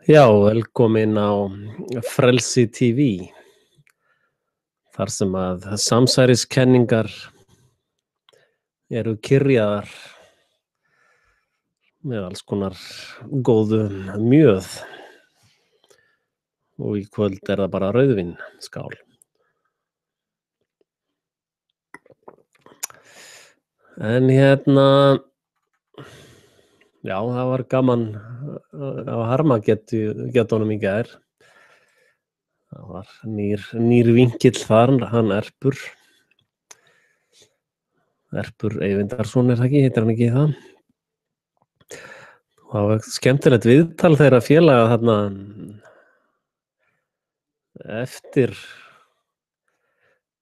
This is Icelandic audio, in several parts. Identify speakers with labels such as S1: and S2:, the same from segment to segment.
S1: Já, velkomin á Frelsi TV, þar sem að samsæriskenningar eru kyrjaðar með alls konar góðu mjöð og í kvöld er það bara rauðvín skál. En já, það var gaman á Harmageddunum í gær. Það var nýr vinkill þar, hann Erpur Eyvindarsson er það ekki, heitir hann ekki það? Það var skemmtilegt viðtal þeirra félaga þarna eftir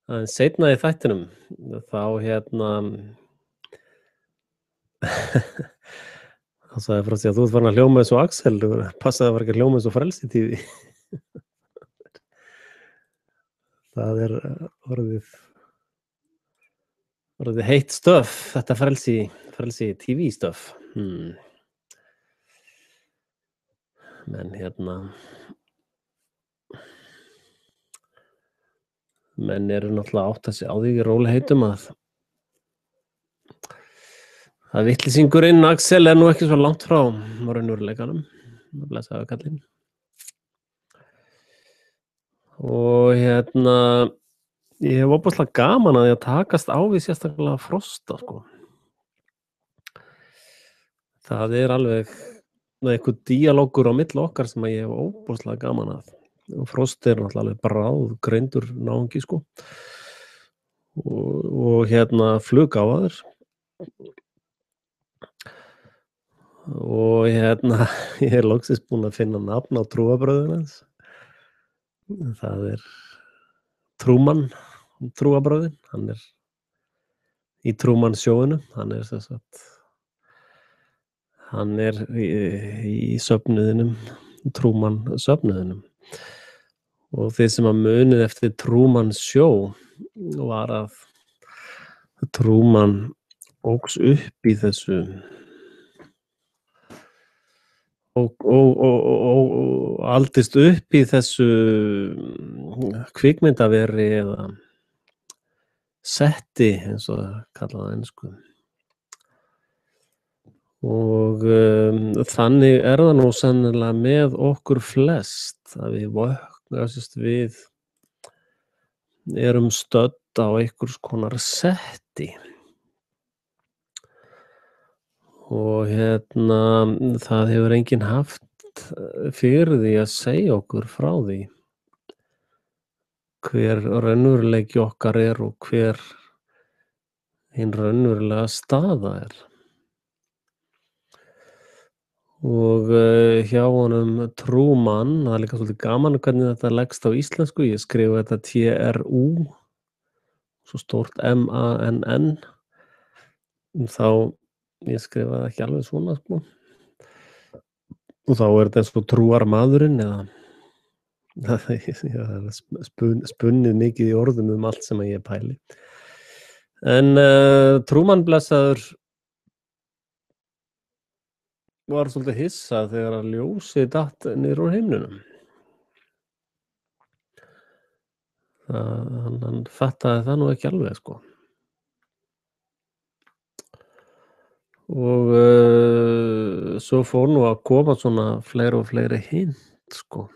S1: aðeins seinna í þættinum. Þá þá sagði frá því að þú ert farin að hljóma eins og Axel, þú passaði að vera ekki að hljóma eins og Frelsi TV. Það er orðið heitt stöf, þetta Frelsi TV stöf. Men menn eru náttúrulega átt að sig á því í rólegheitum að vitleysingurinn Axel er nú ekki svo langt frá raunveruleikanum, blessaður kallinn. Og ég hef ofboðslega gaman að því að takast á við sérstaklega Frosta, sko. Það er alveg einhver díalógur á milli okkar sem ég hef ofboðslega gaman að. Og Frost er náttúrulega bráðgreindur náungi, sko. Og fluggáfaður. Og ég er loksins búinn að finna nafn á trúarbröðuna hans. Það er Trúmann trúarbröðin, hann er í Trúmann sjóinu, hann er í söfnuðinum, Trúmann söfnuðinum. Og þeir sem að munið eftir Trúmann sjó var að Trúmann óx upp í þessu og aldist upp í þessu kvikmyndaveri eða setti, eins og það kallaði á ensku. Og þannig er það nú sennilega með okkur flest að við erum stödd á einhvers konar setti. Og það hefur enginn haft fyrir því að segja okkur frá því hver raunveruleiki okkar er og hver hin raunverulega staða er. Og hjá honum Trúmann, það er líka svolítið gaman hvernig þetta leggst á íslensku, ég skrifa þetta TRU, svo stórt MANN, þá ég skrifa það ekki alveg svona, sko. Og þá er þetta eins og trúarmaðurinn, eða það er spunnið mikið í orðum allt sem ég pæli. En Trúmann blessaður var svolítið hissa þegar að ljósið datt niður úr himnunum. Hann fattaði það nú ekki alveg, sko. Og svo fór nú að koma svona fleiri og fleiri hint, sko.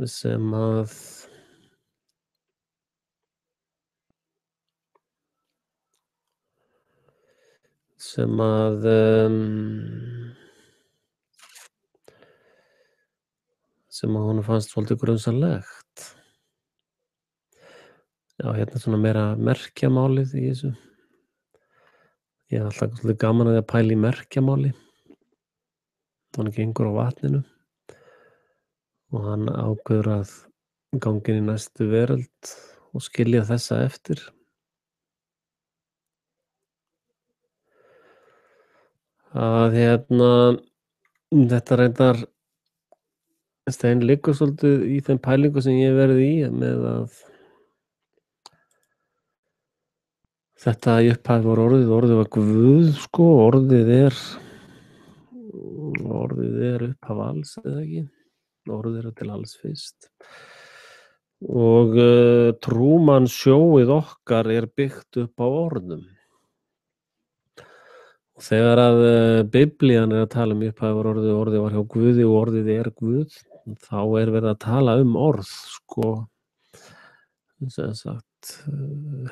S1: Sem að honum fannst svolítið grunsamlegt. Já, svona meira merkjamálið í þessu. Ég er alltaf svolítið gaman að því að pæla í merkjamáli. Hann gengur á vatninu og hann ákveður að ganga inn í næstu veröld og skilja þessa eftir. Að þetta reyndar Stein liggur svolítið í þeim pælingu sem ég hef verið í með að þetta í upphafi var orðið var Guð, sko, orðið er Orðið er upphaf alls, eða ekki? Orðið eru til alls fyrst. Og Truman Showið okkar er byggt upp á orðum. Og þegar að Biblían er að tala um upphafur orðið, orðið var hjá Guði og orðið er Guð, þá er verið að tala um orð, sko, sem sagt,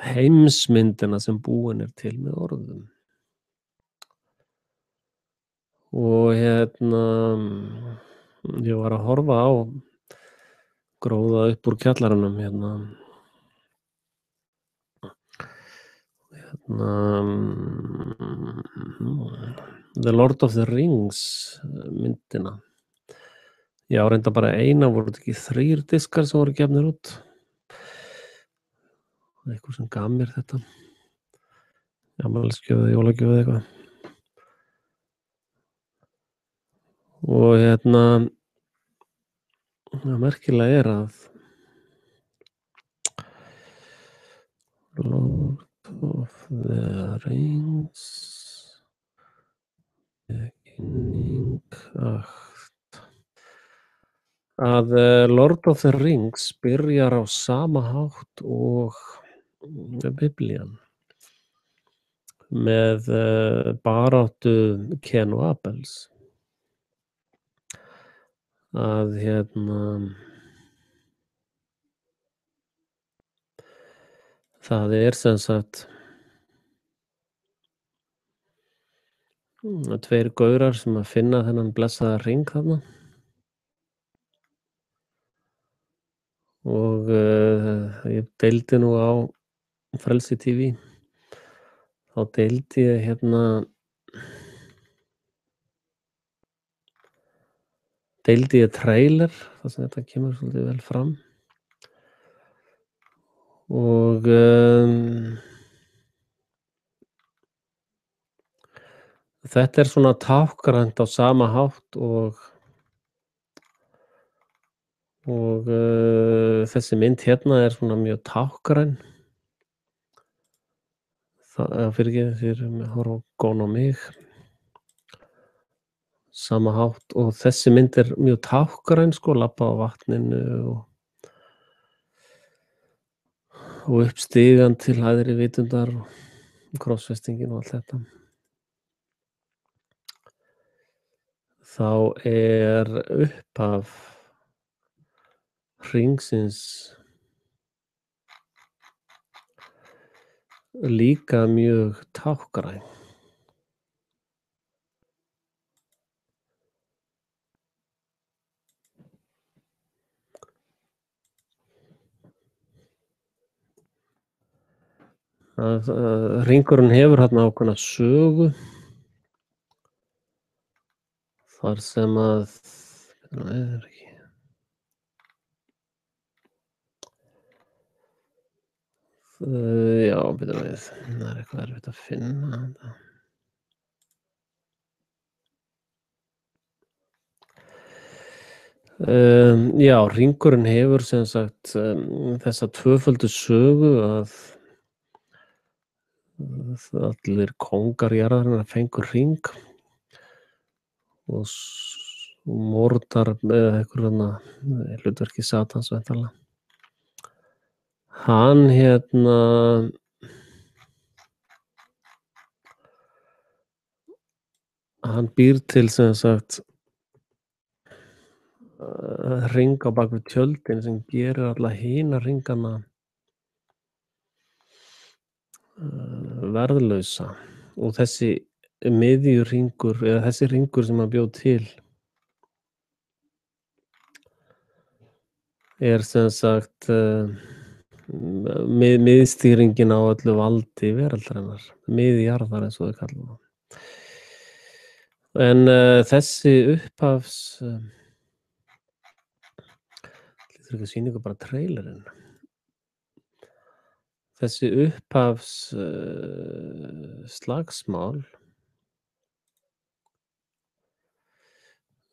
S1: heimsmyndina sem búin er til með orðum. Og ég var að horfa á gróða upp úr kjallaranum The Lord of the Rings myndina. Já, reynda bara eina, voru þetta ekki 3 diskar sem voru gefnir út? Einhver sem gaf mér þetta. Afmælisgjöf, jólagjöf eða eitthvað. Og það merkilega er að Lord of the Rings að Lord of the Rings byrjar á sama hátt og Biblían, með baráttu Ken og Abels. Að það er sem sagt 2 gaurar sem að finna þennan blessaða hring þarna. Og ég deildi nú á Frelsi TV. Þá deildi ég trailer þar sem þetta kemur svolítið vel fram. Og þetta er svona tákgrænt á sama hátt og þessi mynd hérna er svona mjög tákgræn. Fyrirgefið fyrir að horfa á Gón á mig. Sama hátt og þessi mynd er mjög tákgræn, sko, labba á vatninu og upp stigann til hægri vitundar og krossfestingin og allt þetta. Þá er upphaf hringsins líka mjög tákgræn. Hringurinn hefur þarna ákveðna sögu þar sem að já, bíddu við, það er eitthvað erfitt að finna þetta. Já, hringurinn hefur sem sagt þessa tvöföldu sögu að allir kóngar jarðarinnar fengu hring og Mordar eða einhver hlutverki Satans væntanlega. Hann býr til sem sagt hring á bak við tjöldin sem gerir alla hina hringana verðlausa, og þessi miðjuhringur eða þessi hringur sem hann bjó til er sem sagt miðstýringin á öllu valdi veraldarinnar, miðjarðar eins og þau kalla það. En þessi upphafs lítur ekki að sýna ykkur bara trailerinn. Þessi upphafs slagsmál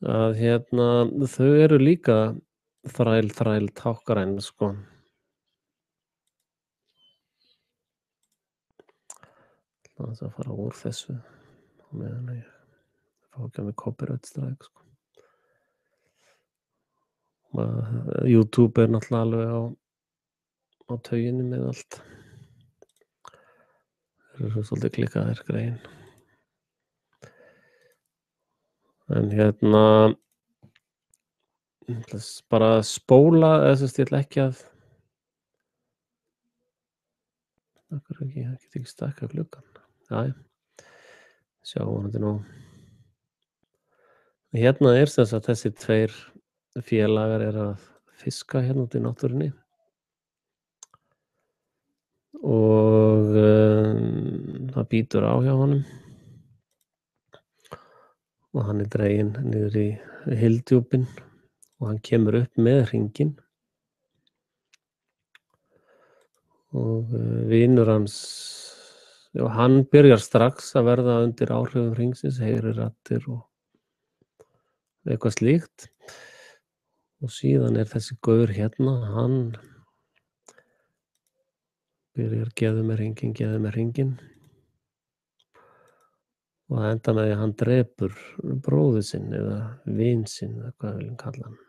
S1: að þau eru líka þræl tákgræn, sko. Það er að fara úr þessu á meðan ég fá ekki alveg copyright strike sko. YouTube er náttúrulega alveg á tauginni með allt. Þeir eru svolítið klikkaðir greyin. En bara spóla, eða ég ætla ekki að ég get ekki stækkað gluggann. Jæja, sjá vonandi nóg. Hérna er sem sagt þessi 2 félagar eru að fiska hérna úti í náttúrunni og það bítur á hjá honum og hann er dreginn niður í hyldjúpin og hann kemur upp með hringinn og vinur hans, hann byrjar strax að verða undir áhrifum hringsins, heyrir raddir og eitthvað slíkt og síðan er þessi gaur hérna, hann byrjar geðu með hringinn og það enda með því að hann drepur bróður sinn eða vin sinn eða hvað viljum kalla hann.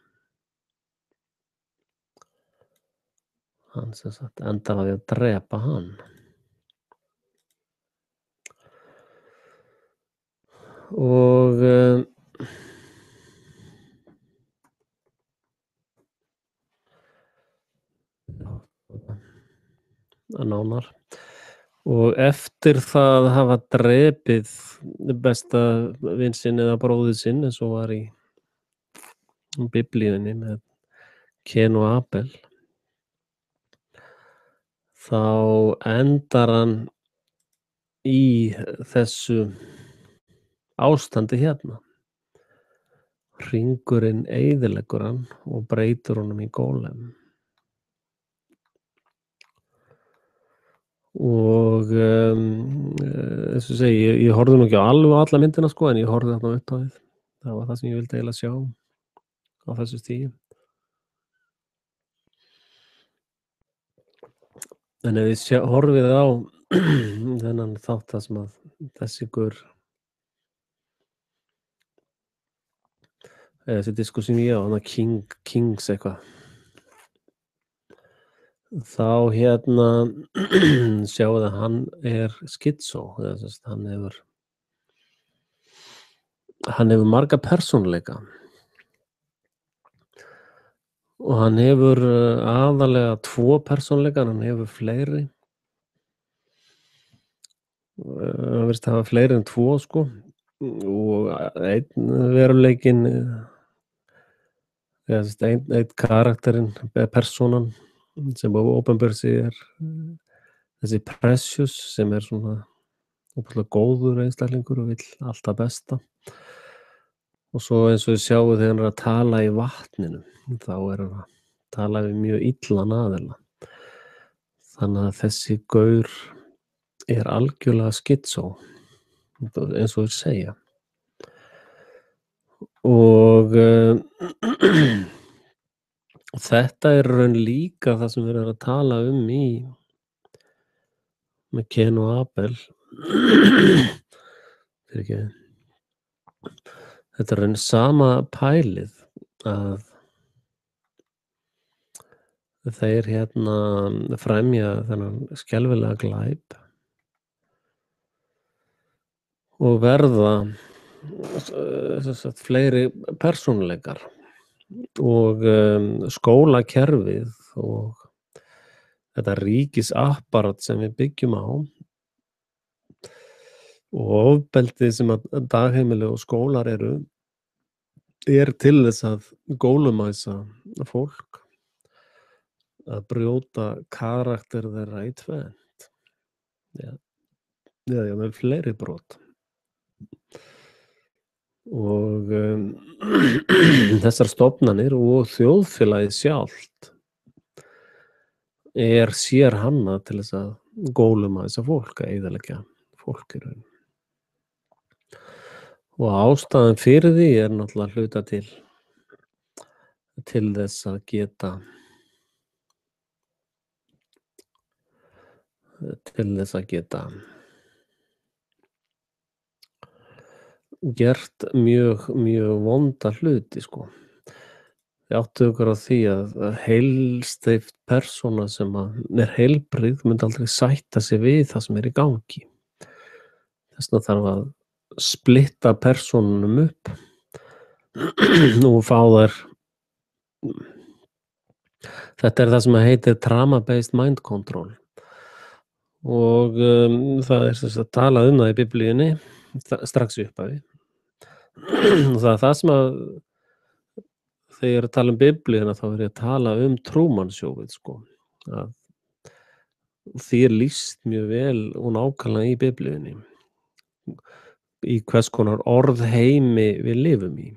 S1: Hann sem sagt endar að því að drepa hann. Og nánar og eftir það hafa drepið besta vin sinn eða bróður sinn eins og var í biblíunni með Kain og Abel, þá endar hann í þessu ástandi hérna. Hringurinn eyðileggur hann og breytir honum í gólem. Og eins og segi, ég horfði nú ekki á alveg alla myndina sko, en ég horfði þarna upp á því. Það var það sem ég vildi eiginlega sjá á þessu stigi. En ef þið horfið á þennan þátt þar sem að þessi gaur þessi disku sem ég á, hann Kings eitthvað, þá sjáu að hann er skitsó, hann hefur marga persónuleika og hann hefur aðalega 2 persónuleika, hann hefur fleiri, hann virðist hafa fleiri en 2 sko, og einn veruleikinn einn karakterinn, persónan sem opinber sig þessi Precious sem svona ótrúlega góður einstaklingur og vill alltaf besta, og svo eins og þið sjáu þegar hann að tala í vatninu, þá hann að tala við mjög illan aðila, þannig að þessi gaur er algjörlega skitsó eins og þeir segja. Og þetta er raun líka það sem við erum að tala með Kain og Abel. Þetta er raun sama pælið að þeir fremja þennan skelfilega glæp og verða fleiri persónuleikar og skólakerfið og þetta ríkisapparat sem við byggjum á og ofbeldið sem að dagheimili og skólar er til þess að gólumæsa fólk, að brjóta karakter þeirra í tvennt. Með fleiri brot. Og þessar stofnanir og þjóðfélagið sjálft er sérhannað til þess að gólumæsa fólk, að eyðileggja fólk í raun. Og ástæðan fyrir því er náttúrulega hluta til þess að geta gert mjög vonda hluti, sko. Þið áttuð ykkur á því að heilsteypt persóna sem er heilbrigð myndi aldrei sætta sig við það sem er í gangi. Þess vegna þarf að splitta persónunum upp og fá þær. Þetta er það sem heitir trauma-based mind control og það er sem sagt talað um það í Biblíunni strax í upphafi. Og það er það sem að þegar ég er að tala um Biblíuna þá er ég að tala um Truman Showið, sko. Að því er lýst mjög vel og nákvæmlega í Biblíunni í hvers konar orðheimi við lifum í.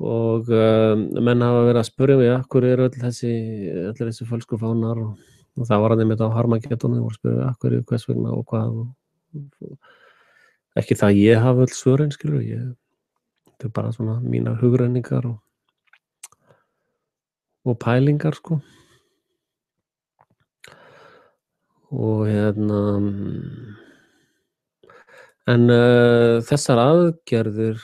S1: Og menn hafa verið að spyrja mig af hverju eru allir þessi fölsku fánar og það var einmitt á Harmageddonu og spyrja af hverju, hvers vegna og hvað og ekki það ég hafi öll svörin, skilur þetta er bara svona mínar hugrenningar og pælingar, sko. Og en þessar aðgerðir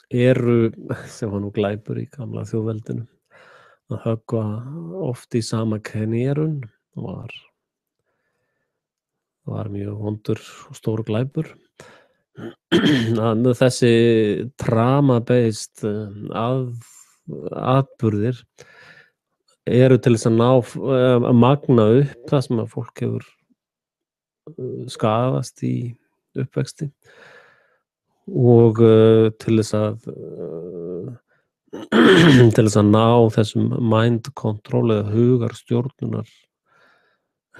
S1: eru, sem var nú glæpur í gamla þjóðveldinu, að höggva oft í sama knérun var mjög vondur og stór glæpur. Þessi trauma-based atburðir eru til þess að magna upp það sem að fólk hefur skaðast í uppvexti og til þess að ná þessum mind control eða hugarstjórnunar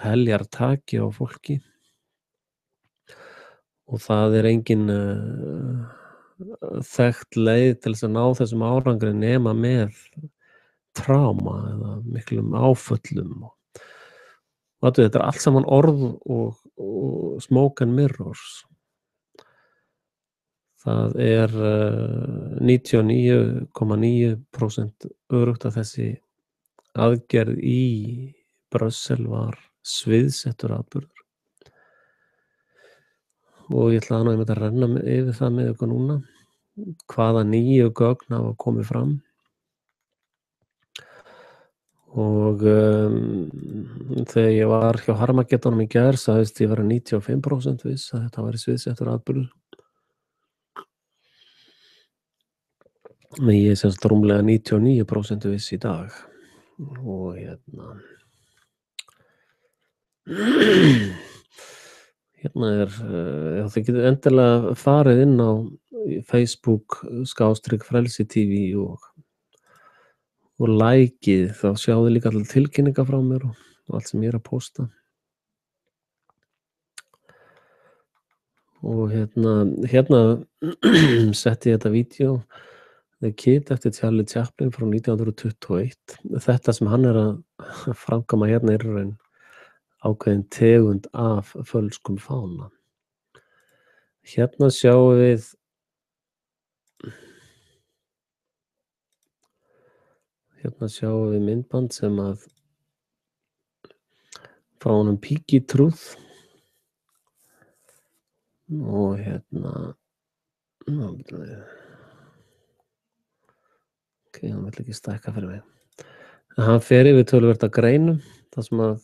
S1: heljartaki á fólki. Og það er engin þekkt leið til þess að ná þessum árangri nema með tráma eða miklum áföllum. Og þetta er allt saman orð og smoke and mirrors. Það er 99,9% öruggt að þessi aðgerð í Brussel var sviðsettur atburður. Og ég ætla að renna yfir það með ykkur núna hvaða nýju gögn hafa komið fram og þegar ég var hjá Harmageddonum í gær sagðist ég vera 95% viss að þetta væri sviðsettur atburður, en ég er semst rúmlega 99% viss í dag. Og hérna er, þið getur endilega farið inn á Facebook/Frelsi TV og likeið, þá sjáðu líka allir tilkynningar frá mér og allt sem ég er að posta. Og hérna setti ég þetta vídeó The Kid eftir Charlie Chaplin frá 1921. Þetta sem hann er að framkvæma hérna er í raun ákveðin tegund af fölskum fána. Hérna sjáum við myndband sem að frá honum Piggy Truth og hann vill ekki stækka fyrir mig. Hann fer yfir töluvert af greinum þar sem að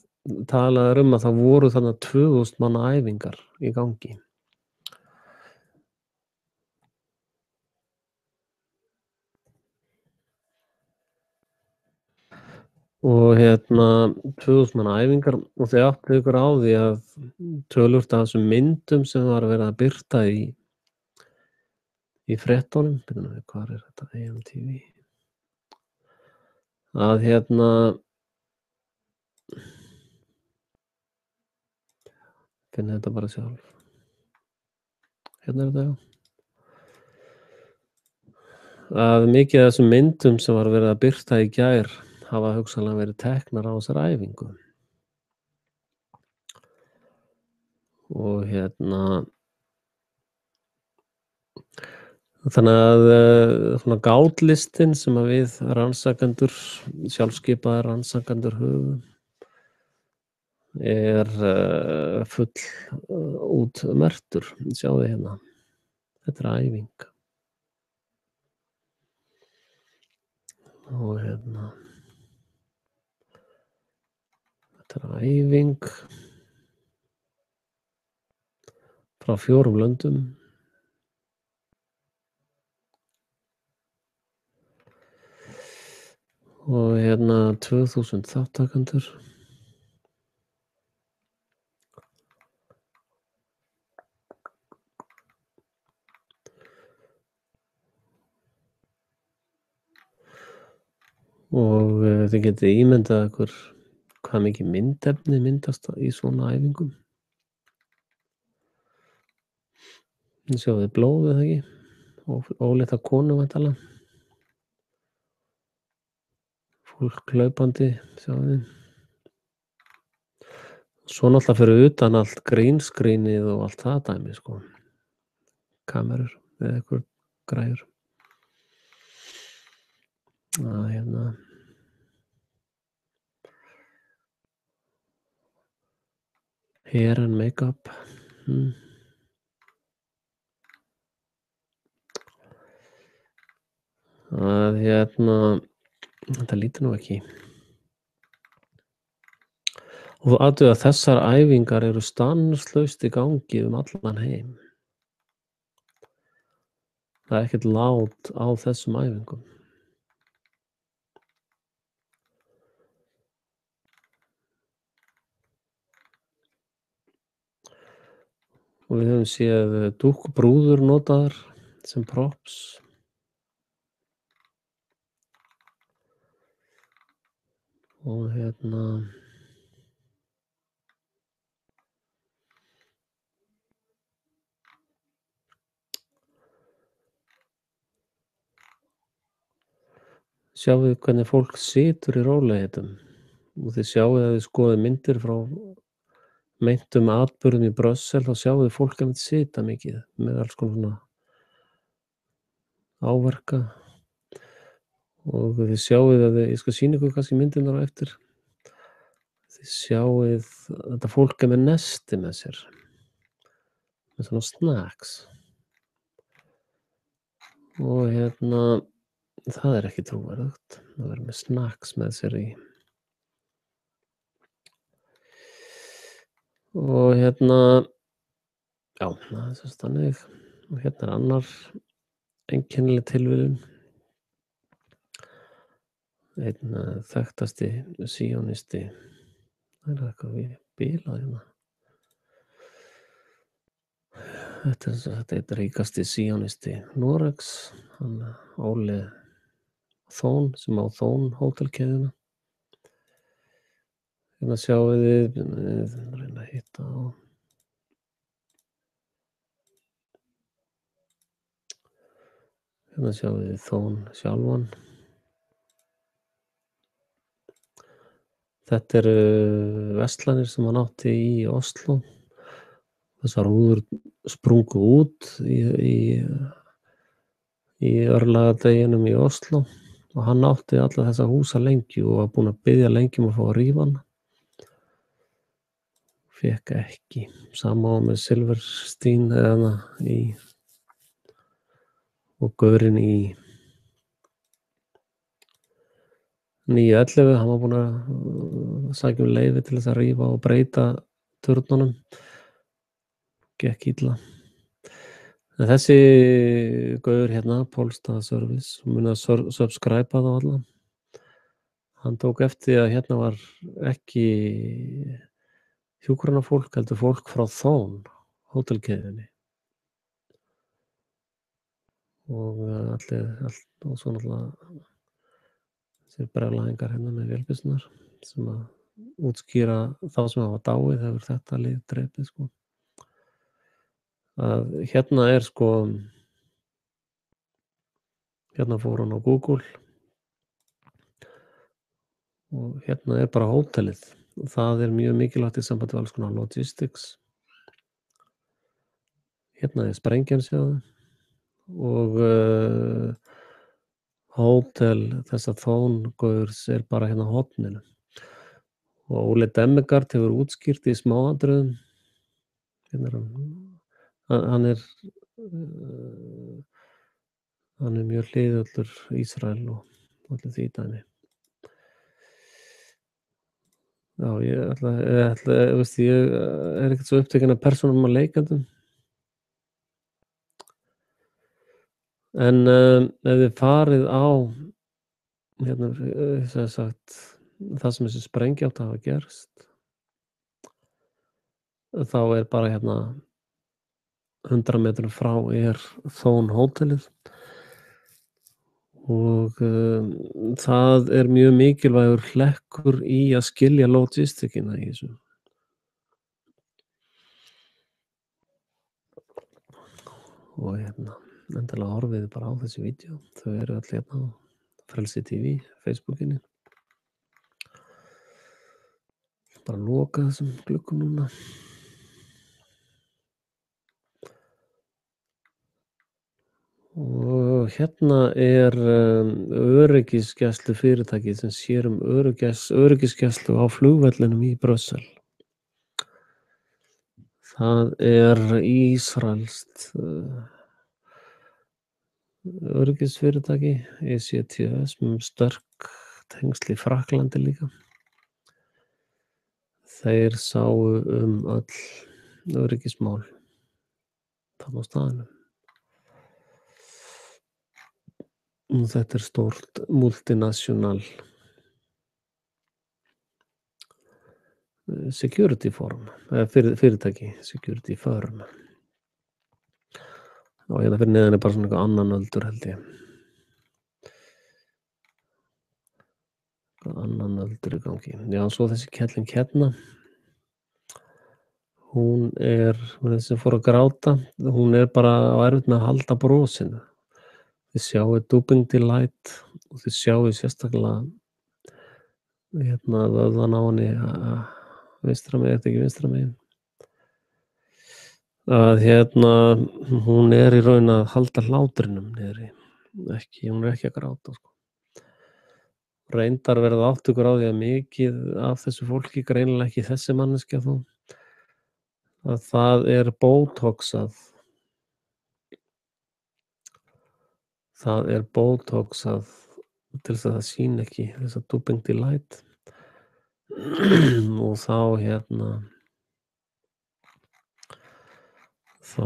S1: talað að það voru þarna 2000 manna æfingar í gangi. Og 2000 manna æfingar og þið áttu ykkur á því að töluvert af þessum myndum sem var verið að birta í fréttunum, hvað er þetta, AMTV, að finna þetta bara sjálf. Hérna er þetta, já. Að mikið af þessum myndum sem var verið að birta í gær hafa hugsanlega verið teknar á þessar æfingu. Og þannig að svona gátlistinn sem að við rannsakendur, sjálfskipaðir rannsakendur höfum, er full útmerktur. Sjáðu hérna. Þetta er æfing. Og hérna. Þetta er æfing frá 4 löndum. Og hérna 2000 þátttakendur. Og þið getið ímyndað ykkur hvað mikið myndefni myndast í svona æfingum. Þið sjáðu blóð eða ekki? Ólita konu væntanlega. Fólk hlaupandi, sjáðu þið. Svo náttúrulega fyrir utan allt green-screenið og allt það dæmi, sko. Kamerur eða eitthvað græjur. Hérna. Hair and makeup. Hérna, þetta lítur nú ekki. Og athuga að þessar æfingar eru stanslaust í gangi allan heim. Það er ekkert lát á þessum æfingum. Og við höfum séð dúkbrúður notaðar sem props. Og hérna. Sjáðu hvernig fólk situr í rólegheitum. Og þið sjáðu að þið skoðið myndir frá meintum atburðum í Brussel, þá sjáðu þið fólk að sita mikið með alls konar svona áverka. Og þið sjáuð að ég skal sýna ykkur kannski myndirnar á eftir. Þið sjáuð að þetta fólk með nesti með sér. Með svona snacks. Og hérna, það er ekki trúverðugt að vera með snacks með sér í. Og hérna, já, það er svo þannig. Og hérna er annar einkennileg tilviljun. Einn þekktasti síonisti. Það er eitthvað við bilað hérna. Þetta er ríkasti síonisti Noregs, hann Óli Thon, sem á Thon hótelkeðjuna. Hérna sjáum við reyna að hitta á. Hérna sjáum við Thon sjálfan. Þetta eru verslanir sem hann átti í Oslo. Þessar rúður sprungu út í örlagadeginum í Oslo og hann átti alla þessa húsa lengi og var búinn að biðja lengi að fá að rífa hana. Fékk ekki. Sama á með Silverstein eða og gaurinn í 911, hann var búinn að sækja leyfi til þess að rífa og breyta turnunum. Gekk illa. En þessi gaur hérna, Polstad Service, mun að subscribe þá alla. Hann tók eftir að hérna var ekki hjúkrunarfólk, heldur fólk frá Thon hótelkeðjunni. Og allt og svo náttúrulega þessir brjálæðingar hérna með vélbyssurnar sem að útskýra þá sem hafa dáið hefur þetta lið drepið, sko. Að hérna er sko, hérna fór hann á Google og hérna er bara hótelið og það er mjög mikilvægt í sambandi við alls konar logistics. Hérna er sprengjan, sjáðu, og hótel þessa Thon-gaurs er bara hérna á horninu og Ole Demegard hefur útskýrt í smáatriðum. Hérna er hann er mjög hliðhollur Ísrael og öllu því dæmi. Já, ég er ekkert svo upptekinn af persónum og leikendum. En ef þið farið á hérna, sem sagt, það sem þessi sprengja átti að hafa gerst, þá er bara hérna 100 metrum frá er Thon hótelið og það er mjög mikilvægur hlekkur í að skilja logistikina í þessu. Og hérna, endilega horfið bara á þessi vídeó. Þau eru öll hérna á Frelsi TV, Facebookinni. Bara loka þessum gluggum núna. Og hérna er öryggisgæslufyrirtækið sem sér öryggisgæslu á flugvellinum í Brussel. Það er ísraelskt öryggisfyrirtæki, ECTS, með sterk tengsl í Frakklandi líka. Þeir sáu öll öryggismál þarna á staðnum. Og þetta er stórt multinational security firm, fyrirtæki, security firm. Og hérna fyrir neðan er bara svona eitthvað annan öldur held ég. Annan öldur í gangi. Já, svo þessi kelling hérna. Hún þessi fór að gráta. Hún er bara á erfitt með að halda brosinu. Þið sjáu Dubing Delight og þið sjáu sérstaklega hérna vöðvan á henni vinstra megin, ekki vinstra megin. Að hérna hún er í raun að halda hlátrinum niðri. Hún er ekki að gráta sko. Reyndar verða áttugur á því að mikið af þessu fólki, greinilega ekki þessi manneskja þó, að það er botoxað. Það er botoxað til þess að það sýni ekki þessa Dubing Delight. Og þá hérna þá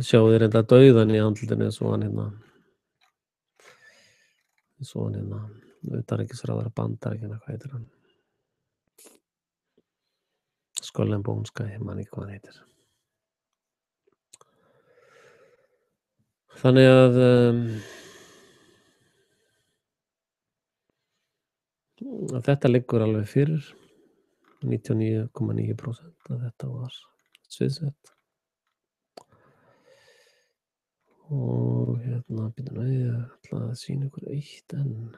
S1: sjáu þið reynda dauðan í andlitinu eins og hann utanríkisráðherra Bandaríkjanna, hvað heitir hann? Skollenbónska, ég man ekki hvað hann heitir. Þannig að þetta liggur alveg fyrir 99,9% að þetta var sviðsett. Og hérna býtum við að ætla að sýna ykkur eitt enn.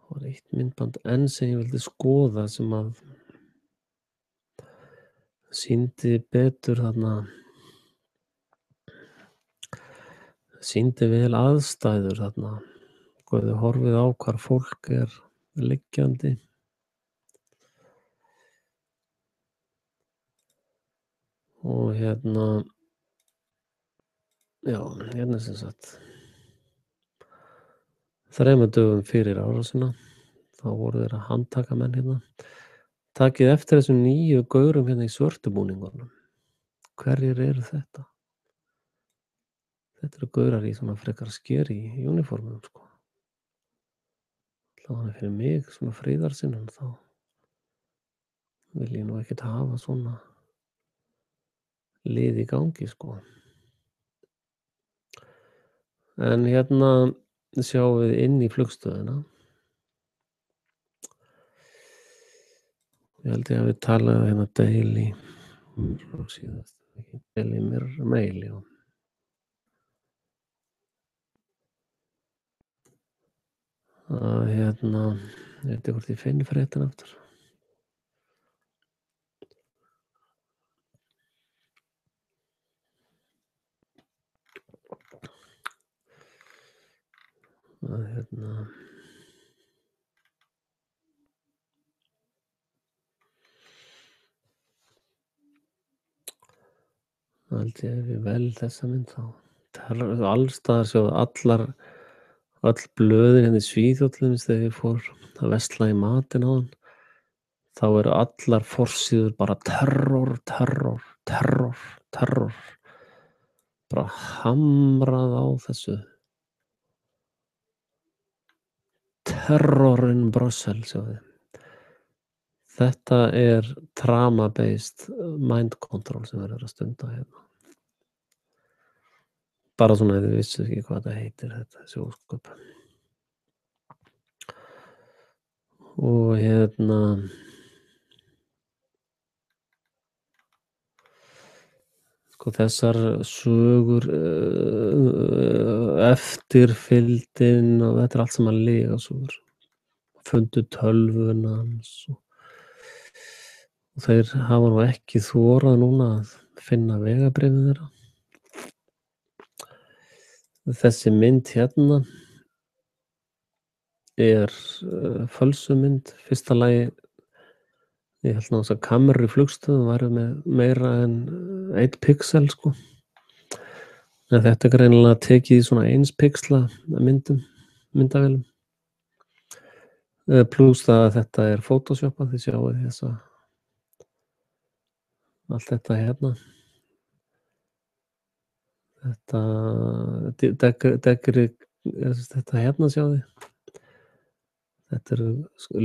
S1: Það var eitt myndband enn sem ég vildi skoða sem að sýndi betur þarna, sýndi vel aðstæður þarna, hvað þið horfið á hvar fólk er liggjandi. Og hérna, já, hérna sem sagt, 3 dögum fyrir árásina, þá voru þeir að handtaka menn hérna. Takið eftir þessum 9 gaurum hérna í svörtu búningunum. Hverjir eru þetta? Þetta eru gaurar í svona frekar skeri í uniformum, sko. Allavega fyrir mig, svona friðarsinnan, þá vil ég nú ekkert hafa svona lið í gangi, sko. En hérna sjáum við inn í flugstöðina. Ég held ég að við talaði hérna Daily Mirror Mail, já. Að hérna, ég veit ekki hvort ég finn fréttina aftur. Að hérna held ég ef ég vel þessa mynd þá alls staðar sjáðu öll blöðin hérna í Svíþjóð til dæmis þegar ég fór að versla í matinn áðan, þá eru allar forsíður bara terror, terror, terror, terror. Bara hamrað á þessu. Terror in Brussels, sjáðu. Þetta er trauma-based mind control sem verður að stunda hérna. Bara svona ef þið vissu ekki hvað þetta heitir, þessi ósköp. Og hérna sko þessar sögur eftirfylgdin og þetta er allt saman lygasögur. Fundu tölvuna hans og þeir hafa nú ekki þorað núna að finna vegabréfið þeirra. Þessi mynd hérna er fölsumynd. Fyrsta lagi, ég held að kamerur í flugstöðum væru með meira en 1 pixel sko. En þetta er greinilega tekið í svona 1 pixla myndavélum. Plús það að þetta er photoshopað, þið sjáið þessa allt þetta hérna. Þetta hérna sjáðu. Þetta eru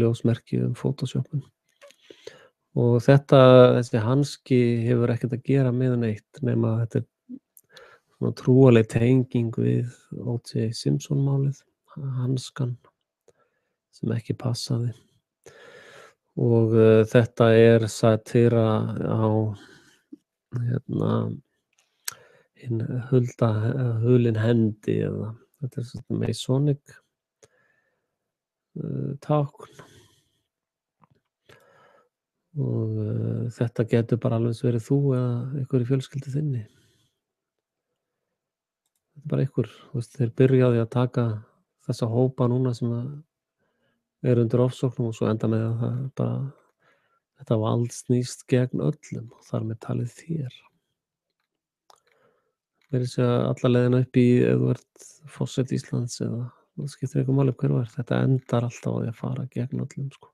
S1: ljósmerki photoshopun. Og þessi hanski hefur ekkert að gera með neitt nema þetta er svona trúarleg tenging við O.J. Simpson málið, hanskan sem ekki passaði. Og þetta er satíra á hérna hinn hulin hendi eða þetta er svona Masonic tákn. Og þetta getur bara alveg verið þú eða einhver í fjölskyldu þinni. Þetta er bara einhver, þeir byrjaði að taka þessa hópa núna sem eru undir ofsóknum og svo enda með að það bara þetta vald snýst gegn öllum og þar með talið þér. Meira að segja alla leiðina upp í ef þú ert forseti Íslands eða það skiptir engu máli hver þú ert. Þetta endar alltaf á því að fara gegn öllum sko.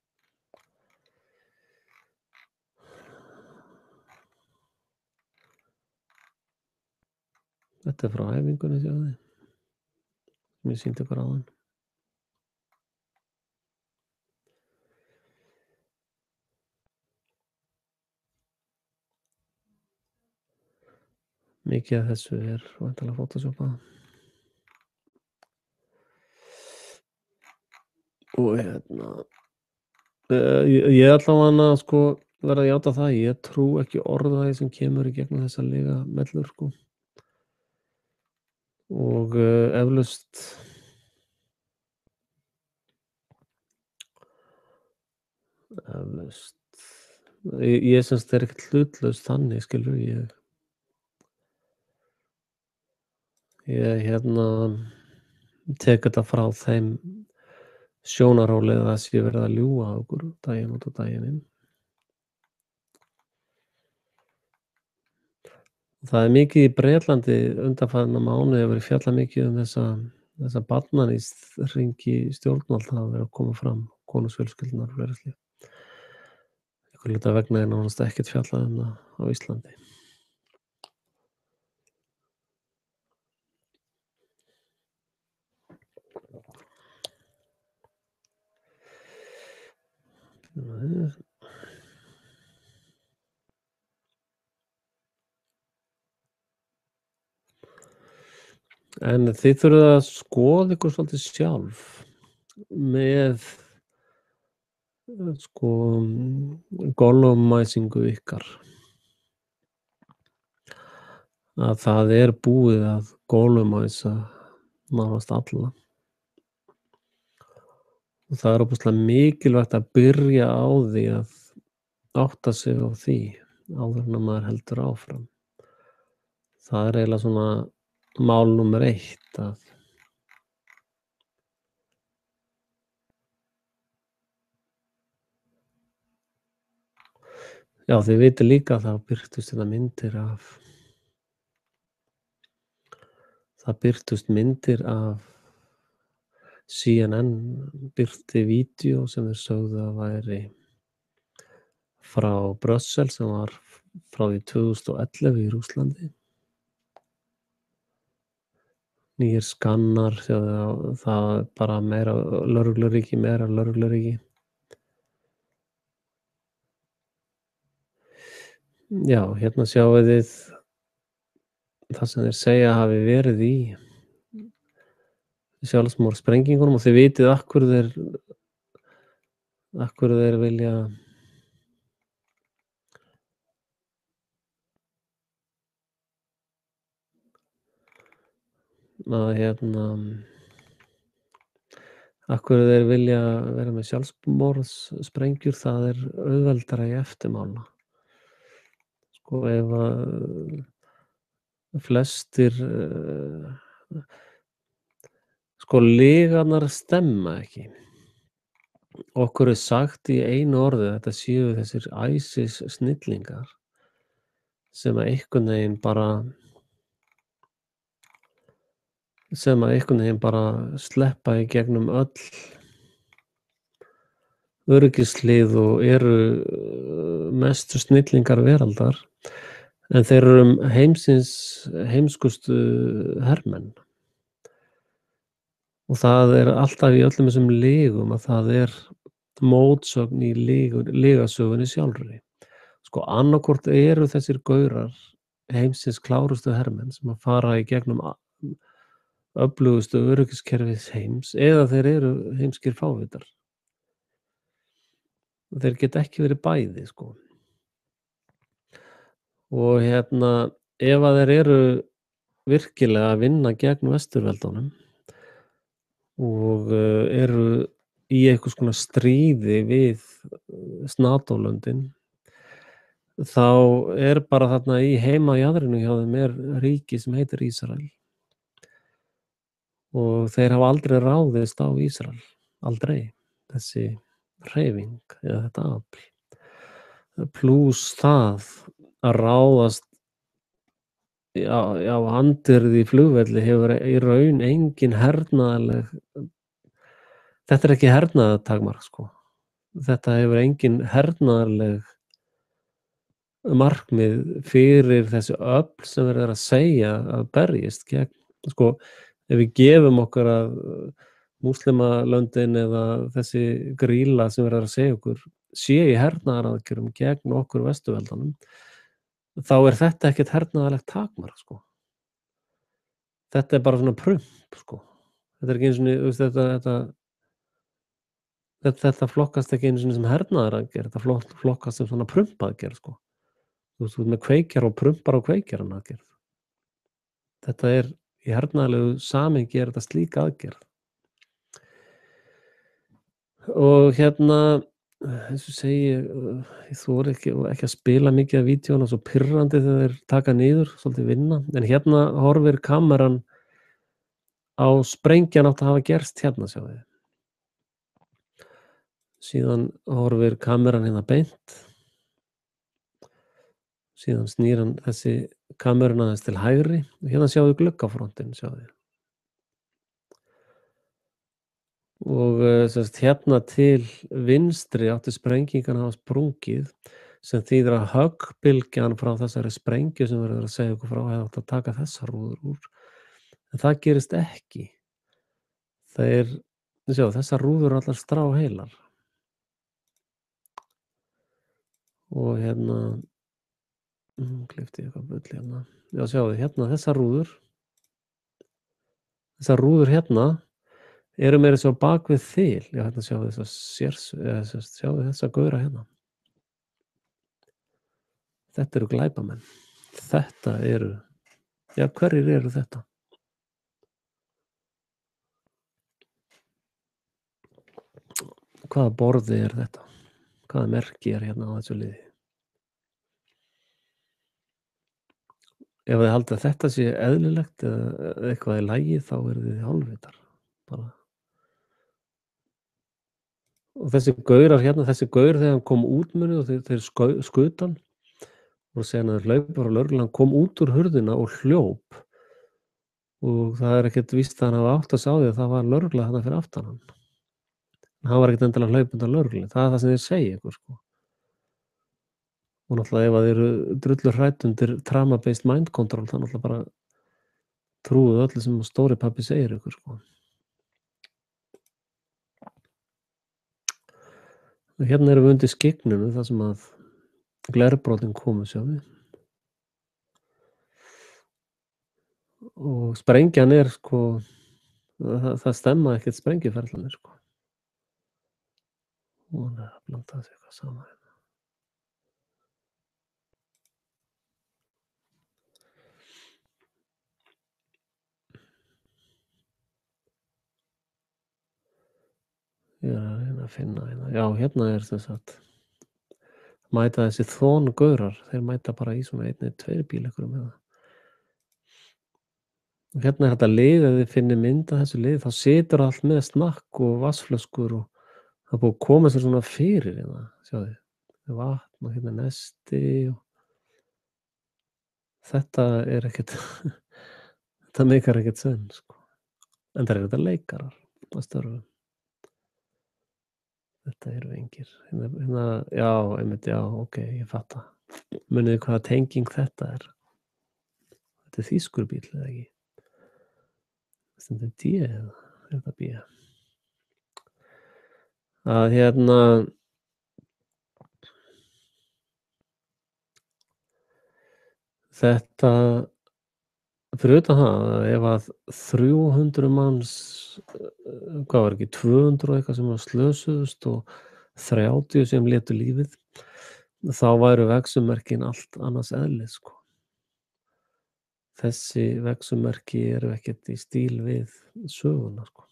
S1: Þetta er frá æfingunni sjáðu. Mér sýndi ykkur áðan. Mikið af þessu er væntanlega photoshopað. Og hérna ég allavega sko verð að játa það, ég trú ekki orðræði sem kemur í gegnum þessa lygamellur sko. Og eflaust ég semst er ekkert hlutlaus þannig skilur ég hérna tek þetta frá þeim sjónarhóli að það sé verið að ljúga okkur daginn út og daginn inn. Það er mikið í Bretlandi undanfarna mánuði hefur verið fjallað mikið þessa barnaníðsringi stjórnvalda hafa verið að koma fram, konungsfjölskyldunar og fleira slíkt. Einhverra hluta vegna er nánast ekkert fjallað það á Íslandi. En þið þurfið að skoða ykkur svolítið sjálf með sko gollumæsingu ykkar. Að það er búið að gollumæsa nánast alla. Og það er óbúslega mikilvægt að byrja á því að átta sig á því áður en maður heldur áfram. Það er eiginlega svona mál númer 1 að já, þið vitið líka að það birtust þetta myndir af það birtust myndir af CNN birti vídeó sem þeir sögðu að væri frá Brussel sem var frá því 2011 í Rússlandi. Nýir skannar, það er bara meira lögregluríki. Já, hérna sjáið þið það sem þeir segja hafi verið í sjálfsmorðssprengingunum og þið vitið af hverju þeir vilja af hverju þeir vilja vera með sjálfsmorðssprengjur, það er auðveldara í eftirmála. Sko ef að flestir sko lygarnar stemma ekki. Okkur er sagt í einu orði að þetta séu þessir ISIS snillingar sem að einhvern veginn bara sleppa í gegnum öll öryggislið og eru mestu snillingar veraldar, en þeir eru heimsins heimskustu hermenn. Og það er alltaf í öllum þessum lygum að það er mótsögn í lygasögunni sjálfri. Sko annaðhvort eru þessir gaurar heimsins klárustu hermenn sem að fara í gegnum öflugustu öryggiskerfis heims, eða þeir eru heimskir fávitar. Þeir geta ekki verið bæði, sko. Og ef að þeir eru virkilega að vinna gegn Vesturveldunum og eru í einhvers konar stríði við NATO-löndin, þá er bara þarna í heimajaðrinu hjá þeim er ríki sem heitir Ísrael. Og þeir hafa aldrei ráðist á Ísrael, aldrei, þessi hreyfing eða þetta afl. Plús það að ráðast á andvirði í flugvelli hefur í raun engin hernaðarleg, þetta er ekki hernaðartakmark, sko. Þetta hefur engin hernaðarleg markmið fyrir þessi öfl sem verður að segja að berjist gegn, sko, ef við gefum okkar að múslimalöndin eða þessi gríla sem verður að segja okkur sé í hernaðaraðgerðum gegn okkur Vesturveldanum, þá er þetta ekkert hernaðarlegt takmark, sko. Þetta er bara svona prump, sko. Þetta er ekki einu sinni, þetta flokkast ekki einu sinni sem hernaðaraðgerð, þetta flokkast sem svona prumpaðgerð, sko. Þú veist með kveikjar og prumpar á kveikjaranaðgerð. Þetta er í hernaðarlegu samhengi er þetta slík aðgerð. Og eins og segi, ég þori ekki að spila mikið af vídeóna, svo pirrandi þegar þeir taka niður, svolítið vinna, en hérna horfir kameran á sprengjan átt að hafa gerst hérna, sjáðu þið. Síðan horfir kameran hérna beint, síðan snýr hann þessi kamerun aðeins til hægri og hérna sjáðu gluggafrontinn, sjáðu þið. Og hérna til vinstri átti sprengingan hafa sprungið, sem þýðir að höggbylgjan frá þessari sprengju sem verður að segja okkur frá hefði átt að taka þessar rúður úr. En það gerist ekki. Þessar rúður eru allar stráheilar. Og klippti ég eitthvað bull hérna. Já, sjáðu, hérna þessar rúður hérna eru meira svo bak við þil. Já, hérna sjáðu sjáðu þessa gaura hérna. Þetta eru glæpamenn. Hverjir eru þetta? Hvaða borði er þetta? Hvaða merki er hérna á þessu liði? Ef þið haldið að þetta sé eðlilegt eða eitthvað í lagi, þá eru þið hálfvitar. Bara. Og þessi gaurar hérna, þegar hann kom út munið og þeir skutu hann og segja hann að hlaupa frá lögreglu, hann kom út úr hurðina og hljóp og það er ekkert víst að hann hafi áttað sig á því að það var lögregla þarna fyrir aftan hann. Hann var ekkert endilega að hlaupa undan lögreglunni, það er það sem þeir segja ykkur, sko. Og náttúrulega ef að þeir eru drullur hrædd undir trauma-based mind control, þá náttúrulega bara trúið öllu sem stóri pabbi segir ykkur, sko. Og hérna erum við undir skyggninu, þar sem að glerbrotin komu, sjáðu. Og sprengjan er, sko, það stemma ekkert sprengjuferðlanir, sko. Og það er að blanda þessu eitthvað saman hérna. Ég er að reyna að finna hérna. Já, hérna er sem sagt mæta þessi þongaurar, þeir mæta bara í svona 1 eða 2 bíl einhverjum með það. Og hérna er þetta lið, ef þið finnið mynd af þessu liði, þá situr allt með snakk og vatnsflöskur og það er búið að koma sér svona fyrir hérna, sjáðu. Vatn og hérna nesti og þetta er ekkert þetta meikar ekkert sens, sko. En það eru þetta leikarar að störfum. Þetta eru engir. Hérna, já, einmitt, já, ok, ég fatta. Munið þið hvaða tenging þetta er? Þetta er þýskur bíll, eða ekki? Stendur D eða er þetta B? Að hérna þetta fyrir utan það að ef að 300 manns, hvað var ekki, 200 og eitthvað sem var slösuðust og 30 sem létu lífið, þá væru vegsummerkin allt annars eðlis, sko. Þessi vegsummerki eru ekkert í stíl við söguna, sko.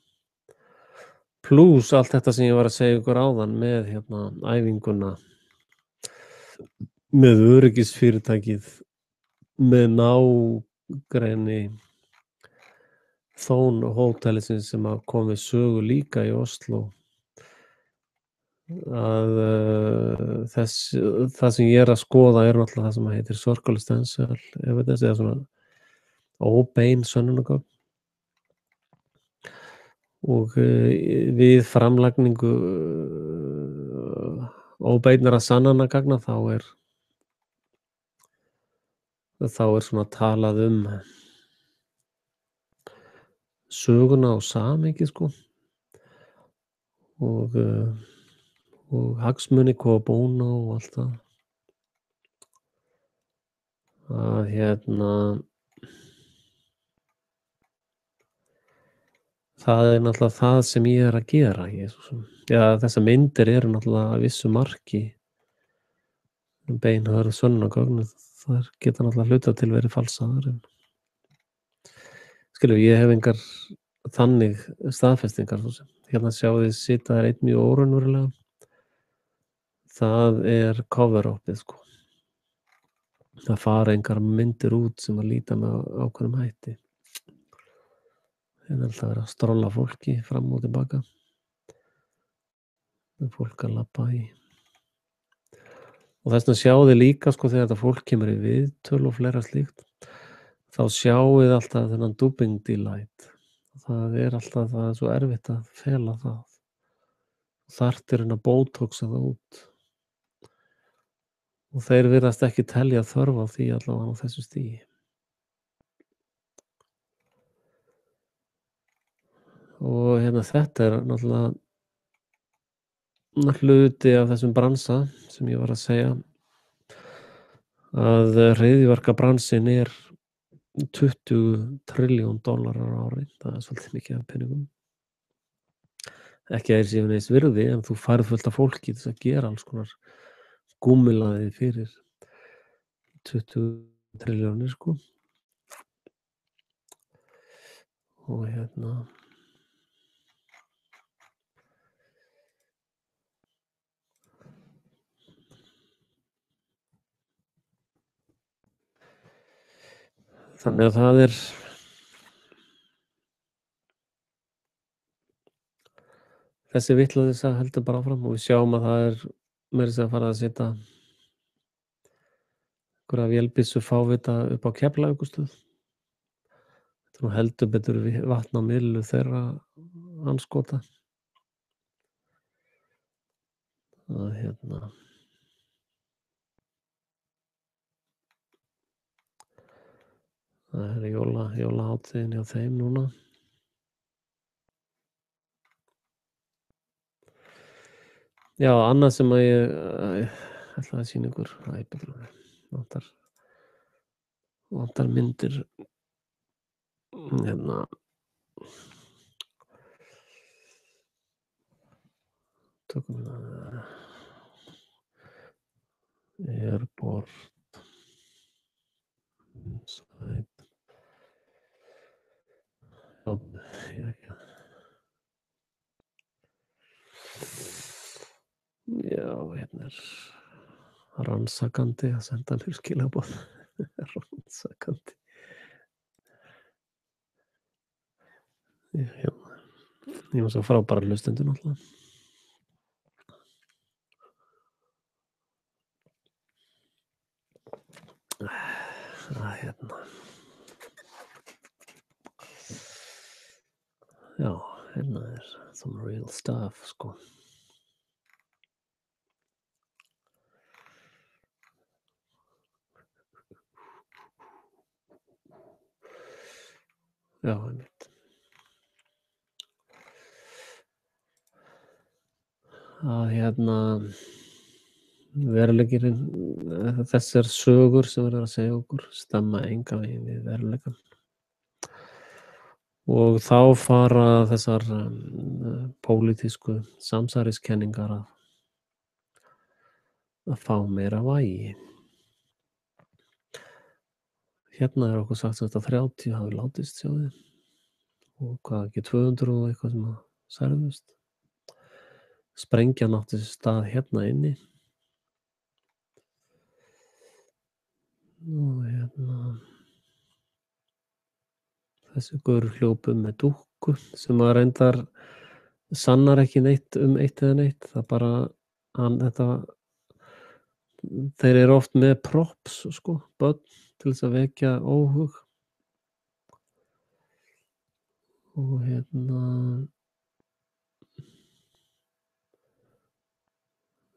S1: Plús allt þetta sem ég var að segja ykkur áðan með hérna æfinguna, með öryggisfyrirtækið, með nágrenni Þón hótelsins sem að kom við sögu líka í Oslo, að það sem ég er að skoða er náttúrulega það sem heitir circle stencil evidence, eða svona óbein sönnunargögn. Og við framlagningu óbeinara sannanagagna þá er svona talað söguna og samhengi, sko, og hagsmuni quo bono og allt það. Að hérna það er náttúrulega það sem ég er að gera, þessar myndir eru náttúrulega að vissu marki beinhörð sönnunargögn, þær geta náttúrulega hlutað til verið falsaðar, en skilur, ég hef engar þannig staðfestingar, svo sem. Hérna sjáu þið sita þær einn mjög óraunverulega. Það er cover-upið, sko. Það fara engar myndir út sem að líta með ákveðnum hætti. Það er alltaf verið að strolla fólki fram og tilbaka. Það er fólk að labba í. Og þess vegna sjáu þið líka, sko, þegar þetta fólk kemur í viðtöl og fleira slíkt, þá sjáu þið alltaf þennan dubbing delight. Það er svo erfitt að fela það. Þarftir að botoxa það út. Og þeir virðast ekki telja þörf á því allavega á þessu stigi. Og hérna þetta er náttúrulega hluti af þessum bransa sem ég var að segja, að hryðjuverkabransinn er $20 trillion á ári. Það er svolítið mikið af peningum. Ekki að þeir séu neins virði, en þú færð fullt af fólki til þess að gera alls konar gúmmilaði fyrir 20 trilljónir, sko. Og hérna þannig að það er þessi vitleysa heldur bara áfram, og við sjáum að það er meira að segja að fara að setja einhverja vélbyssu fávita upp á Keflavíkurstöð. Nú heldur betur vatn á myllu þeirra andskota að það er jólahátíðin hjá þeim núna. Já, annað sem að ég ætlaði að sýna ykkur. Vantar myndir. Tökum Airport site. Já, er rannsakandi að senda mér skilaboð. Rannsakandi. Ég var svo frábæra hlustendur náttúrulega. Já, er some real stuff, sko. Já, einmitt. Að veruleikinn, þessar sögur sem verður að segja okkur stemma engan veginn við veruleikann. Og þá fara þessar pólitísku samsæriskenningar að fá meira vægi. Hérna er okkur sagt að 30 hafi látist, sjáðu. Og hvað ekki 200 og eitthvað sem að særðust. Sprengjan átti sér stað hérna inni. Og þessi gaur hljóp með dúkku sem að reyndar sannar ekki neitt eitt eða neitt. Það bara, þeir eru oft með props, sko, börn til þess að vekja óhug. Og er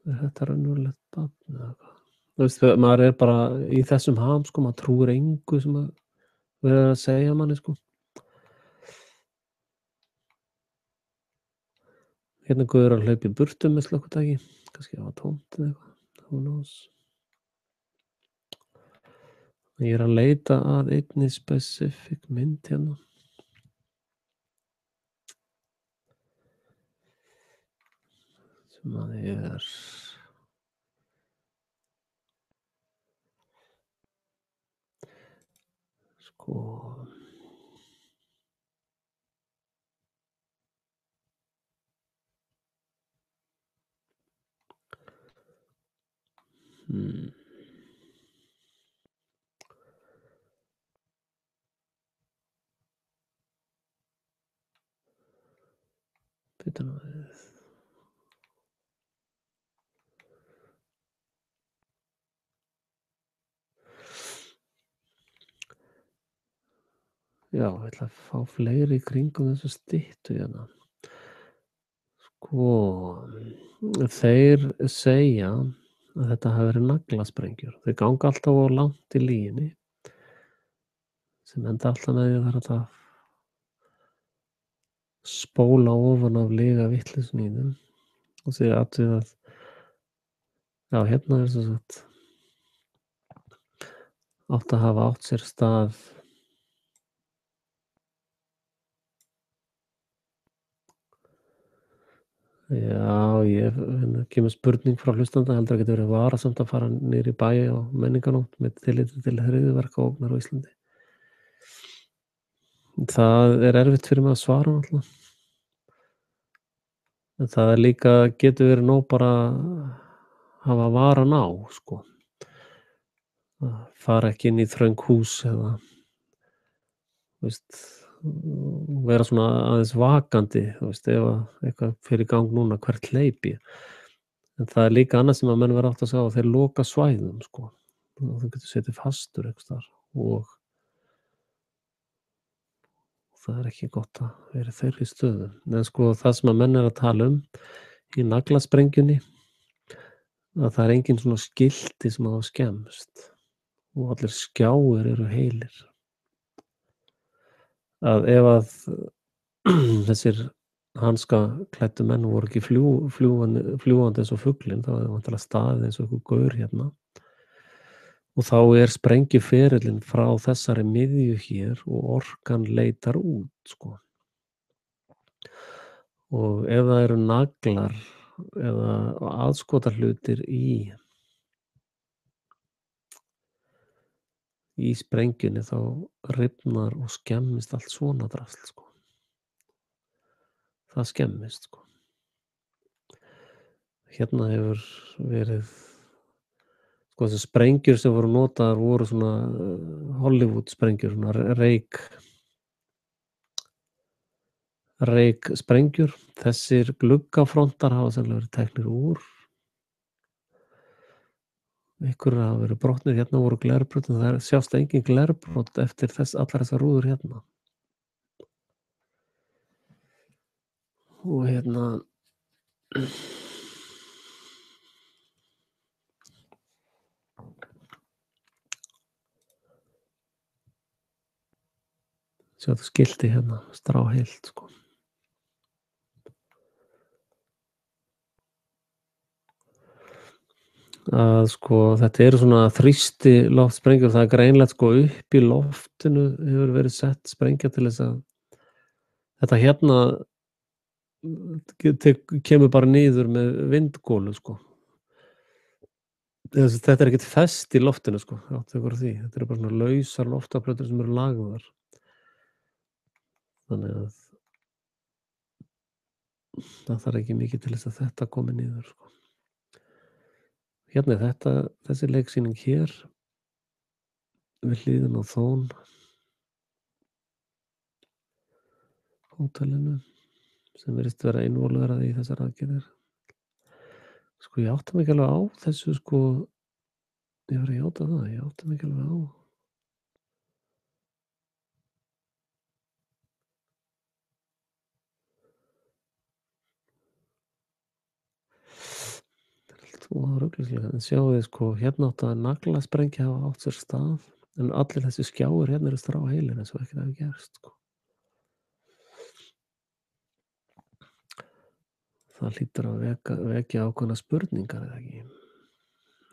S1: þetta raunverulegt barn eða hvað? Þú veist, maður er bara í þessum ham, sko, maður trúir engu sem að verður að segja manni, sko. Hérna guður að hlaupa í burtu með slökkutæki, kannski það var tómt eða eitthvað, who knows. Ég er að leita að einni specific mynd hérna. Sem að ég sko Bíddu nú við. Já, ég ætla að fá fleiri í kringum þessu styttu hérna. Sko, þeir segja að þetta hafi verið naglasprengjur. Þeir ganga alltaf of langt í lyginni sem enda alltaf með því að það er að spóla ofan af lyga vitleysunni í þeim. Og þið athugið að já, hérna er sem sagt átt að hafa átt sér stað já, kemur spurning frá hlustanda, heldur að geta verið varasamt að fara niður í bæ á menningarnótt með tilliti til hryðjuverkaógnar á Íslandi. Það er erfitt fyrir mig að svara náttúrulega. En það er líka, getur verið nóg bara hafa varan á, sko. Að fara ekki inn í þröng hús eða, þú veist, vera svona aðeins vakandi, þú veist, ef að eitthvað fer í gang núna, hvert hleyp ég. En það er líka annað sem að menn verða átt að segja á, þeir loka svæðum, sko. Og þú getur setið fastur einhvers staðar það er ekki gott að vera í þeirri stöðu. En sko það sem að menn að tala í naglasprengjunni, að það er engin svona skilti sem hafa skemmst og allir skjáir eru heilir. Að ef að þessir hanskaklæddu menn voru ekki fljúgandi eins og fuglinn, þá hefði væntanlega staðið eins og einhver gaur hérna. Og þá er sprengjuferillinn frá þessari miðju hér og orkan leitar út, sko. Og ef það eru naglar eða aðskotahlutir í sprengjunni, þá rifnar og skemmist allt svona drasl, sko. Það skemmist, sko. Hérna hefur verið, sko, þessi sprengjur sem voru notaðar voru svona Hollywood sprengjur, svona reik sprengjur. Þessir gluggafrontar hafa sennilega verið teknir úr. Einhverjir hafa verið brotnir, hérna voru glerbrot, en það sjást engin glerbrot eftir allar þessar rúður hérna. Og hérna sjá þetta skilti hérna, stráheilt, sko. Að sko þetta eru svona þrýstiloftsprengjur, það er greinilegt sko upp í loftinu hefur verið sett sprengja til þess að þetta hérna kemur bara niður með vindgólu, sko. Þetta er ekkert fest í loftinu, sko, áttu ykkur á því. Þetta eru bara svona lausar loftaplötur sem eru lagðar. Þannig að það þarf ekki mikið til þess að þetta komi niður, sko. Hérna er þessi leiksýning hér við hliðina á Þón hótelinu sem virðist vera involverað í þessar aðgerðir. Sko ég átta mig ekki alveg á þessu, sko, ég var að játa það, ég átta mig ekki alveg á. Það var ruglislega, en sjáu þið, sko, hérna átti að naglasprengja hafa átt sér stað, en allir þessi skjáir hérna eru stráheilir eins og ekkert hafi gerst, sko. Það hlýtur að vekja ákveðna spurningar, eða ekki?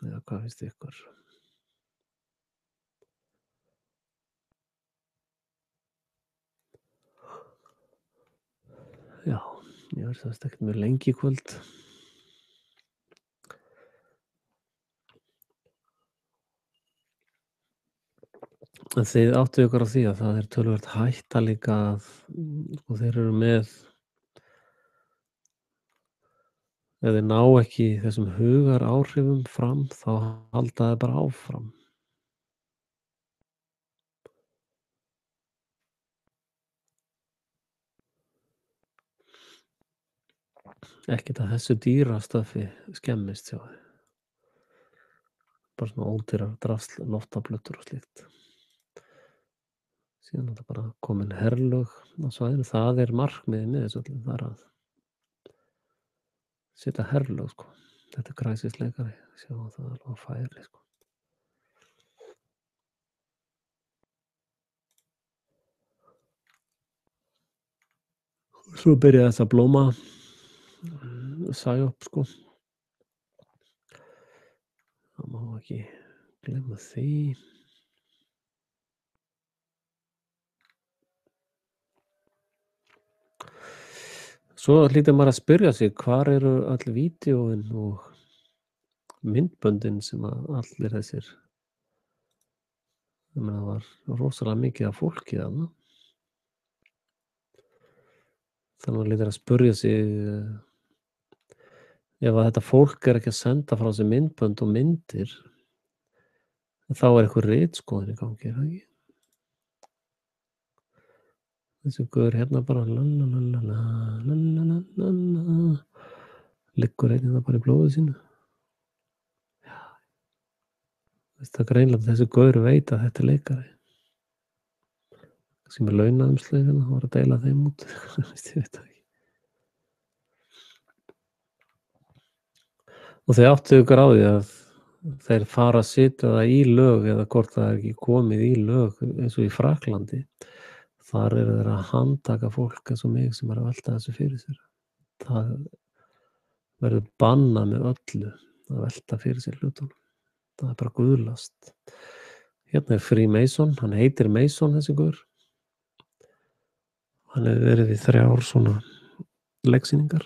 S1: Eða hvað finnst ykkur? Já, ég verð semst ekkert mjög lengi í kvöld. En þið áttu ykkur á því að það er töluvert hætta líka að sko, þeir eru með, ef þeir ná ekki þessum hugaráhrifum fram, þá halda þeir bara áfram. Ekkert að þessu dýrastöfi skemmist, sjá þið. Bara svona ódýrar drasl, loftaplötur og slíkt. Síðan er það bara komin herlög á svæðinu. Það er markmiðið með þessu öllu, það er að setja herlög, sko. Þetta er Crysis-leikari, sjá það er alveg færi, sko. Svo byrjaði þess að blóma sæjóp, sko. Það má ekki glemma því. Svo hlýtur maður að spyrja sig, hvar eru öll vídeóin og myndböndin sem að allir þessir, ég meina það var rosalega mikið af fólki þarna. Þannig að hlýtur að spyrja sig, ef að þetta fólk er ekki að senda frá sér myndbönd og myndir, þá er eitthvað ritskoðun í gangi, er það ekki? Þessi gaur hérna bara liggur einn hérna bara í blóðu sínu. Já. Það er greinlega að þessi gaur veit að þetta er leikari. sem er launaumslögin, það var að deila þeim út. Ég veit það ekki. Og þau áttu ykkur á því að þeir fara að setja það í lög eða hvort það er ekki komið í lög eins og í Fraklandi. Þar eru þeir að handtaka fólk eins og mig sem er að velta þessu fyrir sér. Það verður bannað með öllu að velta fyrir sér hlutunum. Það er bara guðlast. Hérna er Freemason, hann heitir Mason þessi guður. Hann hefur verið í 3 svona leiksýningar.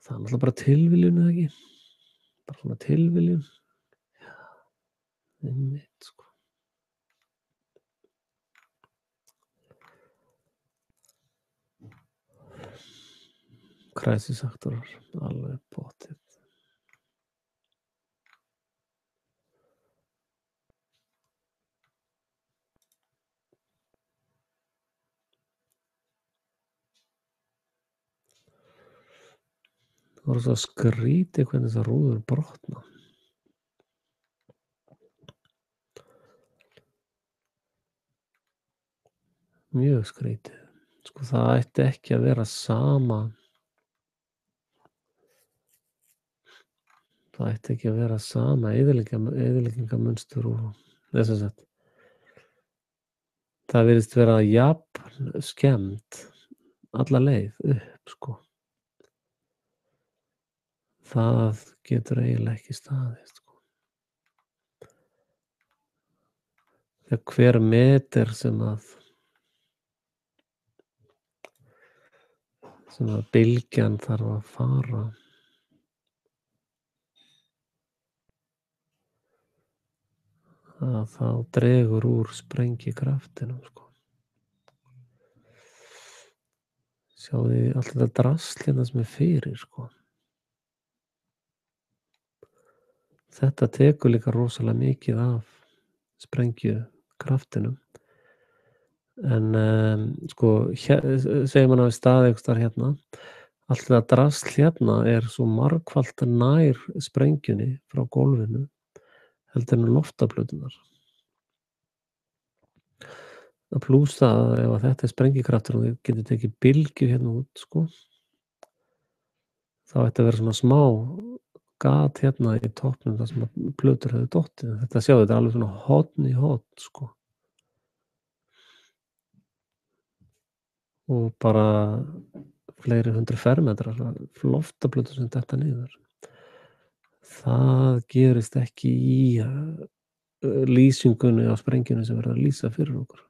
S1: Það er náttúrulega bara tilviljun eða ekki? Bara svona tilviljun. Já, einmitt sko. Kræsisaktorar, alveg potið. Það var svo skrítið hvernig þessar rúður brotna. Mjög skrítið. Sko það ætti ekki að vera sama. Það ætti ekki að vera sama eyðileggingarmunstur og þess að sagt. Það virðist vera jafn skemmt alla leið upp sko. Það getur eiginlega ekki staðist sko. Þegar hver meter sem að bylgjan þarf að fara að þá dregur úr sprengikraftinum sko. Sjáðu allt þetta drasl hérna sem er fyrir sko. Þetta tekur líka rosalega mikið af sprengjukraftinum. En sko, segjum hann að við staðið einhvers staðar hérna, allt þetta drasl hérna er svo margfalt nær sprengjunni frá gólfinu heldur en loftaflötunar. Að plús það ef að þetta er sprengikraftur og þið getur tekið bylgju hérna út sko, þá ætti að vera svona smá gat hérna í toppnum þar sem að plötur hefur dottið. Þetta sjáðu, þetta er alveg svona horn í horn sko. Og bara fleiri 100 fermetrar loftaplötur sem detta niður. Það gerist ekki í lýsingunni á sprengjunni sem verður að lýsa fyrir okkur.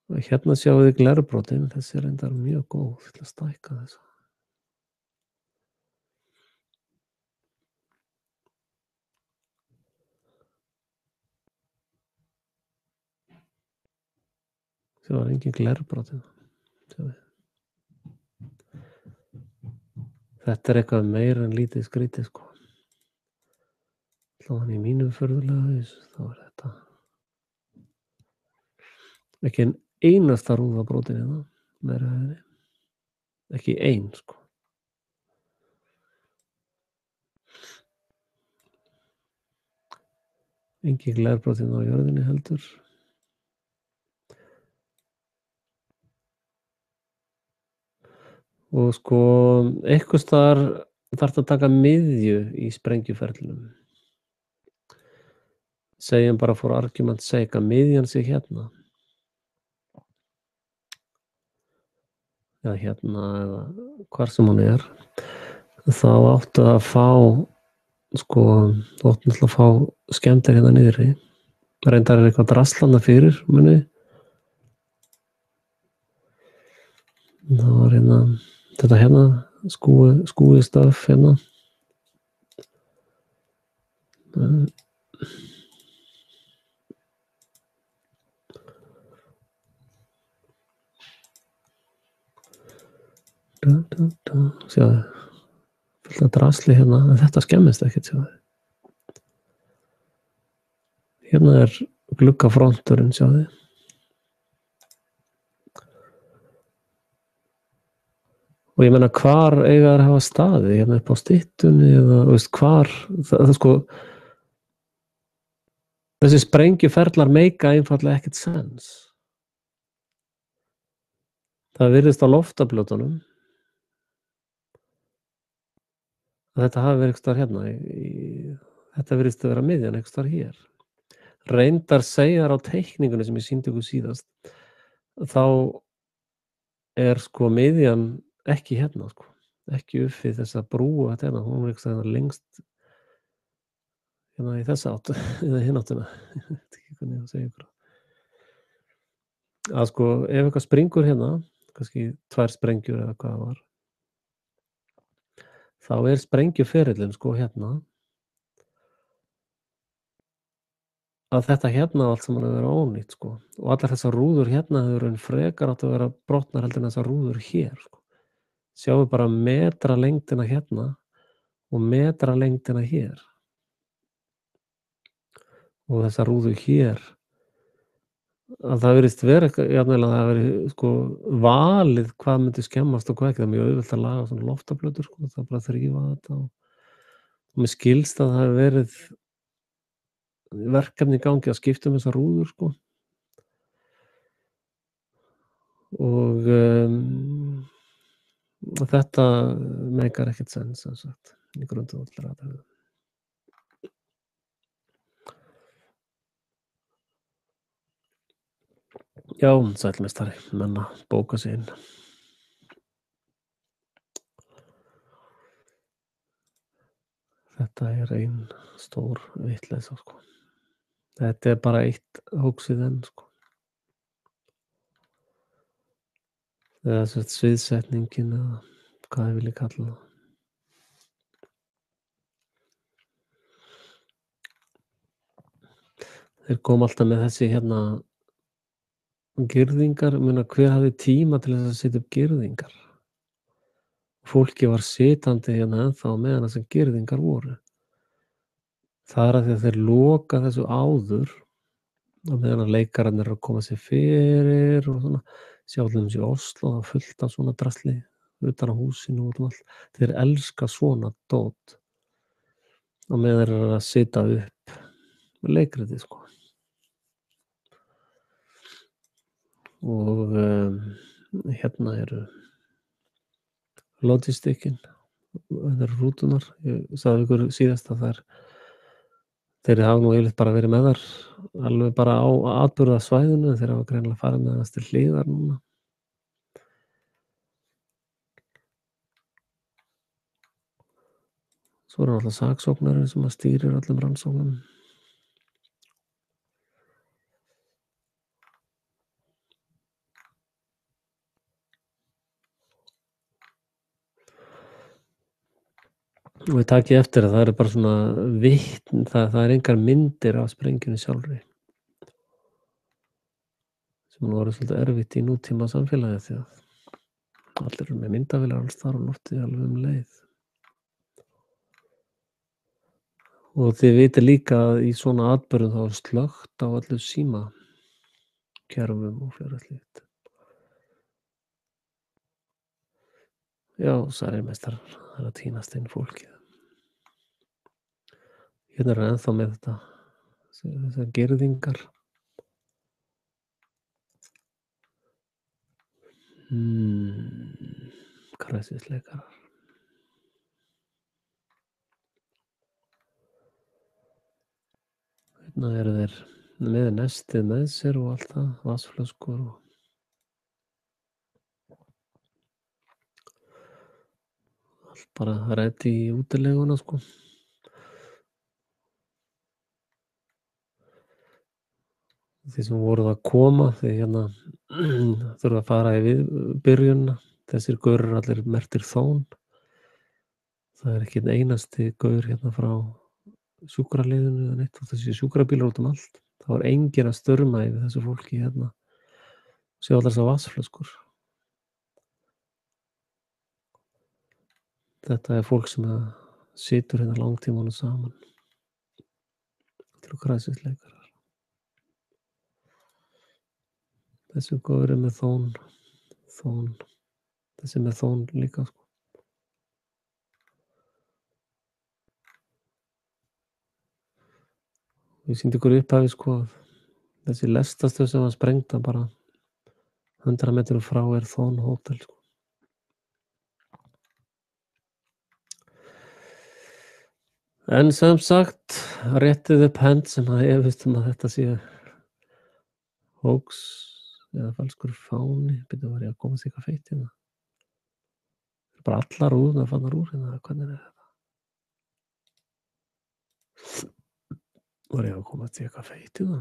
S1: Og hérna sjáum við glerbrotin, þessi er reyndar mjög góð til að stækka þessa. Það var engin glerbrotin. Þetta er eitthvað meira en lítið skrítið sko. Þá hann í mínum förðulega haus, þá er þetta ekki en einasta rúðabrotin hérna, meira hefði. Ekki ein sko. Engin glerbrotin á jörðinni heldur. Og sko, einhvers staðar þarf að taka miðju í sprengjuferlinum. Segjum bara for argument's sake að miðjan sé hérna. Eða hérna, eða hvar sem hún er. Þá áttu að fá, sko, þú áttu náttúrulega að fá skemmtir hérna niðri. Reyndar er eitthvað drasslanda fyrir, muni. Það var hérna, þetta hérna, skúi stöf hérna. Sjáðu, fullt af drasli hérna, en þetta skemmist ekkert, sjáðu. Hérna er gluggafronturinn, sjáðu. Og ég meina, hvar eiga þær að hafa staðið, hérna upp á styttunni eða, veist, hvar, það sko, Þessir sprengjuferlar meika einfaldlega ekkert sens. Það virðist á loftafljótunum að þetta hafi verið einhvers staðar hérna þetta virðist vera miðjan einhvers staðar hér. Reyndar segja þær á teikningunni sem ég sýndi ykkur síðast, þá sko miðjan ekki hérna sko, ekki upp við þessa brú og þetta hérna, hún er einhvers staðar lengst hérna í þessa átt eða hina áttina. Ég veit ekki hvernig ég á að segja ykkur það. Að sko ef eitthvað springur hérna, kannski 2 sprengjur eða hvað það var, þá sprengjuferillinn sko hérna, að þetta hérna á allt saman að vera ónýtt sko og allar þessar rúður hérna hefðu í raun frekar átt að vera brotnar heldur en þessar rúður hér sko. Sjáðu bara metralengdina hérna og metralengdina hér. Og þessa rúðu hér, að það virðist vera jafnvel að það veri sko valið hvað myndi skemmast og hvað ekki. Það er mjög auðvelt að laga svona loftaflötur sko, það er bara að þrífa þetta og mér skilst að það hafi verið verkefni í gangi að skipta um þessar rúður sko. Og þetta meikar ekkert sens sem sagt í grundvallaratriðum. Já, sæll meistari, menn að bóka sig inn. Þetta er ein stór vitleysa sko. Þetta er bara eitt hóksið enn sko. Eða sem sagt sviðsetningin eða hvað ég vilji kalla það. Þeir koma alltaf með þessi hérna girðingar, hver hafði tíma til þess að setja upp girðingar? Fólkið var sitjandi hérna ennþá á meðan þessar girðingar voru. Það er af því að þeir loka þessu áður á meðan að leikararnir eru að koma sér fyrir og svona. Sjá til dæmis í Oslo, það fullt af svona drasli utan á húsinu og út um allt. Þeir elska svona dót á meðan þeir eru að sitja upp með leikritið sko. Og hérna eru logistikinn, þetta eru rútunar. Ég sagði ykkur síðast að þeir hafa nú yfirleitt bara verið með þar alveg bara á atburðarsvæðinu, þeir hafa greinilega farið með þess til hliðar núna. Svo er náttúrulega saksóknarinn sem að stýrir öllum rannsóknum. Og ég taki eftir að það eru bara svona vitn, það er engar myndir af sprengjunni sjálfri. Sem nú orðið svolítið erfitt í nútíma samfélagi því að allir eru með myndavélar alls þar á lofti alveg leið. Og þið vitið líka að í svona atburðum þá er slökkt á öllu símakerfum og fleira slíkt. Já, sælir meistarar, það er að tínast inn fólkið. Hérna er ennþá með þessar girðingar. Kræsisleikarar. Hérna eru þeir með nestið með sér og allt það, vatnsflöskur og allt bara reddi í útileguna sko. Þeir sem voruð að koma, þeir hérna þurfa að fara í byrjunna. Þessir gaurar eru allir merktir Þón. Það er ekki einn einasti gaur hérna frá sjúkraliðinu eða neitt og þessi sjúkrabílar út um allt. Það var enginn að störma yfir þessu fólki hérna. Sjá allar þessar vatnsflöskur. Þetta er fólk sem situr hérna langtímanum saman. Þetta eru kræsisleikarar. Þessi gaur er með Þón. Þessi með Þón líka sko. Ég sýndi ykkur í upphafi, sko, þessi lestastöð sem var sprengd bara 100 metrum frá er Thon Hotel, sko. En sem sagt, réttið upp hönd sem efist að þetta sé hoax eða falskur fáni. Bíddu, var ég að komast í eitthvað feitt hérna? Bara allar rúðurnar farnar úr hérna, hvernig er þetta? Var ég að komast í eitthvað feitt hérna?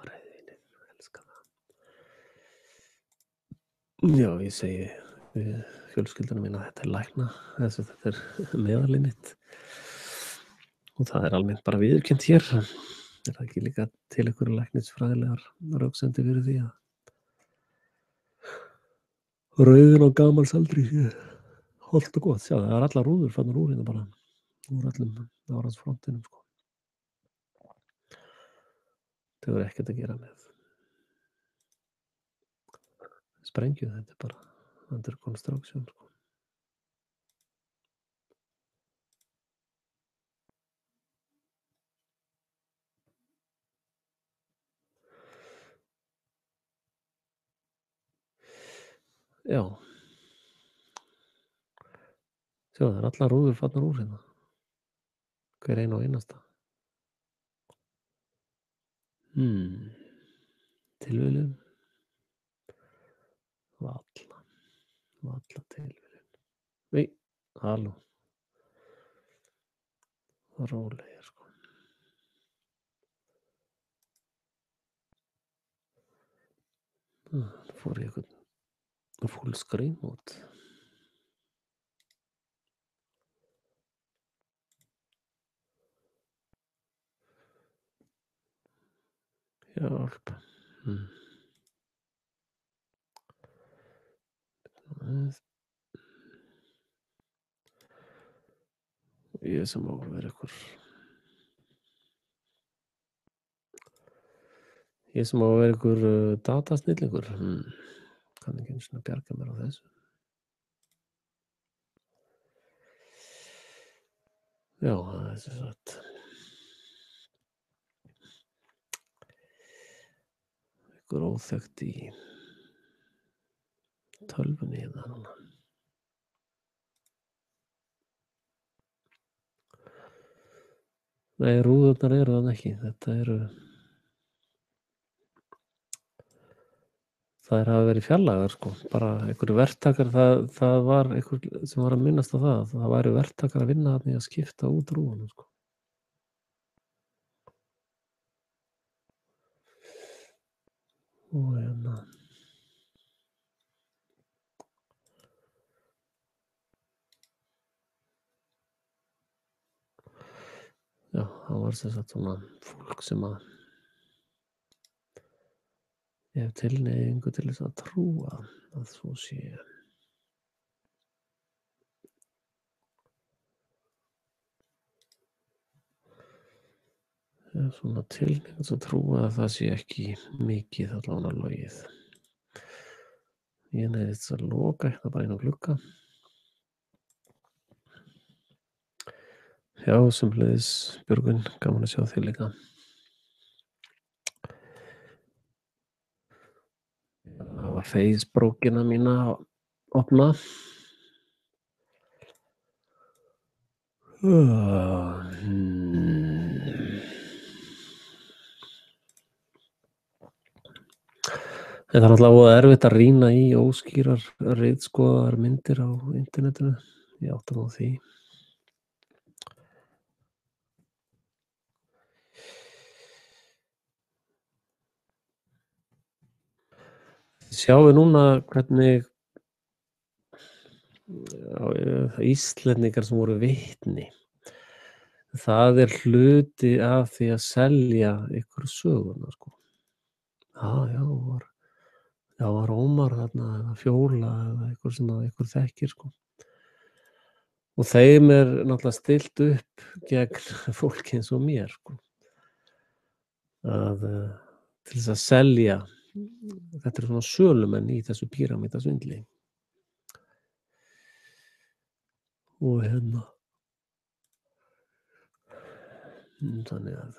S1: Rauðvínið, elska það. Já, ég segi við fjölskylduna mína að þetta er lækna, þetta er meðalið mitt. Og það er almennt bara viðurkennt hér. Er það ekki líka til einhverju læknisfræðilegar röksemdir fyrir því að rauðvín á gamals-aldri sé hollt og gott? Sjá, það er allar rúður farnar úr hérna bara, úr öllum áransfrontinum, sko. Það hefur ekkert að gera með sprengju, þetta er bara under construction, sko. Já. Sjá, það er allar rúður farnar úr hérna. Hver ein og einasta. Tilviljun? Valla tilviljun. Nei, halló. Rólegir, sko. Það fór í eitthvað full screen mode. Hjálp. Ég sem á að vera ykkur datasnillingur. Kann ekki einu sinni að bjarga mér á þessu. Já, það er sem sagt ykkur óþekkt í tölvunni hérna núna. Nei, rúðurnar eru þarna ekki. Þær hafa verið fjarlægðar, sko. Bara einhverjir verktakar, það var einhver sem var að minnast á það. Það væru verktakar að vinna þarna í að skipta út rúðunum, sko. Og hérna. Já, það var sem sagt svona fólk sem að ég hef tilhneigingu til þess að trúa að svo sé. Ég hef svona tilhneigingu til að trúa að það sé ekki mikið allavega logið. Ég neyðist að loka hérna bara inn á glugga. Já, sömuleiðis Björgvin, gaman að sjá þig líka. Það var Facebookina mína að opna. Það er náttúrulega voða erfitt að rýna í óskýrar ritskoðaðar myndir á internetinu. Ég átta mig á því. Sjáum við núna hvernig Íslendingar sem voru vitni. Það er hluti af því að selja ykkur söguna, sko. Já, var Ómar þarna eða Fjóla eða einhver sem ykkur þekkir, sko. Og þeim er náttúrulega stillt upp gegn fólki eins og mér, sko. Til þess að selja. Þetta er svona sölumenn í þessu píramítasvindli. og þannig að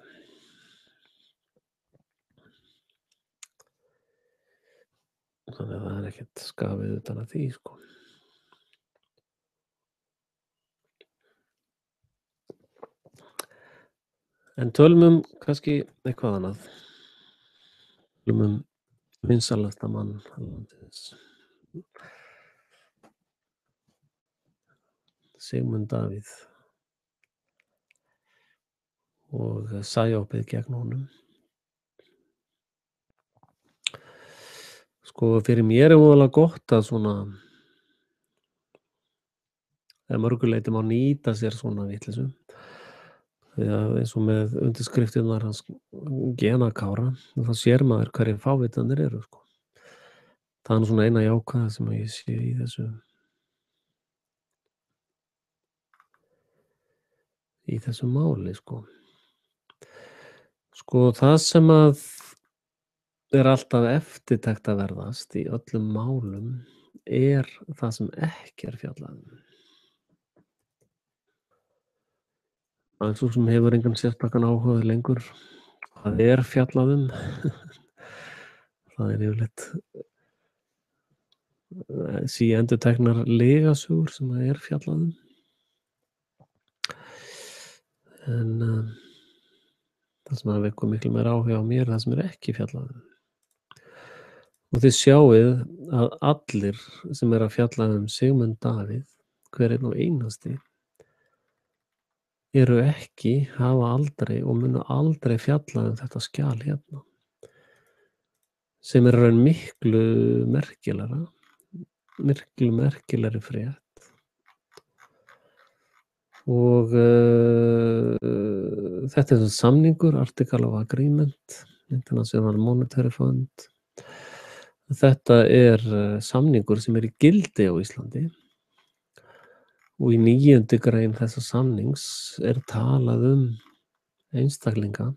S1: það er ekkert skafið utan að því, sko. En tölum kannski eitthvað annað. Tölum vinsalasta mann landsins. Sigmund Davíð og sæjópið gegn honum. Sko, fyrir mér voðalega gott að svona mörgu leyti má nýta sér svona vitleysu. Því að eins og með undirskriftirnar hans Gena Kára, þá sér maður hverjir fávitarnir eru, sko. Það er svona eina jákvæða sem ég sé í þessu máli, sko. Sko, það sem að er alltaf eftirtektarverðast í öllum málum er það sem ekki er fjallað um. Það er svo sem hefur engan sérstakan áhuga lengur hvað er fjallað um. Það er yfirleitt síendurteknar lygasögur sem það er fjallað um. En það sem að vekur miklu meira áhuga á mér er það sem er ekki fjallað um. Og þið sjáið að allir sem er að fjalla um Sigmund Davíð, hver einn og einasti, eru ekki, hafa aldrei og munu aldrei fjalla um þetta skjal hérna, sem er raun miklu merkilegri frétt. Og þetta er samningur, Article of Agreement, International Monetary Fund. Þetta er samningur sem er í gildi á Íslandi og í 9. grein þessa samnings er talað um einstaklinga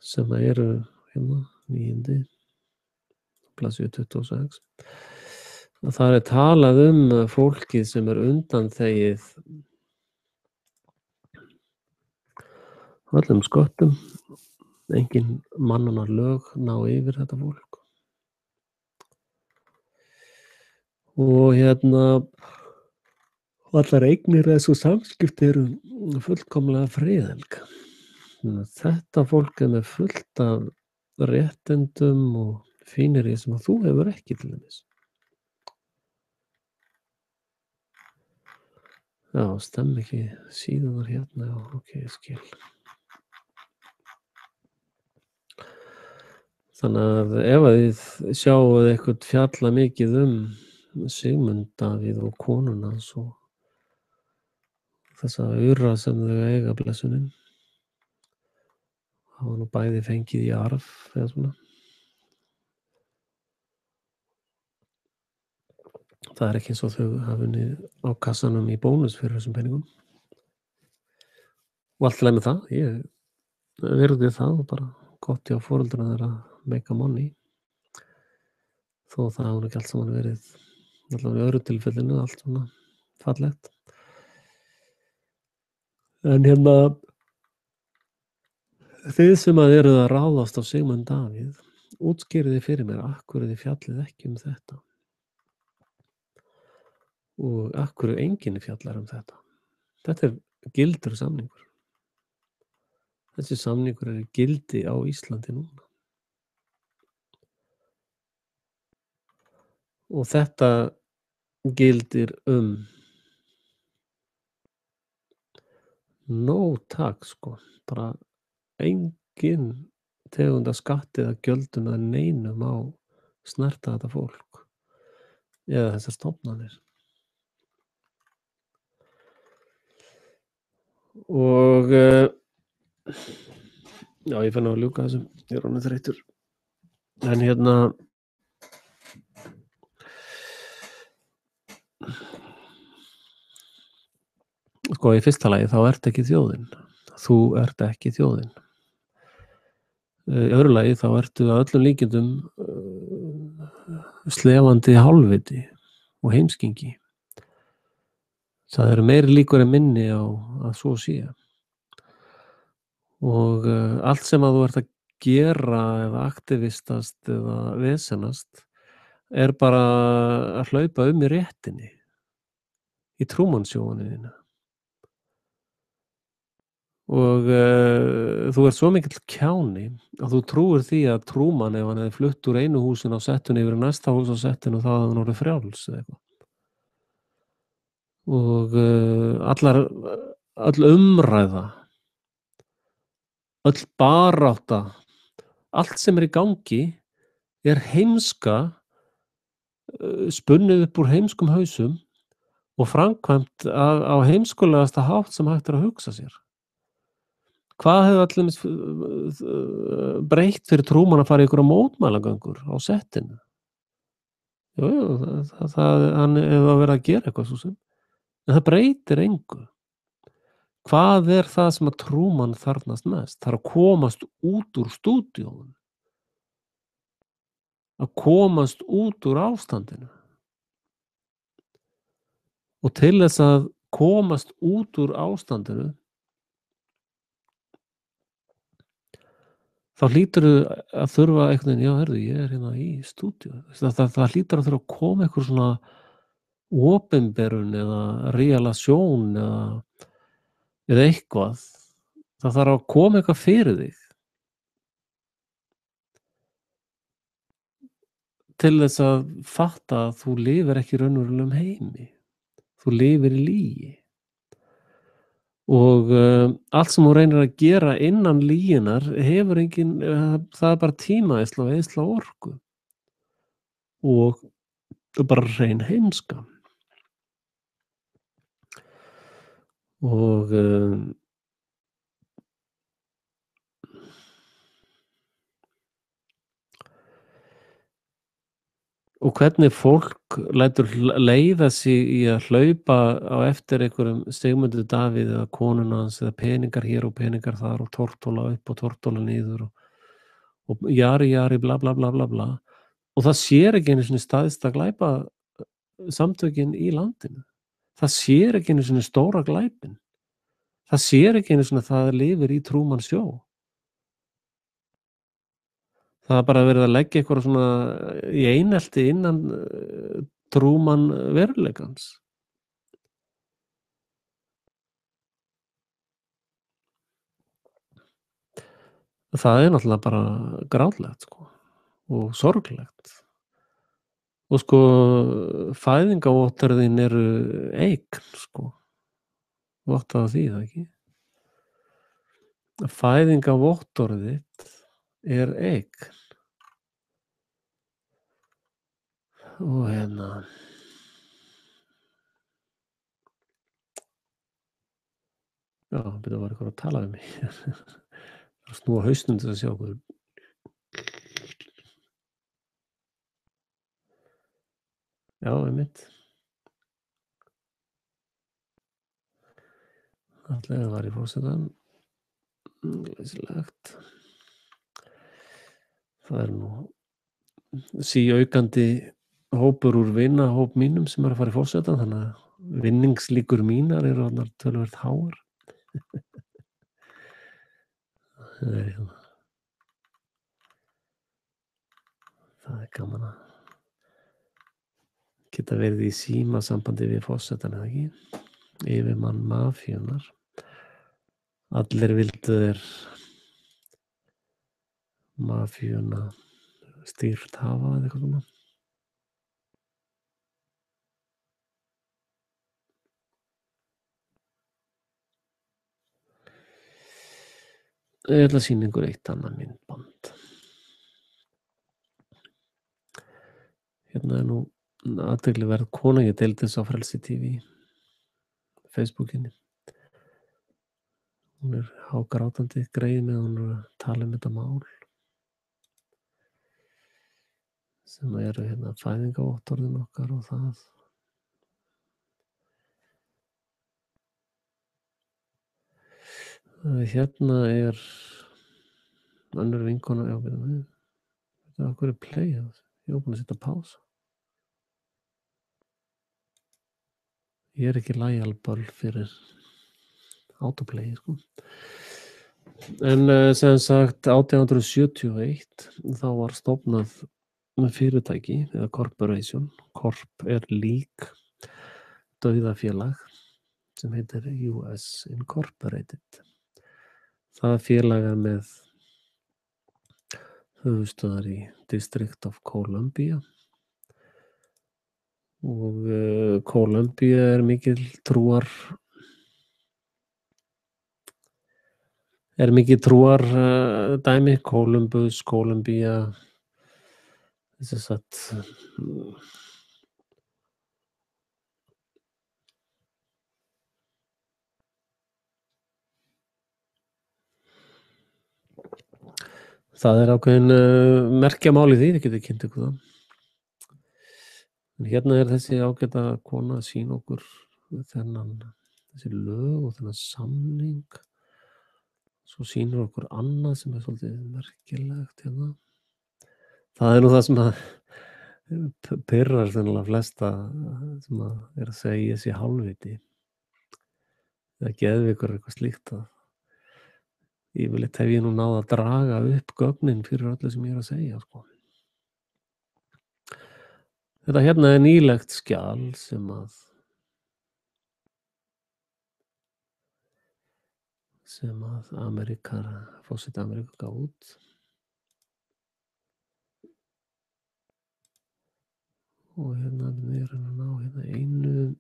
S1: sem eru 9. blaðsíðu 26. Það er talað um fólkið sem er undanþegið öllum sköttum, engin mannanna lög ná yfir þetta fólk. Og allar eignir þessu samskipti eru fullkomlega friðhelg. Þetta fólk er með fullt af réttindum og fíneri sem að þú hefur ekki til dæmis. Já, stemmi ekki síðunar hérna, já, ok, ég skil. Þannig að ef að þið sjáuð eitthvað fjalla mikið um Sigmund Davíð og konuna og þessa aura sem þau eiga blessunin, hafa nú bæði fengið í arf eða svona. Það er ekki eins og þau hafa unnið á kassanum í bónus fyrir þessum peningum. Og allt í lagi með það, ég virði það og bara gott hjá foreldrana þeirra að make a money. Þó það hafa nú ekki allt saman verið, allavega í öðru tilfellinu, allt svona fallegt. En þið sem að eruð að ráðast á Sigmund Davíð, útskýrið þið fyrir mér af hverju þið fjallið ekki um þetta og af hverju enginn fjallar um þetta. Þetta er gildur samningur. Þessi samningur er í gildi á Íslandi núna. Og þetta gildir tak, sko, bara engin tegunda skatti eða gjöldum eða neinum á snerta þetta fólk eða þessar stofnanir. Og já, ég fann að ljúka þessu, ég er orðinn þreyttur. En sko, í fyrsta lagi þá ert ekki þjóðin. Þú ert ekki þjóðin. Í öðru lagi þá ertu að öllum líkindum slefandi hálfviti og heimskingi Það eru meiri líkur en minni á að svo sé. Og, allt sem að þú ert að gera eða aktivistast eða vesenast er bara að hlaupa í réttinni, í Truman Show-inu þínu. Og, þú ert svo mikill kjáni að þú trúir því að Truman, ef hann hefði flutt úr einu húsinu á settinu yfir í næsta hús á settinu, þá hefði hann orðið frjáls eða eitthvað. Og, öll umræða, öll barátta, allt sem er í gangi er heimska, spunnið upp úr heimskum hausum og framkvæmt á heimskulegasta hátt sem hægt er að hugsa sér. Hvað hefði til dæmis breytt fyrir Truman að fara í einhverjar mótmælagöngur á settinu? Jú, hann hefði verið að gera eitthvað svo sem, en það breytir engu. Hvað er það sem að Truman þarfnast mest? Það er að komast út úr stúdíóinu, að komast út úr ástandinu. Og til þess að komast út úr ástandinu þá hlýturðu að þurfa einhvern veginn, já, heyrðu, ég er hérna í stúdíó. Það hlýtur að þurfa að koma einhver svona opinberun eða relasjón eða eitthvað. Það þarf að koma eitthvað fyrir þig til þess að fatta að þú lifir ekki í raunverulegum heimi. Þú lifir í lygi. Og, allt sem þú reynir að gera innan lyginnar hefur engin, það er bara tímaeyðsla og eyðsla á orku. Og bara hrein heimska. Og, hvernig fólk lætur leiða sig í að hlaupa á eftir einhverjum Sigmundi Davíð eða konunni hans eða peningar hér og peningar þar og tortóla upp og tortóla niður og jari bla bla bla bla bla. Og það sér ekki einu sinni stærsta samtökin í landinu. Það sér ekki einu sinni stóra glæpinn. Það sér ekki einu sinni að það lifir í Truman Show. Það er bara verið að leggja eitthvað svona í einelti innan Truman veruleikans. Það er náttúrulega bara grátlegt, sko, og sorglegt. Og sko, fæðingarvottorðin eru eign, sko. Vottaðu því það ekki? Fæðingarvottorðið þitt er eign. Og hérna já, byrju, var eitthvað að tala við mig. Að snúa hausnum til að sjá okkur. Já, einmitt. Allega var í forsetan. Glæsilegt. Það er nú síaukandi hópur úr vinahóp mínum sem er að fara í forsetan, þannig að vinningslíkur mínar eru þarna töluvert háar. Það er gaman að geta verið í símasambandi við forsetan, eða ekki? Yfirmann mafíunnar. Allir vildu þeir mafíuna stýrt hafa eða eitthvað svona. Ég ætla að sýna ykkur eitt annað myndband. Hérna er nú athyglisverð kona, ég deildi þessu á Frelsi TV, Facebookinni. Hún er hágrátandi greið með hún er að tala þetta mál sem eru hérna fæðingarvottorðin okkar og það. Hérna er önnur vinkona, já, við það. Þetta er okkur play, ég var búin að setja pása. Ég er ekki lægjálböl fyrir autoplay, sko. En sem sagt 1871 þá var stofnað fyrirtæki eða corporation. Corp er lík dauðafélag sem heitir US Incorporated. Það félag er með höfuðstöðvar í District of Columbia og Columbia er mikil trúar dæmi. Columbus, Columbia þess að það er ákveðin merkjamál í því, þið getið kynnt ykkur það. En hérna er þessi ágæta kona að sýna okkur þessi lög og þennan samning. Svo sýnir okkur annað sem er svolítið merkilegt hérna. Það er nú það sem að pirrar sennilega flesta sem að er að segja þessi hálfviti eða geðveikur eitthvað slíkt að yfirleitt hef ég nú náð að draga upp gögnin fyrir öllu sem ég er að segja, sko. Þetta hérna er nýlegt skjal sem að forseti Ameríku gaf út. Og hérna við erum að ná hérna einu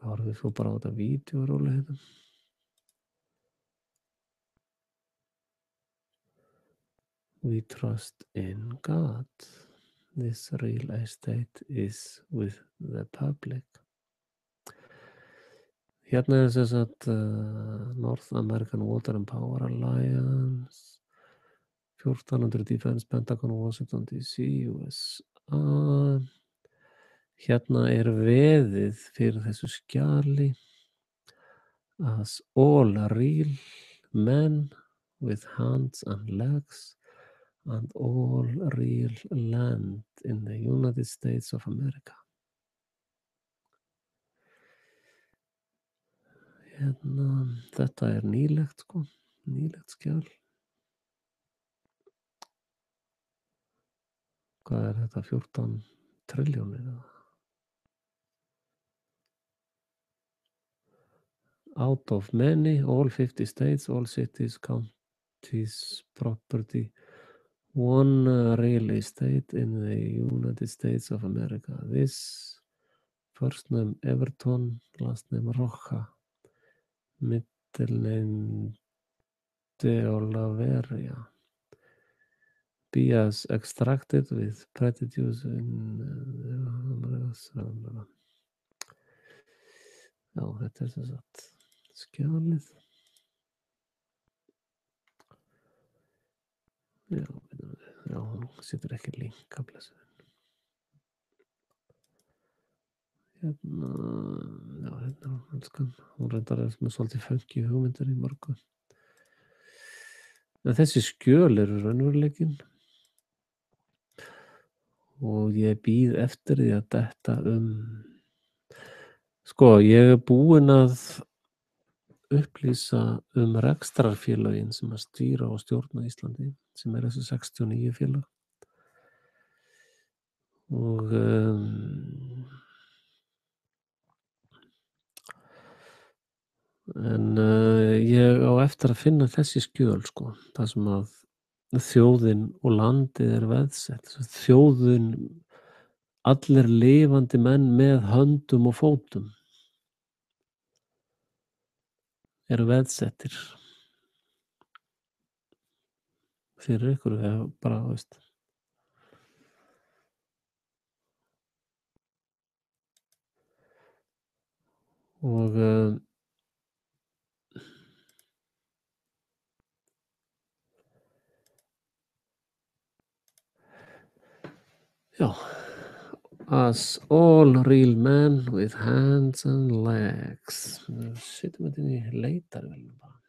S1: horfum svo bara á þetta vídeóróli hérna. We trust in God. This real estate is with the public. Hérna er þess að North American Water and Power Alliance, 1400 Defense, Pentagon, Washington DC, USA. Hérna er veðið fyrir þessu skjali as all real men with hands and legs and all real land in the United States of America. Hérna, þetta er nýlegt, sko, nýlegt skjal. Hvað er þetta, 14 trilljónir eða? Out of many, all 50 states, all cities, counties, property, one real estate in the United States of America. This first name Everton, last name Roja, middle name De Olaveria. Bias extracted with prejudice Já, þetta er þess að skjalið. Já, hún setur ekki link að blessuðin. Hérna, já, hérna er hún elskan. Hún reyndar með svolítið funky hugmyndir í mörgu. En þessi skjöl eru raunveruleikinn. Og ég bíð eftir því að detta Sko, ég er búinn að upplýsa rekstrarfélögin sem að stýra og stjórna Íslandi, sem er þessi 69 félag. Og en ég á eftir að finna þessi skjöl, sko, það sem að þjóðin og landið er veðsett. Þjóðin, allir lifandi menn með höndum og fótum eru veðsettir fyrir ykkur, eða bara, veist. Og já, as all real men with hands and legs. Setjum þetta inn í leitarvélina bara.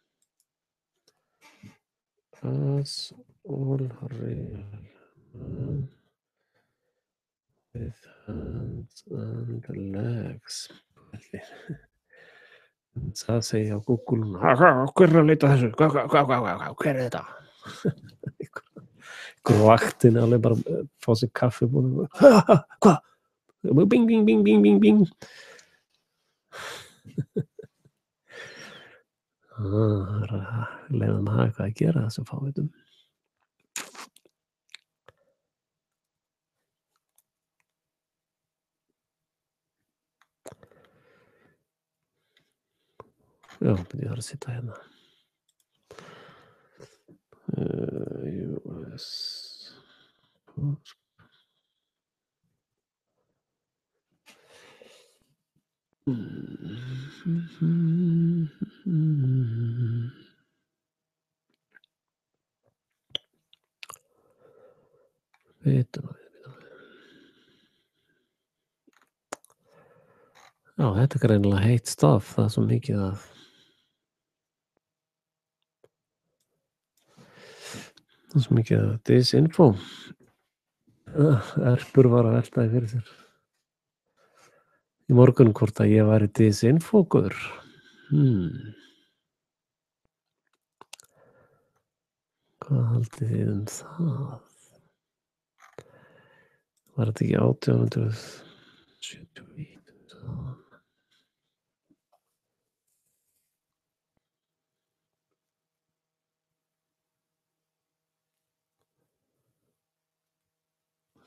S1: As all real men With hands and legs. Það segja á Google. Hver er að leita þessu? Hver er þetta? Vaktin alveg bara fá sér kaffi búin. Hvað? Bing, bing, bing, bing, bing, bing. Leiðum að hafa eitthvað að gera þessum fávitum. Já, ég þarf að sitja hérna. US. Veitum við. Já, þetta er greinilega heitt staf, það er svo mikið að disinfo. Erpur var að velta því fyrir sér. Í morgun hvort að ég væri disinfókur. Hvað haldið þið það? Var þetta ekki 1871?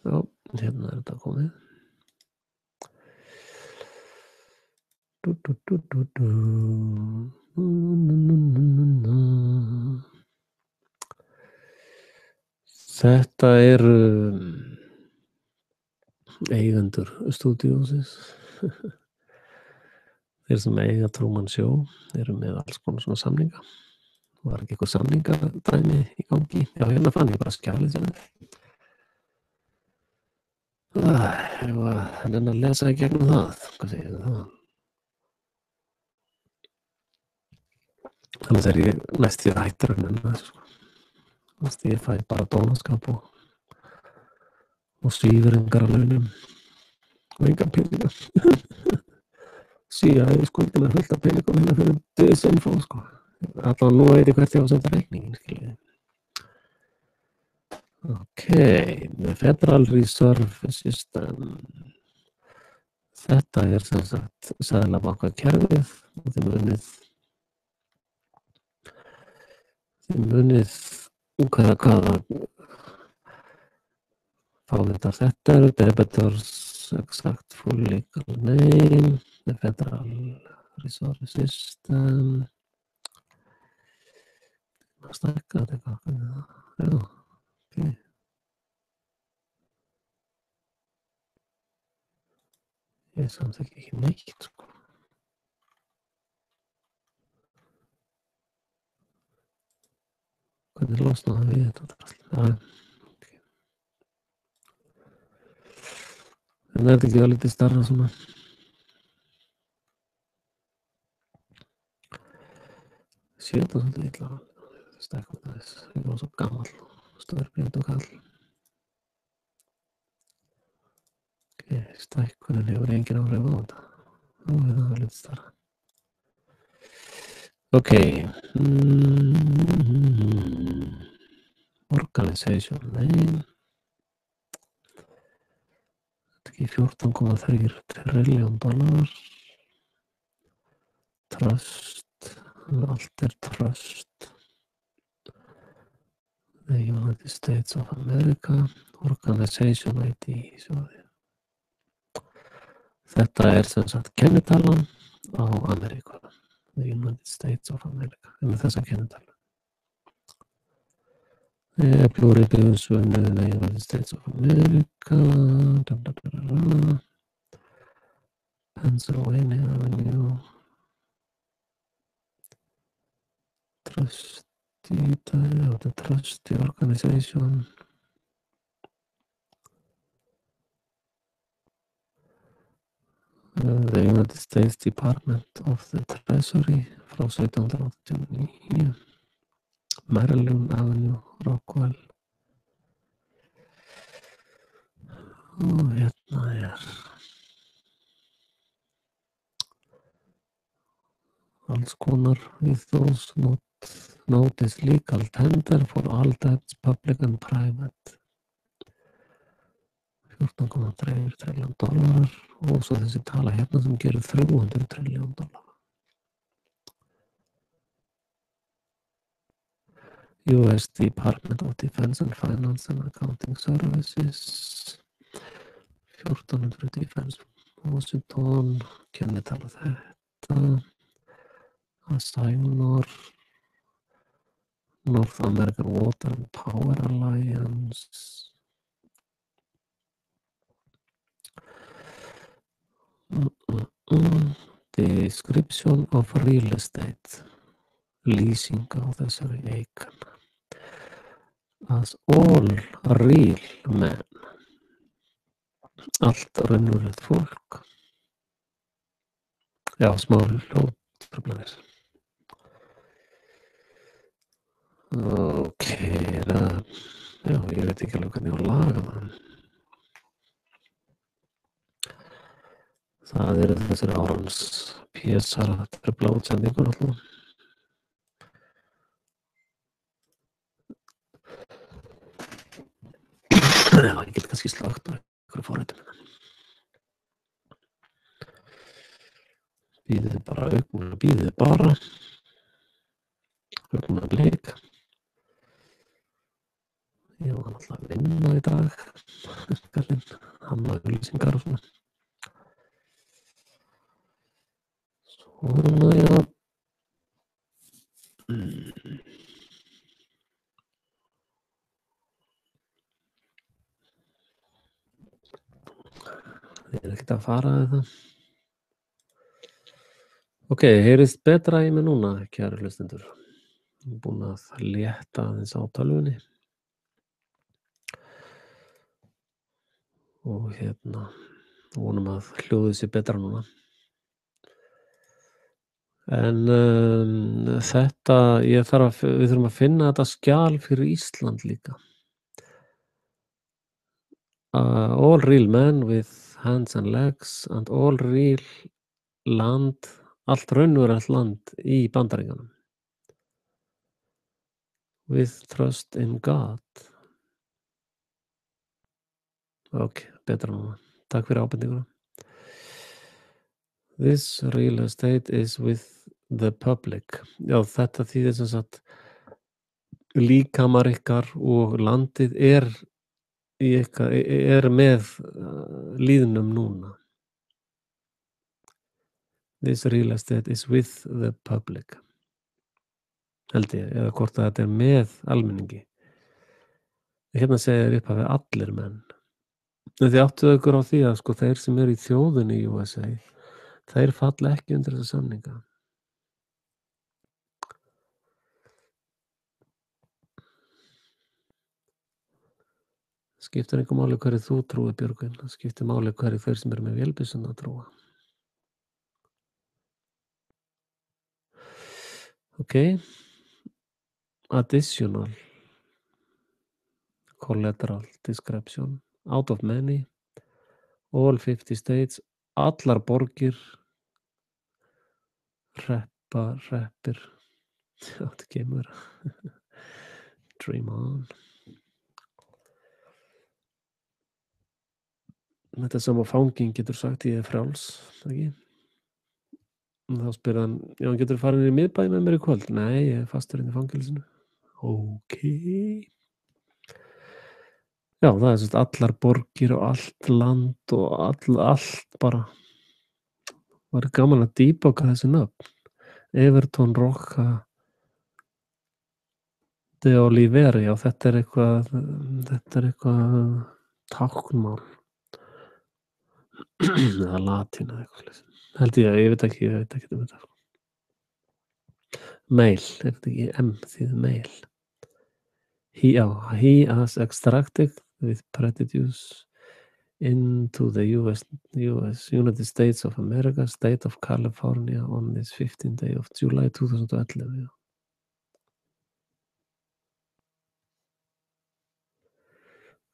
S1: Já, hérna er þetta komið. Þetta eru eigendur stúdíósins. Þeir sem eiga Truman Show eru með alls konar svona samninga. Var ekki eitthvað samningadæmi í gangi? Já, hérna fann ég bara skjalið sem þetta. Ég var að lesa í gegnum það. Hvað segir það? Þannig þegar ég næst ég hættur þessu. Þannig ég fæ bara dónaskap og svífringar að launum og enga peninga. Síðan ég skuldi með fullt af peningum hérna fyrir disinfo, sko. Allavega nú veit ég hvert ég á að senda reikningin, skiljið. Ok, Federal Reserve System. Þetta er sem sagt seðlabankakerfið og þið munið hvaða fávitar þetta eru. Debitors, exact full legal name, the Federal Reserve System. Að stækka þetta eitthvað. Já, ok. Ég samþekki ekki neitt, sko. Hvernig losnaði við þetta? Já, ok. En er þetta ekki að lítið starra svona? Sér þetta svolítið illa. Stækkum þess. Ég var svo gamall og stórbreynd og kall. Ok, stækkunin hefur engin áhrif á þetta. Nú er það lítið starra. Ok. Organization name. Þetta ekki $14,3 trillion. Trust. Allt er trust. The United States of America. Organization ID. Þetta er sem sagt kennitalan á Ameríku. The United States of America. Með þessa kennitalu. Pluribus the United States of America. Pennsylvania Avenue. The Trustee Organization. The United States Department of the Treasury frá 1789. Maryland Avenue, Rockwell. Og hérna alls konar with those not notice legal tender for all debts, public and private. 14,3 trillion dollarar og svo þessi tala hérna sem gerir 300 trillion dollara. US Department of Defense and Finance and Accounting Services 1400 Defense Washington kennitala þetta Assignor North American Water and Power Alliance Description of real estate leasing á þessari eign as all real men allt raunverulegt fólk já, smá hljóðtruflanir ok, já, ég veit ekki alveg hvernig ég á að laga það eru þessir árans pjessar að trufla útsendingun alltaf já, ég get kannski slögt á einhverju forritum bíðið bara augnablik ég var alltaf að vinna í dag skallinn, hann var auglýsingar og svona já ég ekkert að fara þetta ok, heyrist betra í mig núna kæru hlustendur ég er búin að létta aðeins á tölvunni og hérna vonum að hljóðið sé betra núna en þetta við þurfum að finna þetta skjal fyrir Ísland líka all real men with hands and legs and all real land allt raunverulegt land í Bandaríkjunum with trust in God ok, betra núna takk fyrir ábendinguna this real estate is with the public já, þetta þýðir sem sagt líkamar ykkar og landið er með líðnum núna this real estate is with the public held ég, eða hvort að þetta er með almenningi hérna segir upp að við allir menn þið áttuðu ykkur á því að sko þeir sem eru í þjóðinni í USA þeir falla ekki undir þessa samninga skiptir einhver máli hverju þú trúi Björgvin það skiptir máli hverju þeir sem eru með vélbyssuna að trúa ok additional collateral description out of many all 50 states allar borgir hreppir þetta kemur dream on þetta er sama fangin getur sagt ég er frjáls ekki þá spyr hann já, hann getur farið inn í miðbæ með mér í kvöld nei, ég er fastur inn í fangilsinu ok já, það er svona allar borgir og allt land og allt bara var gaman að dýbaka þessi nöfn Everton Roca de Oliveira já, þetta er eitthvað táknmál eða latín eða eitthvað held ég veit ekki um þetta mail, er þetta ekki M þýðir mail he has extracted with prejudice into the US United States of America state of California on this 15th day of July 2011 já.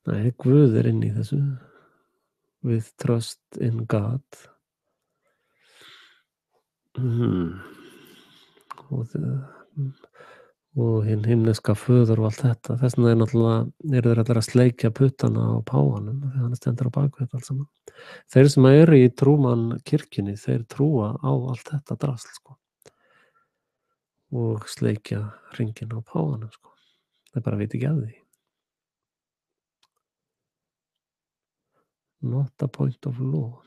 S1: Nei, Guð er inn í þessu with trust in God og hinn himneska föður og allt þetta. Þess vegna eru þeir allir að sleikja puttana á páfanum þegar hann stendur á bak við þetta allt saman. Þeir sem eru í Trúmann kirkjunni, þeir trúa á allt þetta drasl, sko. Og sleikja hringinn á páfanum, sko. Þeir bara veit ekki af því. Not a point of law.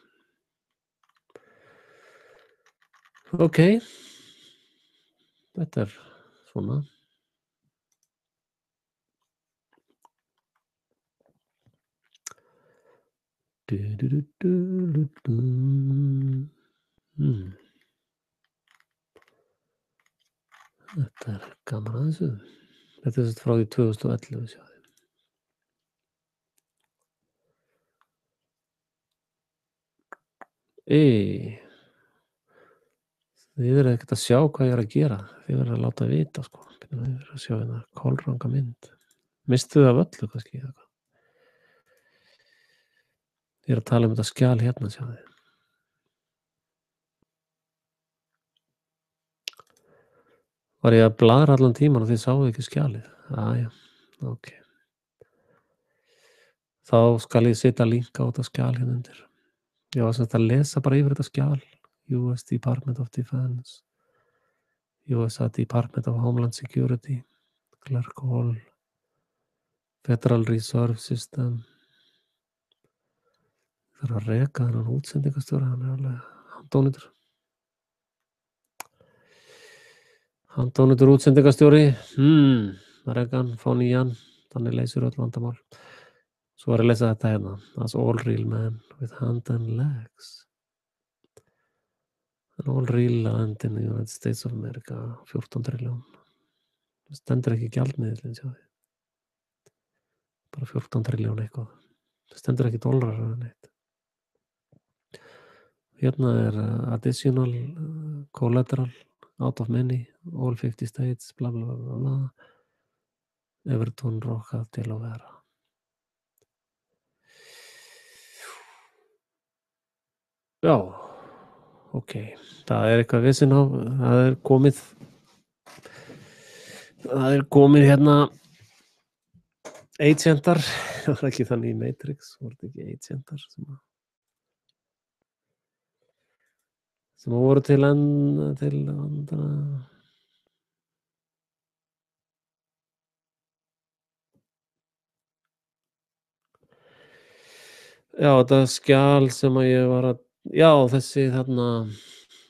S1: Ok. Þetta er svona. Þetta er gaman að þessu. Þetta er frá því 2011, sjáðu. Þið eru ekkert að sjá hvað ég er að gera. Þið verður að láta vita, sko. Þið verður að sjá hérna kolranga mynd. Mistuð af öllu, kannski. Ég er að tala um þetta skjal hérna, sjáðu. Var ég að bladra allan tíman og þið sáu ekki skjalið? Já, ok. Þá skal ég setja linka á þetta skjal hérna undir. Ég var sem að lesa bara yfir þetta skjal. US Department of Defense, USA Department of Homeland Security, Clerk Hall, Federal Reserve System. Það er að reka þennan útsendingastjóra, hann er alveg handónýtur útsendingastjóri. Regan, fá nýjan, þannig leysir öll vandamál. Svo var ég að lesa þetta hérna. That's all real men with hand and legs. An all real land in the United States of America, 14 trilljón. Það stendur ekki gjaldmiðillinn, sjáðu. Bara 14 trilljón eitthvað. Það stendur ekki dollarar eða neitt. Hérna er additional collateral out of many, all 50 states, bla bla bla bla. Everton, Roca, Delaware. Já, ok. Það er eitthvað vissin á, það er komið hérna agentar, það er ekki þannig í Matrix, voru þetta ekki agentar sem voru til andra. Já, þetta skjal sem að ég var að, já, þessi þarna,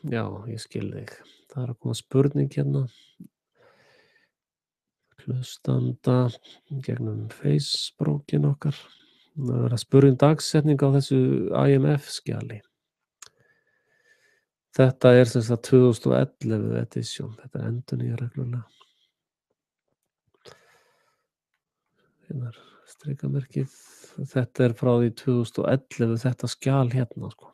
S1: já, ég skil þig. Það er að koma spurning hérna. Hlustanda gegnum Facebookin okkar. Það er að spurja dagsetning á þessu IMF skjali. Þetta er sem sagt 2011 edition. Þetta er endurnýja reglulega. Hérna er strikamerkið. Þetta er frá því 2011, þetta skjal hérna, sko.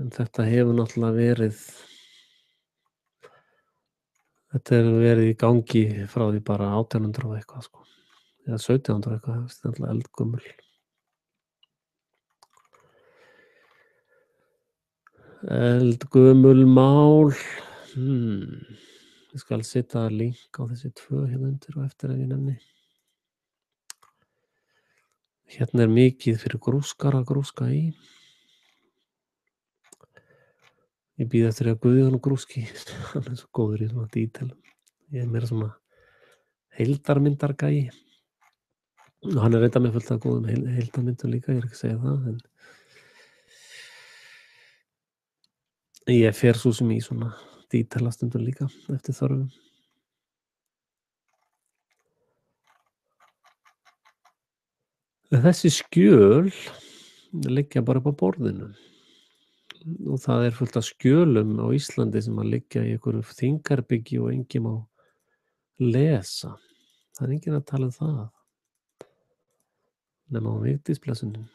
S1: En þetta hefur náttúrulega verið í gangi frá því bara 1800 og eitthvað, sko. Eða 1700 eitthvað, það er náttúrulega eldgömmul. Eldgömmul mál. Ég skal setja link á þessi 2 hérna undir og eftir ef ég nefni. Hérna er mikið fyrir grúskar að grúska í. Ég bíð eftir að Guðjón grúski. Hann er svo góður í svona dítelum. Ég er meira svona heildarmyndargæi. Hann er reynda með fullt af góðum heildarmyndum líka, ég er ekki að segja það. En ég fer svo sem í svona dítelastundum líka eftir þörfum. Þessi skjöl liggja bara upp á borðinu. Og það er fullt af skjölum á Íslandi sem að liggja í einhverju þingarbyggi og enginn má lesa. Það er enginn að tala um það. Nema á Vigdísblessunin.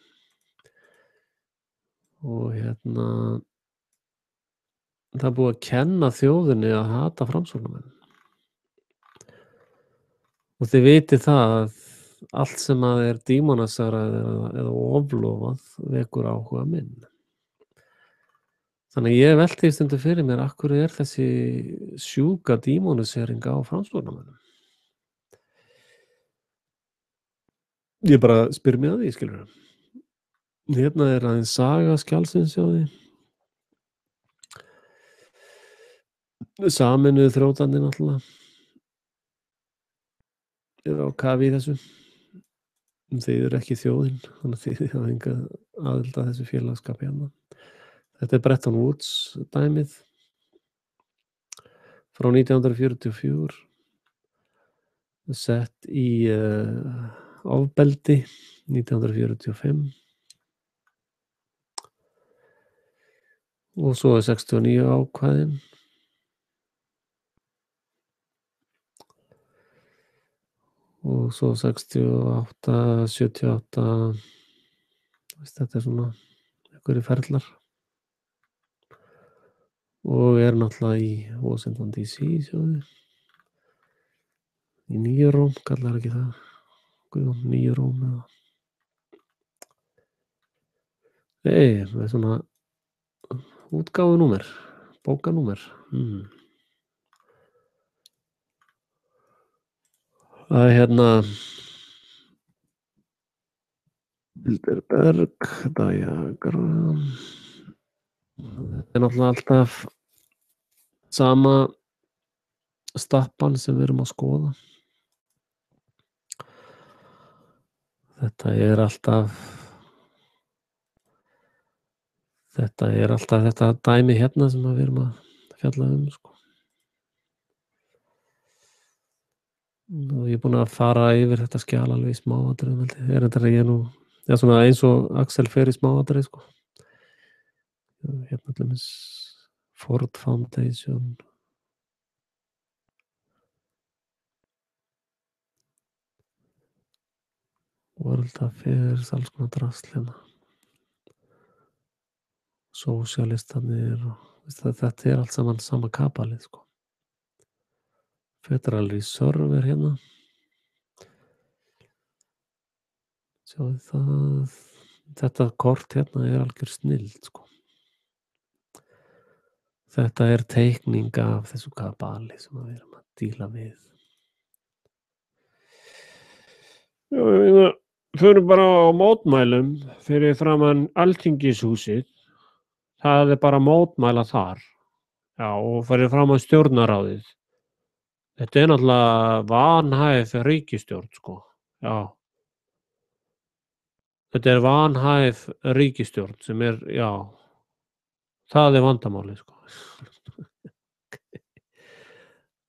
S1: Og hérna, það er búið að kenna þjóðinni að hata framsóknarmenn. Og þið vitið það að allt sem að er dímonasara eða oflofað vekur áhuga minn. Þannig að ég velti því stundum fyrir mér af hverju er þessi sjúka dímonisering á Framsóknarmönnum? Ég bara spyr mig að því, skilurðu. Hérna er aðeins saga skjalsins hjá því. Sameinuðu þrjótarnir náttúrlega eru á kafi í þessu. Þið eru ekki þjóðin, þannig að þið hafa enga aðild að þessu félagskapi hérna. Þetta er Bretton Woods dæmið frá 1944, sett í ofbeldi 1945 og svo er 69 ákvæðin. Og svo 68, 78, þetta er svona einhverjir ferlar. Og er náttúrulega í Washington DC, sjáðu. Í Nýju Róm, kallar ekki það. Guðjón, Nýju Róm eða. Nei, það er svona útgáfunúmer, bókanúmer. Það er hérna Bilderberg, diagram. Þetta er náttúrulega alltaf sama stappan sem við erum að skoða. Þetta er alltaf þetta dæmi hérna sem við erum að fjalla sko. Og ég er búinn að fara yfir þetta skjal alveg í smáatriðum, held ég. Þetta ég nú, svona eins og Axel fer í smáatrið, sko. Hérna til dæmis Ford Foundation. World Affairs, alls konar drasl hérna. Sósíalistarnir og þetta er allt saman sama kapalið, sko. Federal Reserve er hérna. Sjáðu það. Þetta kort hérna er algjör snilld, sko. Þetta er teikning af þessu kabali sem við erum að díla við. Já, við förum bara á mótmælum fyrir framan Alþingishúsið. Það er bara mótmæla þar. Já, og fyrir framan stjórnarráðið. Þetta er náttúrulega vanhæf ríkisstjórn, sko. Já. Þetta er vanhæf ríkisstjórn sem er, já, það er vandamálið, sko.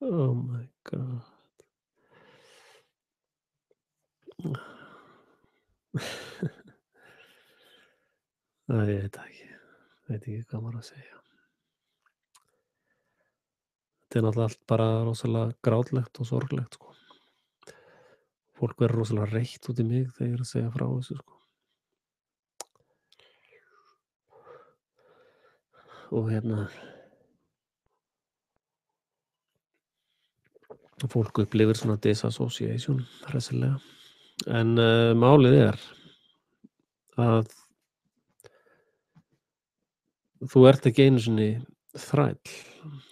S1: Oh my god. Það ég veit ekki hvað maður að segja. Þetta er náttúrulega allt bara rosalega grátlegt og sorglegt, sko. Fólk verður rosalega reitt út í mig þegar ég er að segja frá þessu, sko. Og hérna fólk upplifir svona disassociation hressilega. En málið er að þú ert ekki einu sinni þræll.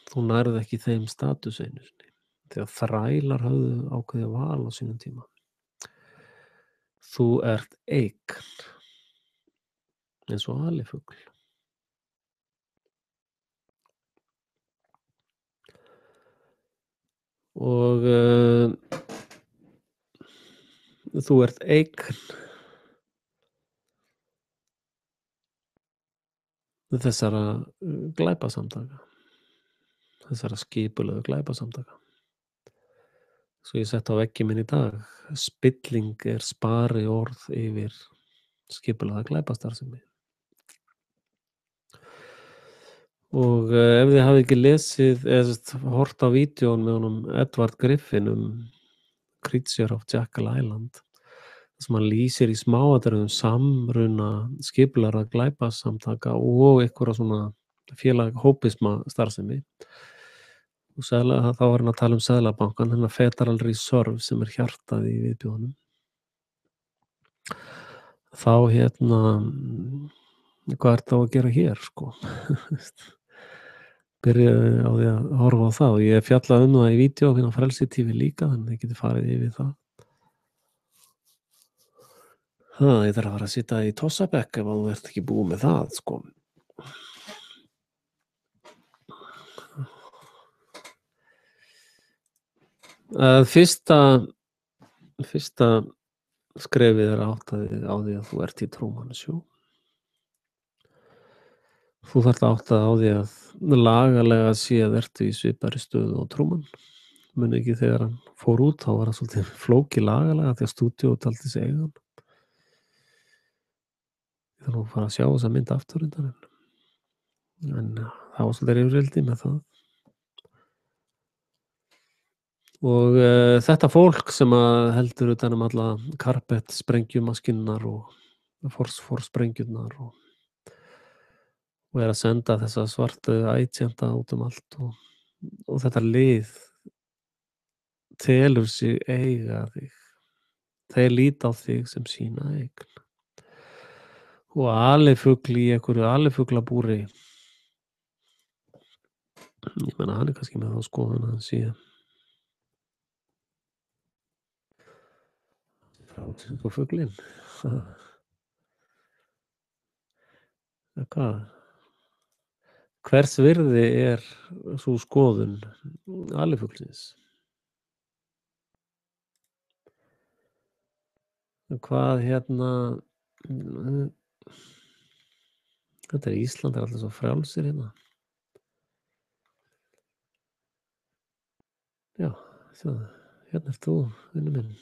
S1: Þú nærð ekki þeim status einu sinni. Þegar þrælar höfðu ákveðið val á sínum tíma. Þú ert eign, eins og alifugl. Og þú ert eign þessara glæpasamtaka, þessara skipulögðu glæpasamtaka. Svo ég sett á veggi minn í dag, spilling er spari orð yfir skipulagða glæpastarfsemi. Og ef þið hafið ekki lesið eða hort á vídeón með honum Edward Griffin Creature of Jekyll Island, sem hann lýsir í smáatriðum samruna skipulagðra glæpasamtaka og einhverja svona hópisma starfsemi. Og þá var hann að tala Seðlabankann, hennar Federal Reserve sem er hjartað í viðbjóðunum. Þá hvað ertu þá að gera hér, sko? Byrjaði á því að horfa á það og ég fjallaði um það í vídeó á Frelsi TV líka, þannig að þið getið farið yfir það. Ég þarf að fara að sitja í tossabekk ef þú ert ekki búið með það, sko. Fyrsta skrefið er átt á því að þú ert í Truman Show. Þú þarft að átta á því að lagalega séð ertu í svipari stöðu og Truman. Muni ekki þegar hann fór út, þá var hann svolítið flókið lagalega því að stúdíó taldi sig eiga hann. Ég þarf nú að fara að sjá þessa mynd aftur undan en það var svolítið rifrildi með það. Og þetta fólk sem að heldur utan um alla karpett sprengjumaskinnar og fórsprengjunar og er að senda þessa svartu ætjenta út um allt og þetta lið telur sig eiga þig. Þeir líta á þig sem sína eign. Og alifugl í einhverju alifuglabúri, ég meina hann er kannski með þá skoðun að hann sé frá fuglinn. Hvað? Hvers virði er sú skoðun alifuglsins? Hvað þetta er Ísland, er alltaf svo frjálsir hérna. Já, hérna ert þú, vinur minn.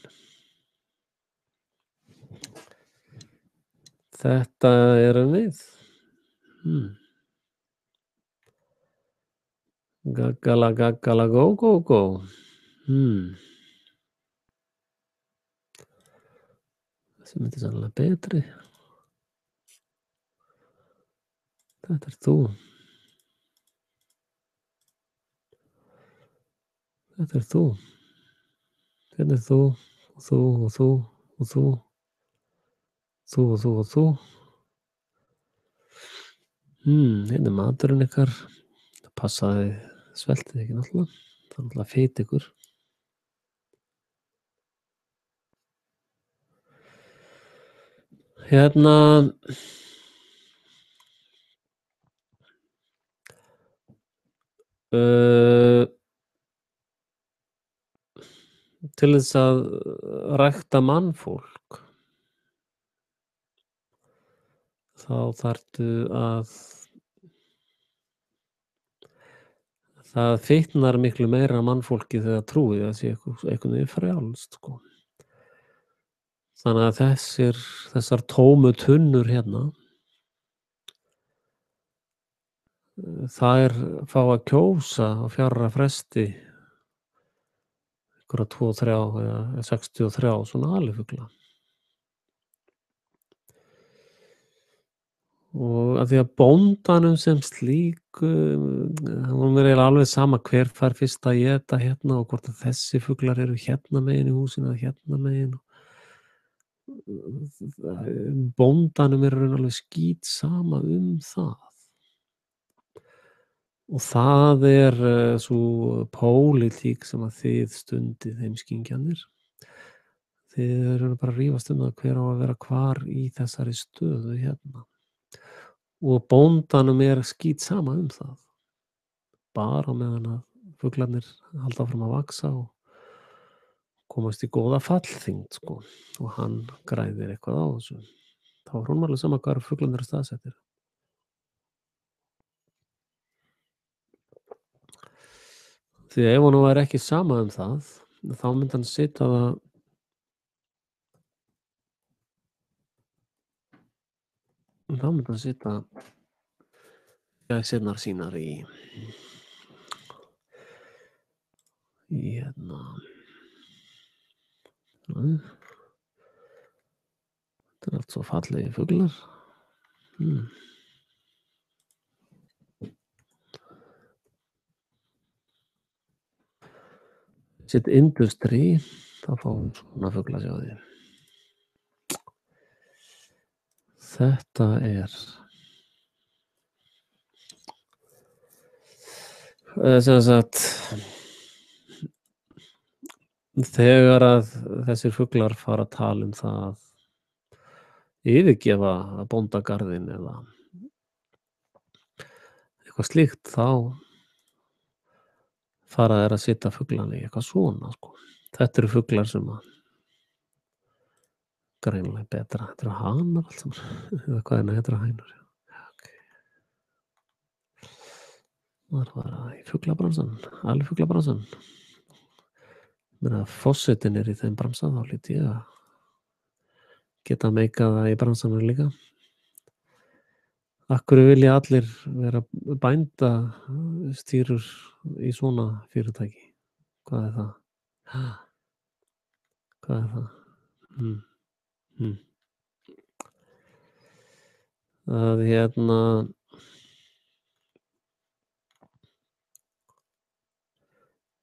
S1: Þetta erum við. Gaggala, gaggala, go, go, go. Þessi myndi sannlega betri. Þetta er þú. Þetta er þú. Hérna er þú og þú og þú og þú. Þú og þú og þú. Hérna er maturinn ykkar. Passaði, sveltið ekki náttúrulega. Það er náttúrulega feit ykkur. Til þess að rækta mannfólk þá þarftu að það fitnar miklu meira mannfólki þegar trúið að sé einhvern veginn frjálst, sko. Þannig að þessar tómu tunnur hérna, þær fá að kjósa á fjarra fresti einhverja 2, 3 eða 63 svona alifugla. Og að því að bóndanum sem slíku, hún er eiginlega alveg sama hver fær fyrst að éta hérna og hvort að þessi fuglar eru hérna megin í húsinu eða hérna megin. Bóndanum er alveg skít sama það. Og það er svo pólitík sem að þið stundið heimskingjarnir. Þið eru bara að rífast um það hver á að vera hvar í þessari stöðu hérna. Og bóndanum er skít sama það. Bara meðan að fuglarnir halda áfram að vaxa og komast í góða fallþyngd, sko. Og hann græðir eitthvað á þessu. Þá er hún alveg sama hvar fuglarnir eru staðsettir. Því ef hún væri ekki sama það, þá myndi hann sitja það þá myndi hann sitja gæsirnar sínar í hérna. Þetta er allt svo fallegi fuglar. Sitt industri, þá fáum svona fugla sjá því. Þetta er Sem sagt, þegar að þessir fuglar fara að tala um það að yfirgefa bóndagarðinn eða eitthvað slíkt, þá fara þeir að setja fuglana í eitthvað svona, sko. Þetta eru fuglar sem að greinilega er betra. Þetta eru hanar allt saman eða hvað er þetta eru hænur? Já, ok. Maður var í fuglabransan, alveg fuglabransan. Meina fossetinn er í þeim bransa, þá hlýt ég að geta meikað það í bransanum líka. Af hverju vilja allir vera bændastýrur í svona fyrirtæki? Hvað er það? Hvað er það? Að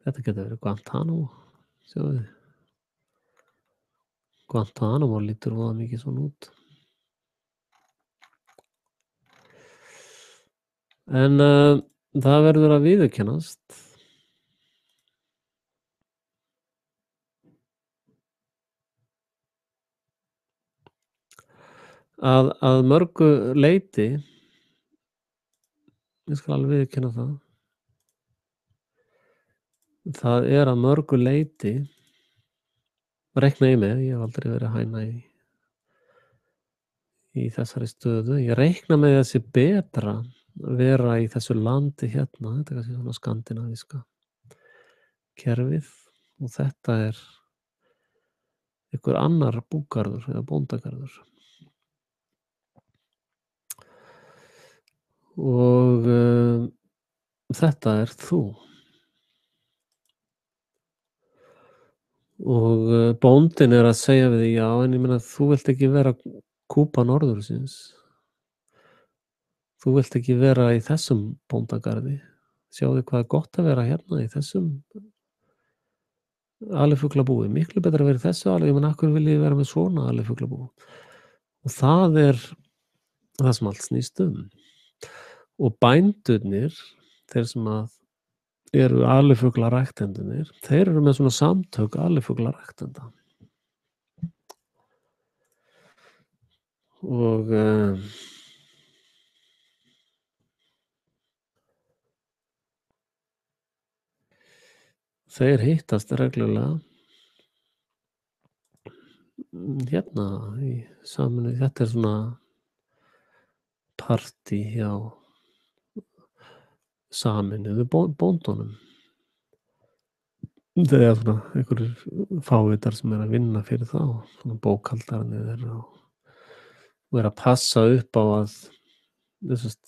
S1: þetta getur verið Guantanamo, sjáðu þið. Guantanamo lítur voða mikið svona út. En það verður að viðurkennast að mörgu leyti, ég skal alveg viðurkenna það er að mörgu leyti, reikna ég með, ég hef aldrei verið hæna í þessari stöðu, ég reikna með þessi betra vera í þessu landi hérna, þetta er kannski svona skandinavíska kerfið og þetta er einhver annar búgarður eða bóndagarður. Og þetta er þú. Og bóndinn er að segja við því, já, en ég meina þú vilt ekki vera kúpa norðursins. Þú vilt ekki vera í þessum bóndagarði. Sjáðu hvað er gott að vera hérna í þessum alifuglabúi. Miklu betra að vera í þessu alif, ég meina af hverju viljið vera með svona alifuglabúi? Og það er það sem allt snýst um. Og bændurnir, þeir sem að eru alifuglaræktendurnir, þeir eru með svona samtök alifuglaræktenda. Og þeir hittast reglulega hérna í Sameinuðu, þetta er svona partí hjá Sameinuðu bóndunum. Það er svona einhverjir fávitar sem er að vinna fyrir þá, svona bókhaldarnir þeirra og er að passa upp á að þessast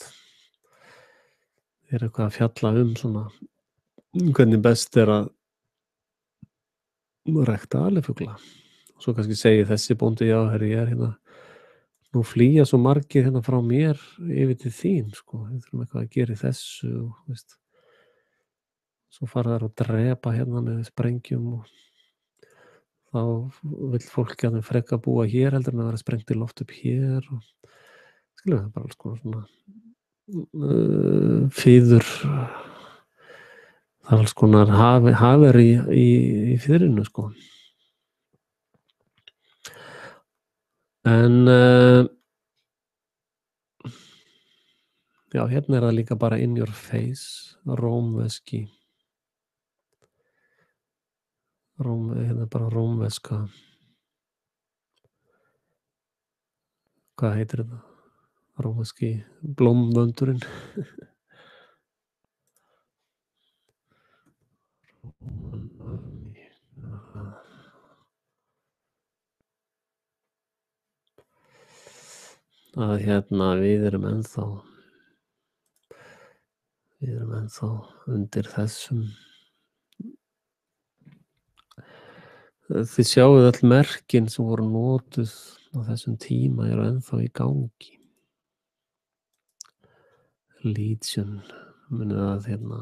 S1: er eitthvað að fjalla svona hvernig best er að rækta alifugla. Og svo kannski segir þessi bóndi, já, herri, ég er hérna, nú flýja svo margir hérna frá mér yfir til þín, sko, við þurfum eitthvað að gera í þessu, veist. Svo fara þær að drepa hérna með sprengjum og þá vill fólk að þeim frekka búa hér heldur en að vera sprengt í loft upp hér og skilur það bara alls konar svona fýður, það er alls konar hafur í fýðrinu, sko. En já, hérna er það líka bara in your face, rómveski, hérna er bara rómveska, hvað heitir þetta? Rómveski blómvöndurinn. Að hérna við erum ennþá undir þessum. Þið sjáuð öll merkin sem voru notuð á þessum tíma eru ennþá í gangi. Legion, munið að hérna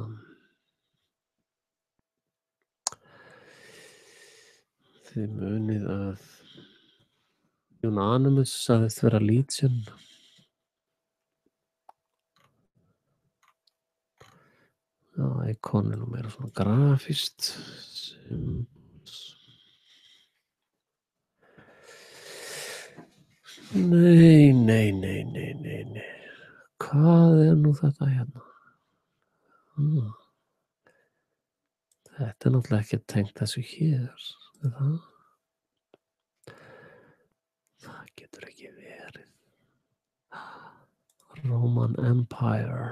S1: þið munið að Unanimous sagðist vera Já, Icon er nú meira svona grafískt. Nei. Hvað er nú þetta hérna? Þetta er náttúrulega ekki tengt þessu hér. Það getur ekki verið. Roman Empire.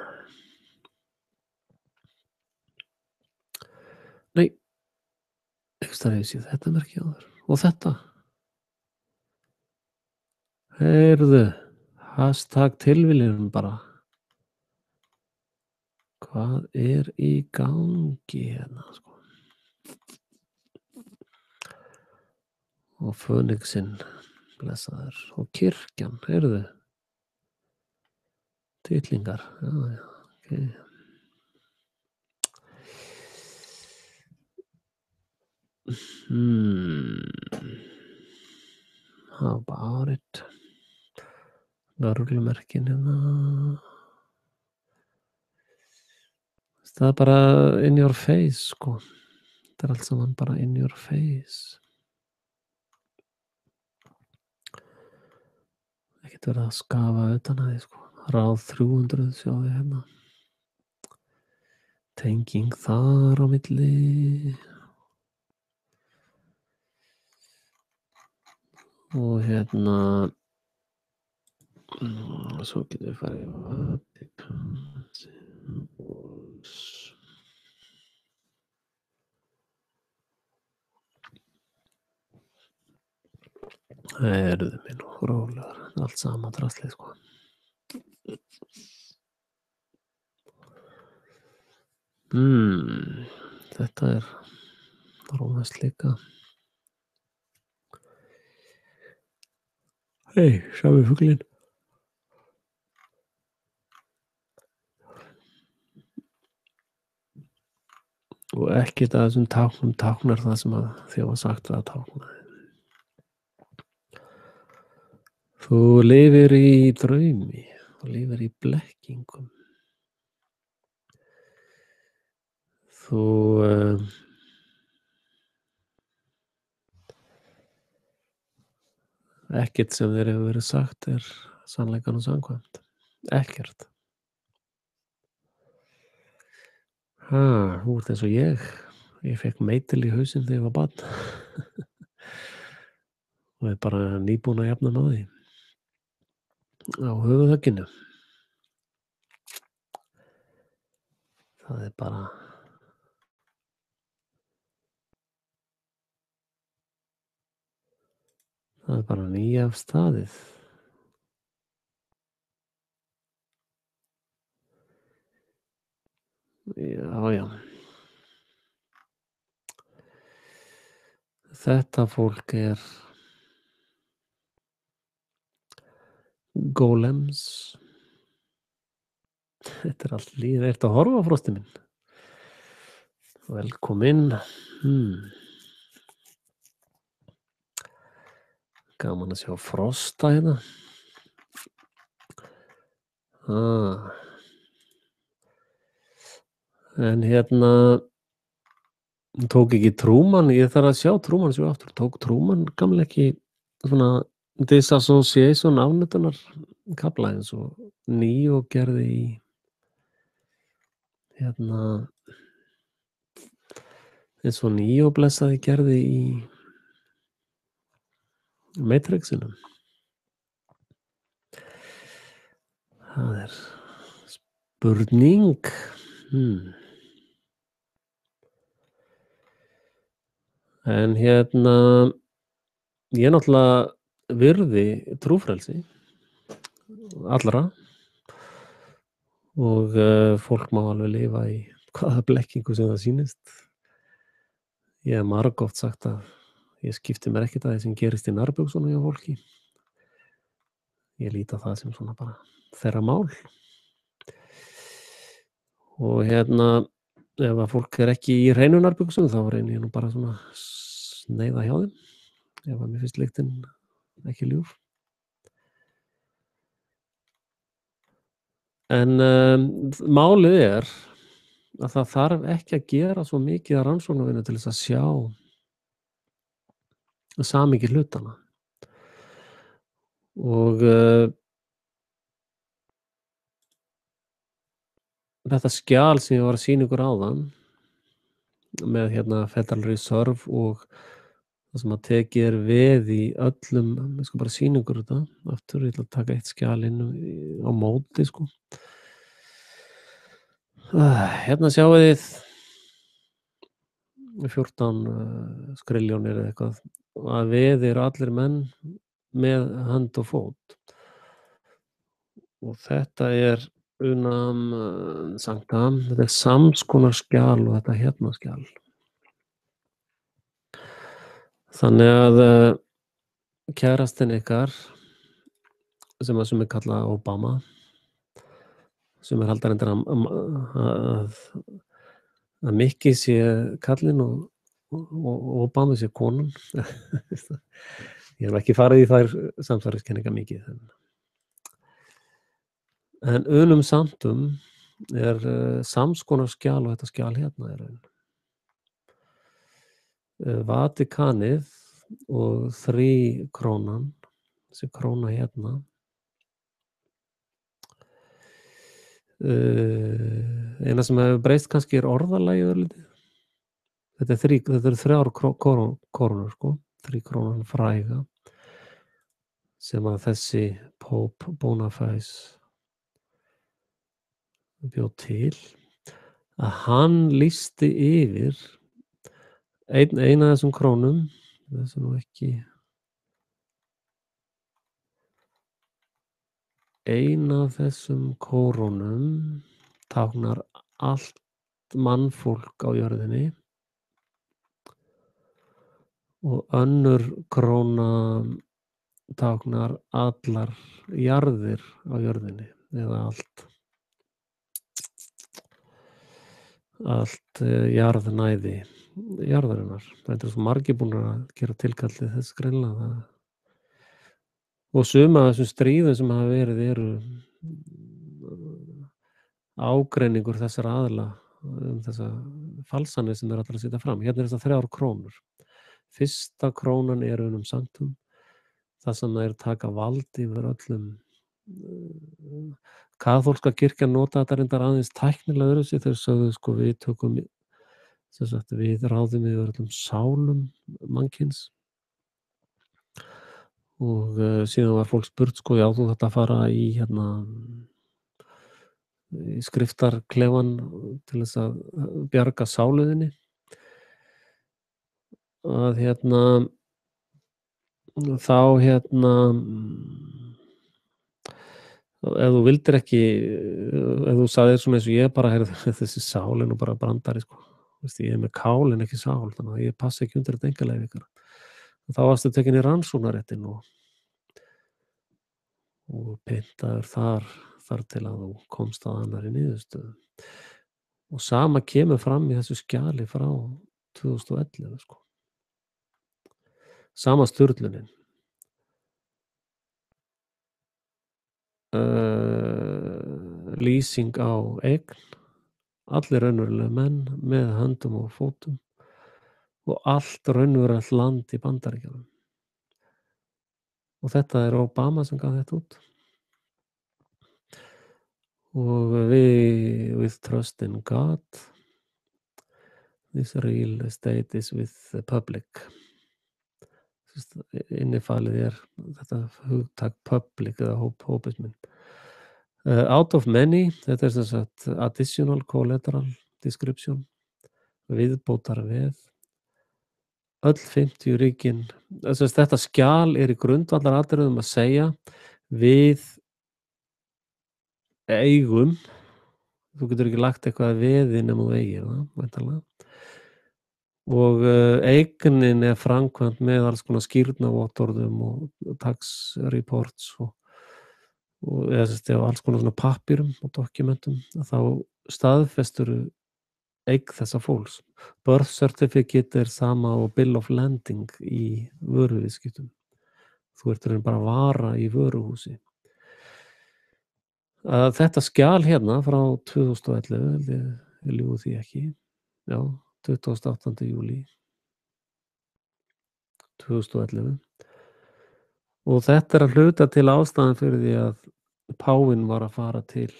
S1: Nei, einhvers staðar hef ég séð þetta merki áður. Og þetta. Heyrðu, hashtag tilviljun bara. Hvað er í gangi hérna, sko? Og Fönixinn, blessaður. Og kirkjan, heyrðu. Titlingar, já, ok. How about it? Lögreglumerkin hérna. Það er bara in your face, sko. Þetta er allt saman bara in your face. Ekkert verið að skafa utan að því, sko. Ráð 300, sjáðu hérna. Tenging þar á milli. Og hérna svo getum við farið Heyrðu mig nú rólegur, allt sama draslið, sko. Þetta er rómast líka. Hei, sjáum við fuglinn. Og ekkert að þessum táknar það sem að þið var sagt að tákna. Þú lifir í draumi, þú lifir í blekkingum. Þú ekkert sem þér hefur verið sagt er sannleikanum samkvæmt. Ekkert. Þú ert eins og ég. Ég fekk meitil í hausinn þegar ég var barn. Og er bara nýbúin að jafna með því. Á höfuðhögginu. Það er bara nýjaf staðið. Já. Þetta fólk er golems. Þetta er allt líf. Ertu að horfa, Frosti minn? Velkomin. Gaman að sjá Frosta hérna. En hérna tók ekki Truman, ég þarf að sjá Truman svo aftur, tók Truman gamla ekki svona disassociation afnötunar kafla eins og Neo gerði í hérna eins og Neo blessaði gerði í Matrixinu. Það er spurning. En hérna ég náttúrulega virði trúfrelsi allra og fólk má alveg lifa í hvaða blekkingu sem það sýnist. Ég hef margoft sagt að ég skipti mér ekkert að því sem gerist í nærbuxunum hjá fólki. Ég líti á það sem svona bara þeirra mál. Og hérna ef að fólk er ekki í hreinu nærbuxum þá reyni ég nú bara svona sneiða hjá þeim. Ef að mér finnst lyktin ekki ljúf. En málið er að það þarf ekki að gera svo mikið af rannsóknarvinnu til þess að sjá samhengi hlutanna. Og þetta skjal sem ég var að sýna ykkur áðan með Federal Reserve og það sem að tekið er veð í öllum, ég skal bara sýna ykkur þetta aftur, ég ætla að taka eitt skjal inn á móti, sko. Hérna sjáið þið 14 skriljónir eða eitthvað, að veð eru allir menn með hönd og fót. Og þetta er Sanktam, þetta er sams konar skjal og þetta hérna skjal. Þannig að kærastinn ykkar sem er kallað Obama, sem er haldar endur að Mikki sé kallinn og Obama sé konan. Ég hef ekki farið í þær samsæriskenningar mikið. En Sanktum er sams konar skjal og þetta skjal hérna er Vatikanið og 3 krónan, þessi króna hérna, eina sem hefur breyst kannski er orðalagið örlítið. Þetta eru 3 krónur, sko, 3 krónan fræga sem að þessi Pope Boniface bjó til, að hann lýsti yfir eina af þessum krónum, þessi nú ekki, eina af þessum kórónum táknar allt mannfólk á jörðinni og önnur króna táknar allar jarðir á jörðinni eða allt jarðnæði jarðarinnar. Það er svo margir búin að gera tilkallið þess greinilega. Og sum af þessum stríðum sem hafa verið eru ágreiningur þessara aðila þessa falsanir sem allar að setja fram. Hérna er þessar 3 krónur. Fyrsta krónan er Sanktum, það sem það er taka vald yfir öllum. Kaþólska kirkjan nota þetta reyndar aðeins tæknilega öðruvísi, þeir sögðu, sko, við ráðum yfir öllum sálum mannkyns. Og síðan var fólk spurt, sko, já, þú þarft að fara í skriftarklefan til þess að bjarga sáluðinni. Að þá ef þú vildir ekki, ef þú sagðir svona eins og ég bara, þessi sál er nú bara brandari, sko. Ég er með kál en ekki sál, þannig að ég passa ekki undir þetta einkaleyfi ykkar. Þá varstu tekin í rannsóknarréttinn og pyntaður þar til að þú komst að annarri niðurstöðu. Og sama kemur fram í þessu skjali frá 2011, sko. Sama sturlunin. Lýsing á eign, allir raunverulega menn með höndum og fótum og allt raunverulegt land í Bandaríkjunum. Og þetta er Obama sem gaf þetta út. Og with trust in God, this real estate is with the public. Innifalið þetta hugtak public eða hópismin. Out of many, þetta er sem sagt additional collateral description, viðbótar veð, öll 50 ríkin. Þetta skjal í grundvallaratriðum að segja við eigum, þú getur ekki lagt eitthvað veð inn þú eigir það, væntanlega. Og eignin er framkvæmd með alls konar skírnarvottorðum og tax reports og alls konar svona pappírum og dokumentum, þá staðfestur eign þessa fólks. Birth certificate er sama og bill of landing í vöruviðskiptum. Þú ert bara að vara í vöruhúsi. Þetta skjal hérna frá 2011, ég ljúgi því ekki. Já, 28. júlí 2011. Og þetta er að hluta til ástæðan fyrir því að páfinn var að fara til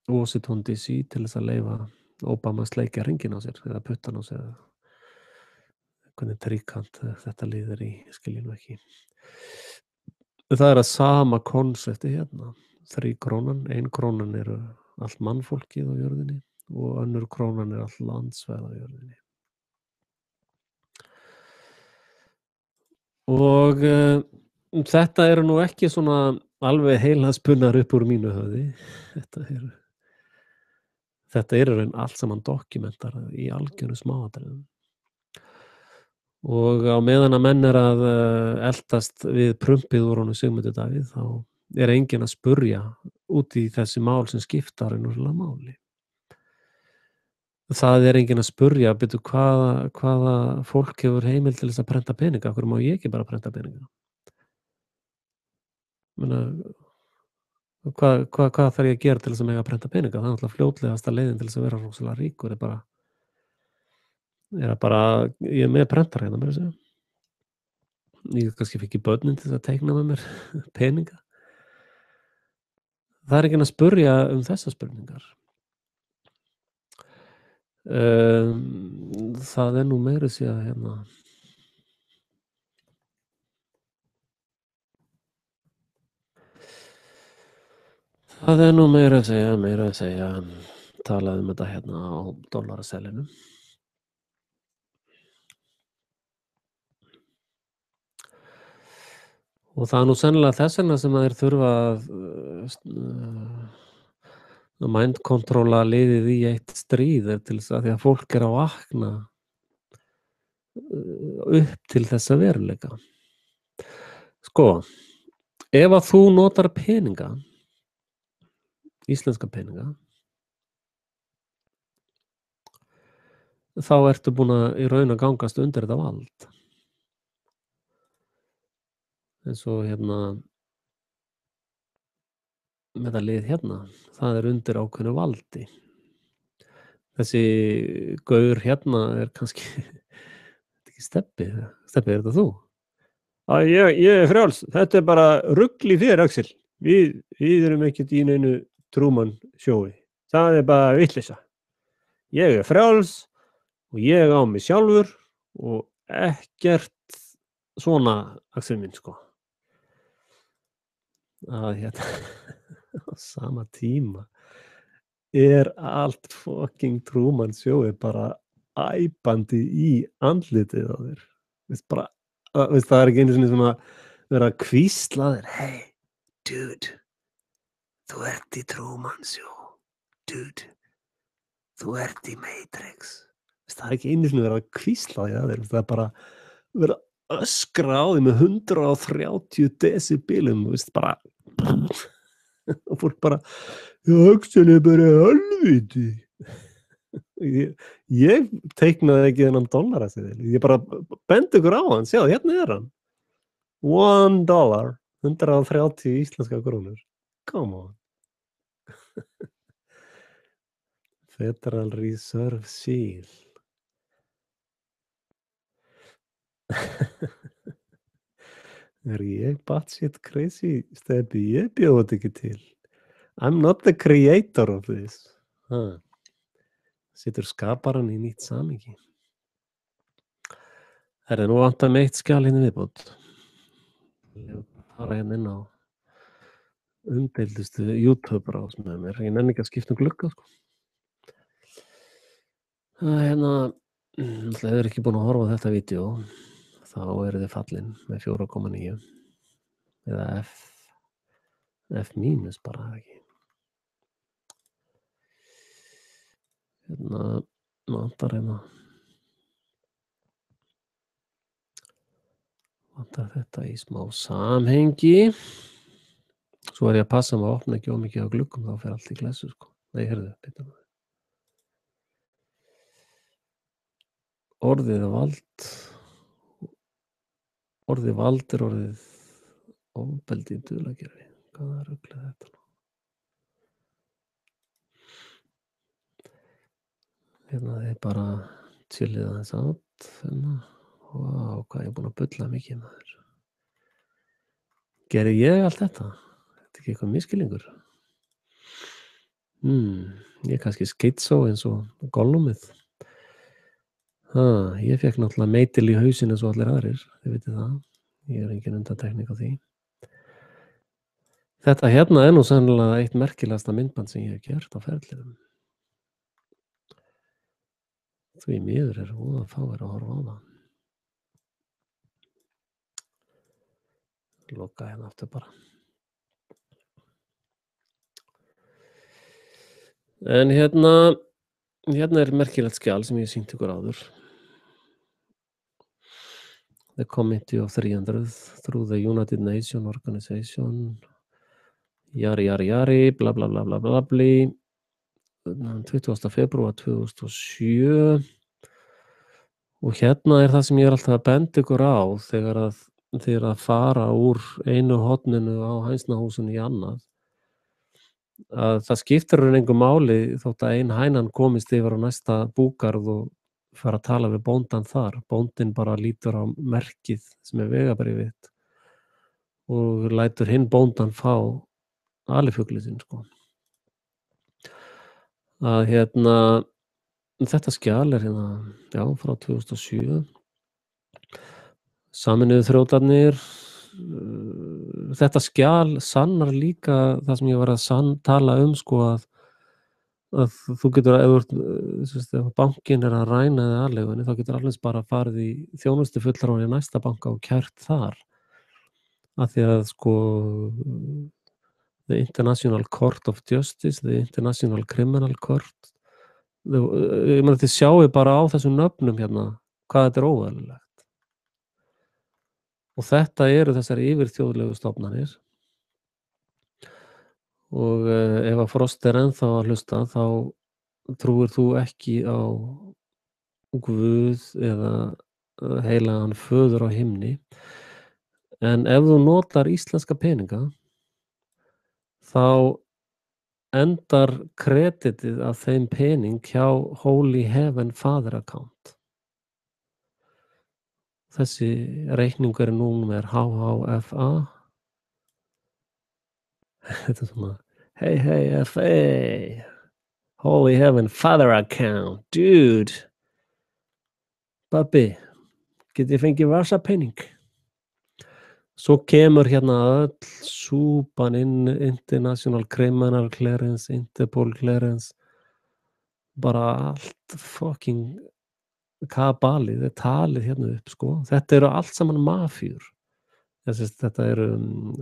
S1: Washington DC til þess að leyfa Obama að sleikja hringinn á sér eða puttann á sér eða hvernig tríkant þetta liðir í, ég skilji nú ekki. Það er að sama konsepti hérna. 3 krónan, 1 krónan eru allt mannfólkið á jörðinni og önnur krónan er allt landsvæði á jörðinni. Og þetta eru nú ekki svona alveg heilaspunnar upp úr mínu höfði. Þetta eru raun allt saman dokumentar í algjöru smáatriðum. Og á meðan að menn er að eltast við prumpið úr honum Sigmundur Davíð, þá er enginn að spurja út í þessi mál sem skipta raunverulega máli. Það er enginn að spurja, byrju, hvaða fólk hefur heimild til þess að prenta peninga, af hverju má ég ekki bara prenta peninga? Hvað þarf ég að gera til þess að mega að prenta peninga? Það er náttúrulega fljótlegasta leiðin til þess að vera rosalega ríkur, ég er með prentar hérna, meira að segja. Ég kannski fikk börnin til þess að teikna með mér peninga. Það er enginn að spurja þessar spurningar. Það nú meira að segja hérna. Það nú meira að segja, talaði þetta hérna á dollaraseðlinum. Og það nú sennilega þess vegna sem þeir þurfa að mindkontróla liðið í eitt stríð til þess að því að fólk að vakna upp til þessa veruleika. Sko, ef að þú notar peninga, íslenska peninga, þá ertu búin að í raun að gangast undir þetta vald. En svo hérna með það lið hérna, það undir ákveðnu valdi. Þessi gaur hérna kannski ekki Stebbi, er þetta þú? Ég frjáls, þetta bara rugl í þér, Axel. Við erum ekkert í neinu Truman sjói. Það bara vitleysa. Ég frjáls og ég á mig sjálfur og ekkert svona, Axel minn, sko. Að hérna á sama tíma allt fucking Truman sjói bara æpandi í andlitið á þér. Það ekki einu sinni svona vera að hvísla þér, hey, dude, þú ert í Truman sjó, dude, þú ert í Matrix. Það ekki einu sinni vera að hvísla þér, það bara vera öskra á því með 130 decibelum, bara og fólk bara, Axel bara helviti. Ég teiknaði ekki þennan dollaraseðil, ég bara bendi ykkur á hann, sjáðu, hérna hann. $1, 130 íslenska krónur. Come on. Federal Reserve Seal. Ég batshit crazy, Stebbi, ég bjóð þetta ekki til. I'm not the creator of this. Situr skaparan í nýtt samhengi. Nú vantar mig eitt skjal hérna viðbót. Ég fara hérna inn á umdeildustu YouTube-rás með mér. Ég nenni ekki að skipta glugga, sko. Hérna, ef þið eru ekki búin að horfa á þetta vídeó, þá eru þið fallin með 4,9 eða F mínus bara, ekki. Hérna, vantar þetta í smá samhengi. Svo ég að passa mig að opna ekki ómikið á gluggum, þá fer allt í klessu, sko. Nei, heyrðu, bitur mig. Orðið vald orðið ofbeldi í dulargervi. Hvaða rugl þetta nú? bara chillið aðeins átt hérna. Vá, hvað ég er búinn að bulla mikið maður. Gerði ég allt þetta? Þetta ekki eitthvað misskilningur? Ég er kannski skitsó eins og Gollumið. Ég fékk náttúrulega meitil í hausinn eins og allir aðrir, þið vitið það. Ég er engin undantekning á því. Þetta hérna er nú sennilega eitt merkilegasta myndband sem ég hef gert á ferlinum. Því miður er voða fáir að horfa á það. Loka hérna aftur bara. En hérna er merkilegt skjal sem ég sýnt ykkur áður. The Committee of 300 through the United Nations Organization. Jari, bla bla bla bla bla bli. 20. febrúar 2007. Og hérna er það sem ég er alltaf að benda ykkur á þegar að þið eru að fara úr einu horninu á hænsnahúsinu í annað. Að það skiptir engu máli þótt að ein hænan komist yfir á næsta búgarð og fara að tala við bóndan þar. Bóndinn bara lítur á merkið sem er vegabréfið þitt og lætur hinn bóndan fá alifuglið sinn, sko. Að hérna þetta skjal er hérna, já, frá 2007. Sameinuðu þjóðirnar. Þetta skjal sannar líka það sem ég var að tala sko að þú getur, ef bankinn er að ræna eða aleigunni, þá getur alveg bara farið í þjónustufulltrúan í næsta banka og kært þar. Af því að sko the International Court of Justice, the International Criminal Court, ég meina þið sjáu bara á þessum nöfnum hérna hvað þetta er óeðlilegt. Og þetta eru þessar yfirþjóðlegu stofnanir. Og ef að Frost er ennþá að hlusta, þá trúir þú ekki á Guð eða heilagan föður á himni. En ef þú notar íslenska peninga, þá endar kreditið af þeim pening hjá Holy Heaven Father Account. Þessi reikningur er númer HHFA. Þetta er svona, hey, FA, Holy Heaven Father Account, dude. Babbi, get ég fengið vasapening? Svo kemur hérna öll súpan inn, International Criminal Clearance, Interpol Clearance, bara allt fucking kabalið, það er talið hérna upp, sko. Þetta eru allt saman mafíur. Þetta eru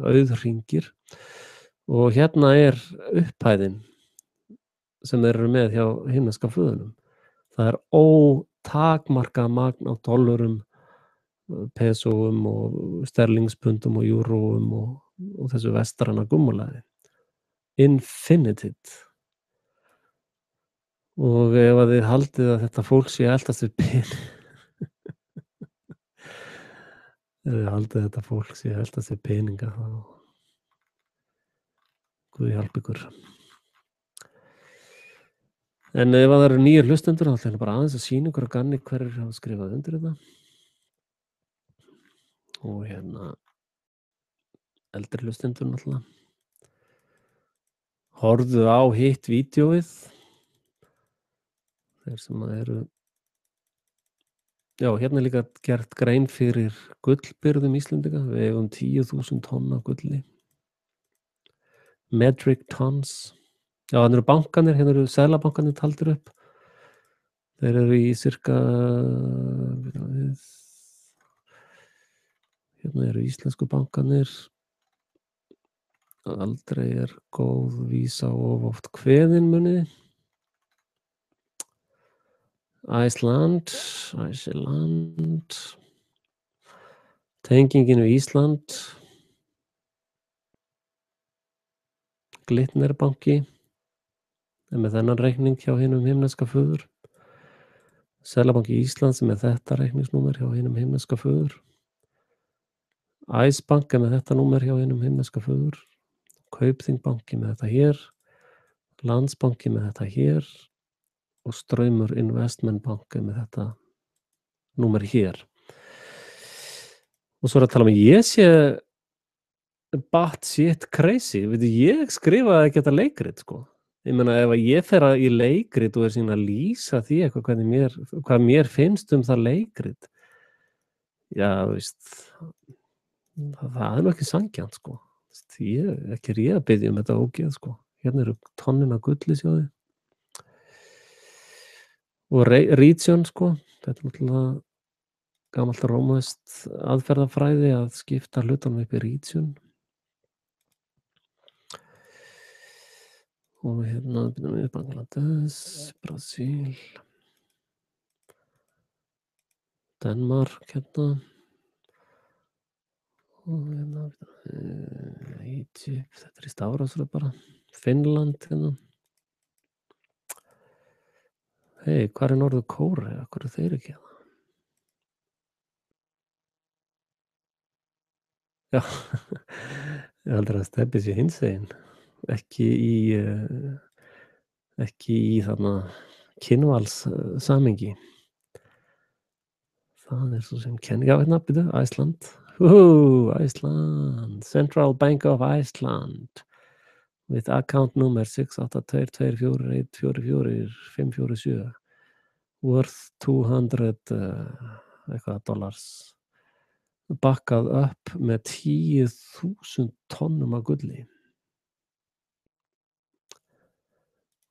S1: auðhringir og hérna er upphæðin sem þeir eru með hjá himneska föðunum. Það er ótakmarkað magn á dollurum, pesóum og sterlingspundum og júróum og þessu vestræna gúmmulaði. Infinited. Og ef að þið haldið að þetta fólk sé að eltast við pening, ef þið haldið að þetta fólk sé að eltast við peninga, þá Guð hjálpi ykkur. En ef það eru nýir hlustendur, þá ætla ég bara aðeins að sýna ykkur að ganni hverjir hafa skrifað undir þetta. Og hérna eldri hlustendur náttúrulega. Horfðu á hitt vídeóið. Þeir sem eru, já, hérna er líka gert grein fyrir gullbirgðum Íslendinga. Við eigum 10.000 tonn af gulli. Metric tons. Já, þannig eru bankanir, hérna eru seðlabankanir taldir upp. Þeir eru í cirka, hérna eru íslensku bankanir. Aldrei er góð vísa of oft kveðin muniði. Iceland, tengingin við Ísland, Glitnir banki, með þennan reikning hjá hinum himneska föður. Seðlabanki Íslands með þetta reikningsnúmer hjá hinum himneska föður. Æsbank með þetta númer hjá hinum himneska föður. Kaupþing banki með þetta hér. Landsbanki með þetta hér. og Straumur Investment Bank með þetta númer hér. Og svo að tala um ég sé batshit crazy, veitu, ég skrifaði ekki þetta leikrit, sko. Ég meina, ef að ég fer í leikrit og síðan að lýsa því eitthvað hvað mér finnst það leikrit, já, veist, það nú ekki sanngjarnt, sko. Ekki ég að biðja þetta ógeð, sko. Hérna eru tonnin af gulli, sjáðu. Og region, sko, þetta náttúrulega gamalt rómverskt aðferðafræði að skipta hlutunum upp í region. Og hérna Bangladesh, Brasil, Danmark, hérna. Og hérna Egypt, þetta í stafrófsröð bara. Finnland, hérna. Hei, hvar Norður Kórea? Hvar þeir ekki hérna? Já, ég heldur að stefni sér hinsegin, ekki í þarna kynvals samingi. Það svo sem kenn, já, hérna, byrju, Iceland. Iceland, Central Bank of Iceland, with account number 68224144547, worth 200 eitthvað dollars. Bakkað upp með 10.000 tonnum af gulli.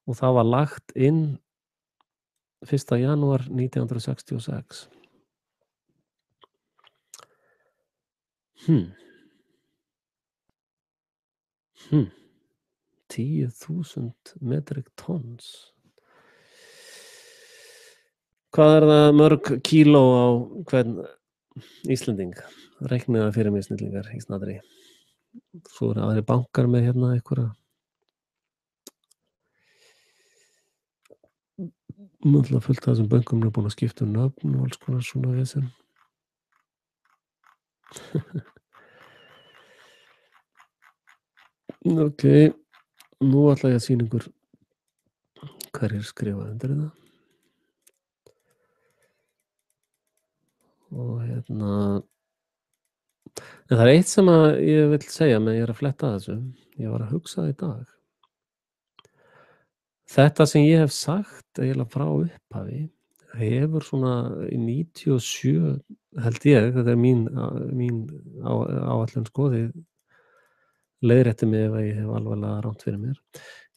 S1: Og það var lagt inn 1. janúar 1966. 10.000 metric tons. Hvað það mörg kíló á hvern Íslending? Reiknið það fyrir mig, snillingar, í snadri. Svo aðrir bankar með hérna einhverja mjög fullt af þessum bönkum búin að skipta nöfn og alls konar svona vesen. Ok, nú ætla ég að sýna ykkur hverjir skrifa undir þetta. Og hérna, en það eitt sem að ég vil segja meðan ég að fletta þessu. Ég var að hugsa í dag. Þetta sem ég hef sagt eiginlega frá upphafi hefur svona í 97, held ég, þetta mín áætlun, sko, þið leiðrétti mig ef ég hef alvarlega rangt fyrir mér.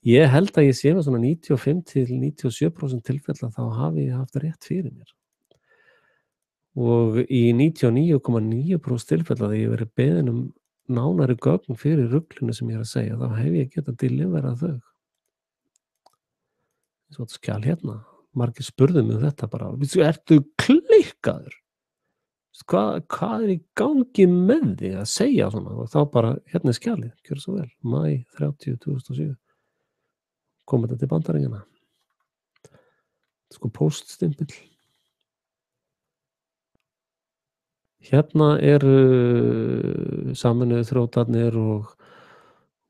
S1: Ég held að ég sé með svona 95-97% tilfella þá hafi ég haft rétt fyrir mér. Og í 99,9% tilfella þegar ég verið beðin nánari gögn fyrir ruglinu sem ég að segja, þá hef ég getað deliverað þau. Svo þetta skjal hérna. Margir spurðu mig þetta bara. Ertu klikkaður? Hvað í gangi með þig að segja svona? Og þá bara, hérna skjalið, gjör svo vel. Maí 30, 2007. Kom þetta til Bandaríkjanna. Sko póststimpill. Hérna eru Sameinuðu þjóðirnar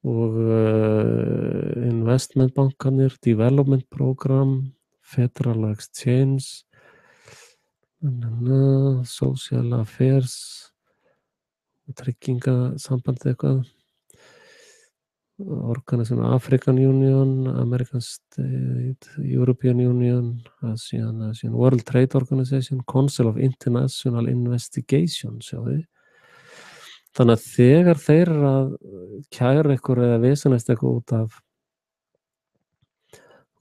S1: og investmentbankarnir, development program, federal exchange, social affairs, tryggingasamband eitthvað, Organization African Union, American State, European Union, Asian, World Trade Organization, Council of International Investigation, sjáðu. Þannig að þegar þeir að kæra ykkur eða vesenast eitthvað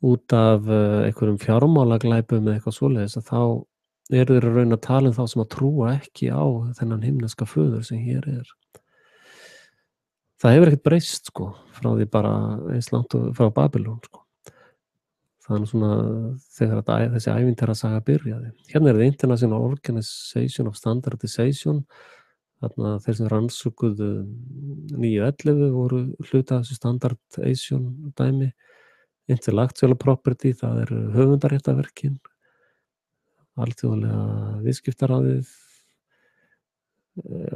S1: út af einhverjum fjármálaglæpum eða eitthvað svoleiðis, að þá eru þeir að raun að tala þá sem að trúa ekki á þennan himneska föður sem hér er. Það hefur ekkert breyst, sko, frá því bara eins langt frá Babylon, sko. Það svona þegar þessi ævintýrasaga byrjaði. Hérna er það International Organization of Standardization. Þarna þeir sem rannsökuðu 911 voru hluta þessu standardization dæmi. Intellectual property, það eru höfundaréttarverkin, alþjóðlega viðskiptaráðið,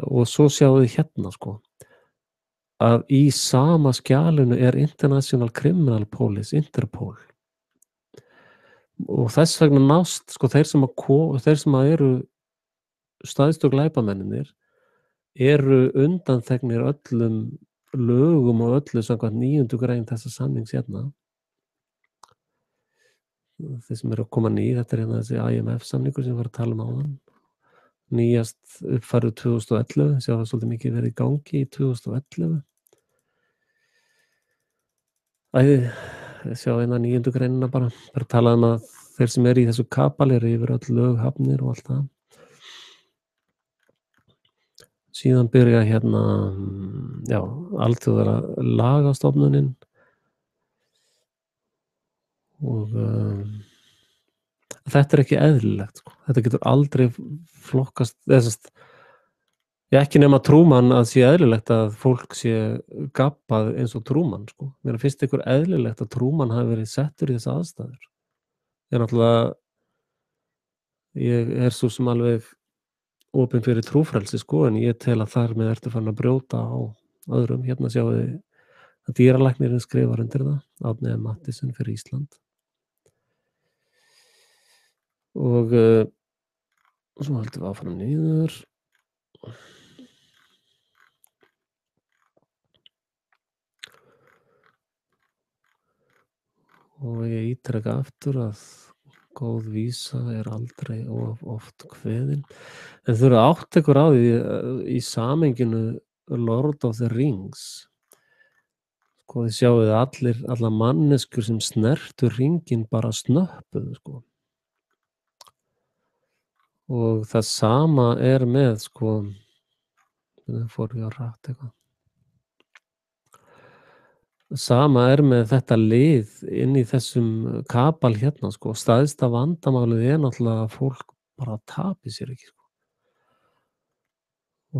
S1: og svo sjáum við hérna, sko, að í sama skjalinu er International Criminal Police, Interpol. og þess vegna nást sko þeir sem að eru stærstu glæpamennirnir eru undanþegnir öllum lögum og öllu samkvæmt 9. grein þessa samnings hérna. Þeir sem eru að koma þetta er hérna þessi IMF-samningur sem ég var að tala áðan. Nýjast uppfærður 2011, sjá það svolítið mikið verið í gangi í 2011. Sjá hérna 9. greinina bara talað að þeir sem eru í þessu kapal eru yfir öll lög, hafnir og allt það. Síðan byrja hérna, alþjóðlega lagastofnunin og þetta er ekki eðlilegt, sko. Þetta getur aldrei flokkast, ekki nema Truman að sé eðlilegt að fólk sé gabbað eins og Truman, sko. Mér finnst ykkur eðlilegt að Truman hafi verið settur í þessa aðstæður. Ég er svo sem alveg opinn fyrir trúfrelsi, sko, en ég tel að þar með ertu farin að brjóta á öðrum. Hérna sjáum við að dýralæknirinn skrifar undir það, Árni M. Mathiesen fyrir Ísland. Og svo höldum við áfram niður. Og ég ítreka aftur að góð vísa er aldrei of oft kveðin. En þau eru átt ykkur á því í samhenginu Lord of the Rings. Sko þið sjáuð allar manneskur sem snertu hringinn bara snöppuðu, sko. Og það sama er með, sko, fór ég að rætt eitthvað. Sama er með þetta lið inn í þessum kapal hérna, sko. Stærsta vandamálið er náttúrulega að fólk bara tapi sér ekki, sko.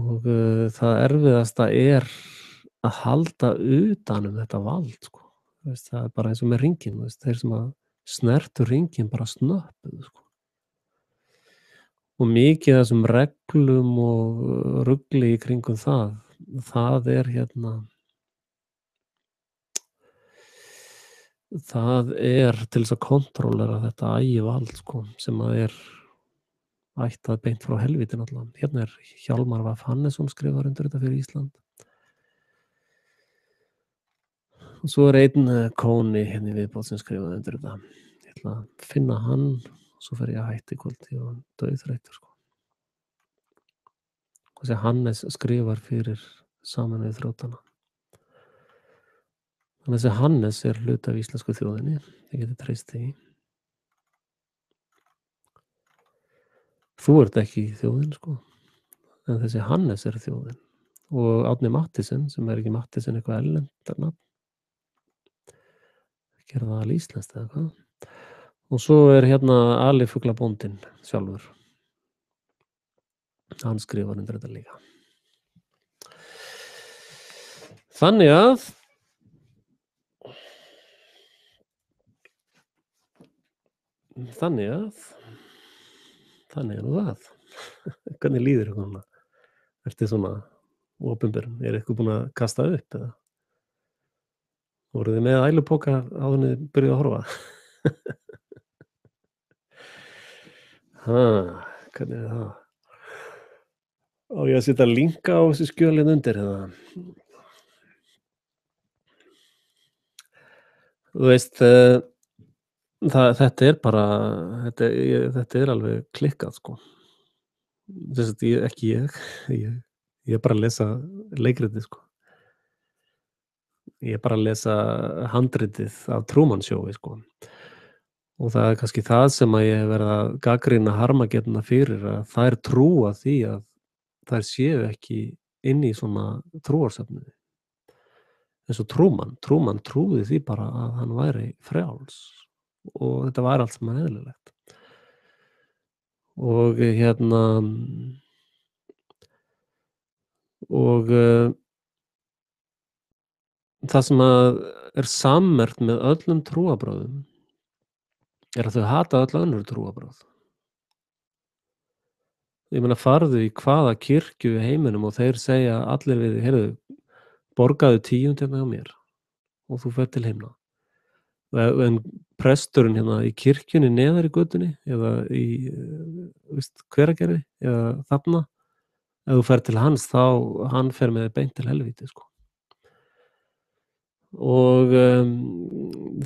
S1: Og það erfiðasta er að halda utan þetta vald, sko. Það er bara eins og með hringinn, þeir sem að snertu hringinn bara snöppuðu, sko. Og mikið af þessum reglum og rugli í kringum það er hérna, það er til þess að kontrollera þetta ægivald, sko, sem að er ættað beint frá helvíti náttúrulega. Hérna er Hjálmar Vaf Hannesson skrifar undir þetta fyrir Ísland. Og svo er einn kóni hérna í viðbót sem skrifaði undir þetta. Ég ætla að finna hann. Svo fer ég að hætta í kvöldi og dauðþreyttur, sko. Og þessi Hannes skrifar fyrir Sameinuðu þjóðanna. Þannig að þessi Hannes er hluti af íslensku þjóðinni. Þið getið treyst því. Þú ert ekki þjóðin, sko. En þessi Hannes er þjóðin. Og Árni Mathiesen, sem er ekki Mathiesen eitthvað erlendarnafn. Gerða það íslenskt eða hvað. Og svo er hérna Ali Fuglabóndinn sjálfur. Hann skrifar undir þetta líka. Þannig að nú það. Hvernig líður ykkur núna? Ertu svona opinber? Er ykkur búin að kasta upp eða? Voruð þið með ælupóka áður en þið byrjuðu að horfa? Hvernig er það? Á ég að setja linka á þessi skjölin undir eða? Þú veist, þetta er bara, þetta er alveg klikkað, sko. Þess að ekki ég er bara að lesa leikritið, sko. Ég er bara að lesa handritið af Truman Showi, sko. Og það er kannski það sem að ég hef verið að gagnrýna Harmageddona fyrir, að þær trúa því að þær séu ekki inn í svona trúarsöfnuði. Eins og Truman trúði því bara að hann væri frjáls og þetta var allt sem eðlilegt. Og hérna það sem að er sammerkt með öllum trúarbrögðum er að þau hata öll önnur trúarbrögð. Ég meina, farðu í hvaða kirkju í heiminum og þeir segja allir við, heyrðu, borgaðu 10 hjá mér og þú fer til himna. En presturinn hérna í kirkjunni neðar í götunni eða í, veist, Hveragerði eða þarna, ef þú ferð til hans þá hann fer með þig beint til helvítis, sko. Og,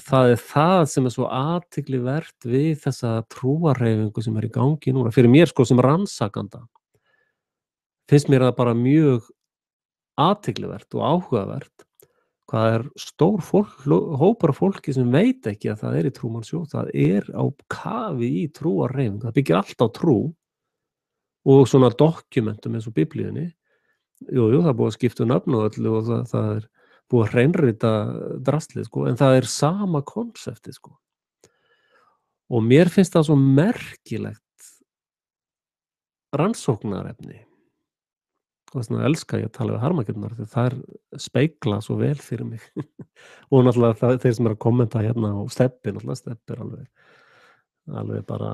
S1: það er það sem er svo athyglivert við þessa trúarhreyfingu sem er í gangi núna. Fyrir mér, sko, sem rannsakanda finnst mér það bara mjög athyglivert og áhugavert hvað er stór hópur af fólki sem veit ekki að það er í Truman Show. Það er á kafi í trúarhreyfingu. Það byggir allt á trú og svona dokumentum eins og Biblíunni. Jú, það er búið að skipta nöfn og öllu og það er búið að hreinrita draslið, sko, en það er sama konseptið, sko. Og mér finnst það svo merkilegt rannsóknarefni. Og þess vegna elska ég að tala við harmakirnar því þær spegla svo vel fyrir mig. Og náttúrulega þeir sem eru að kommenta hérna á Stebbi, náttúrulega Stebbi er alveg bara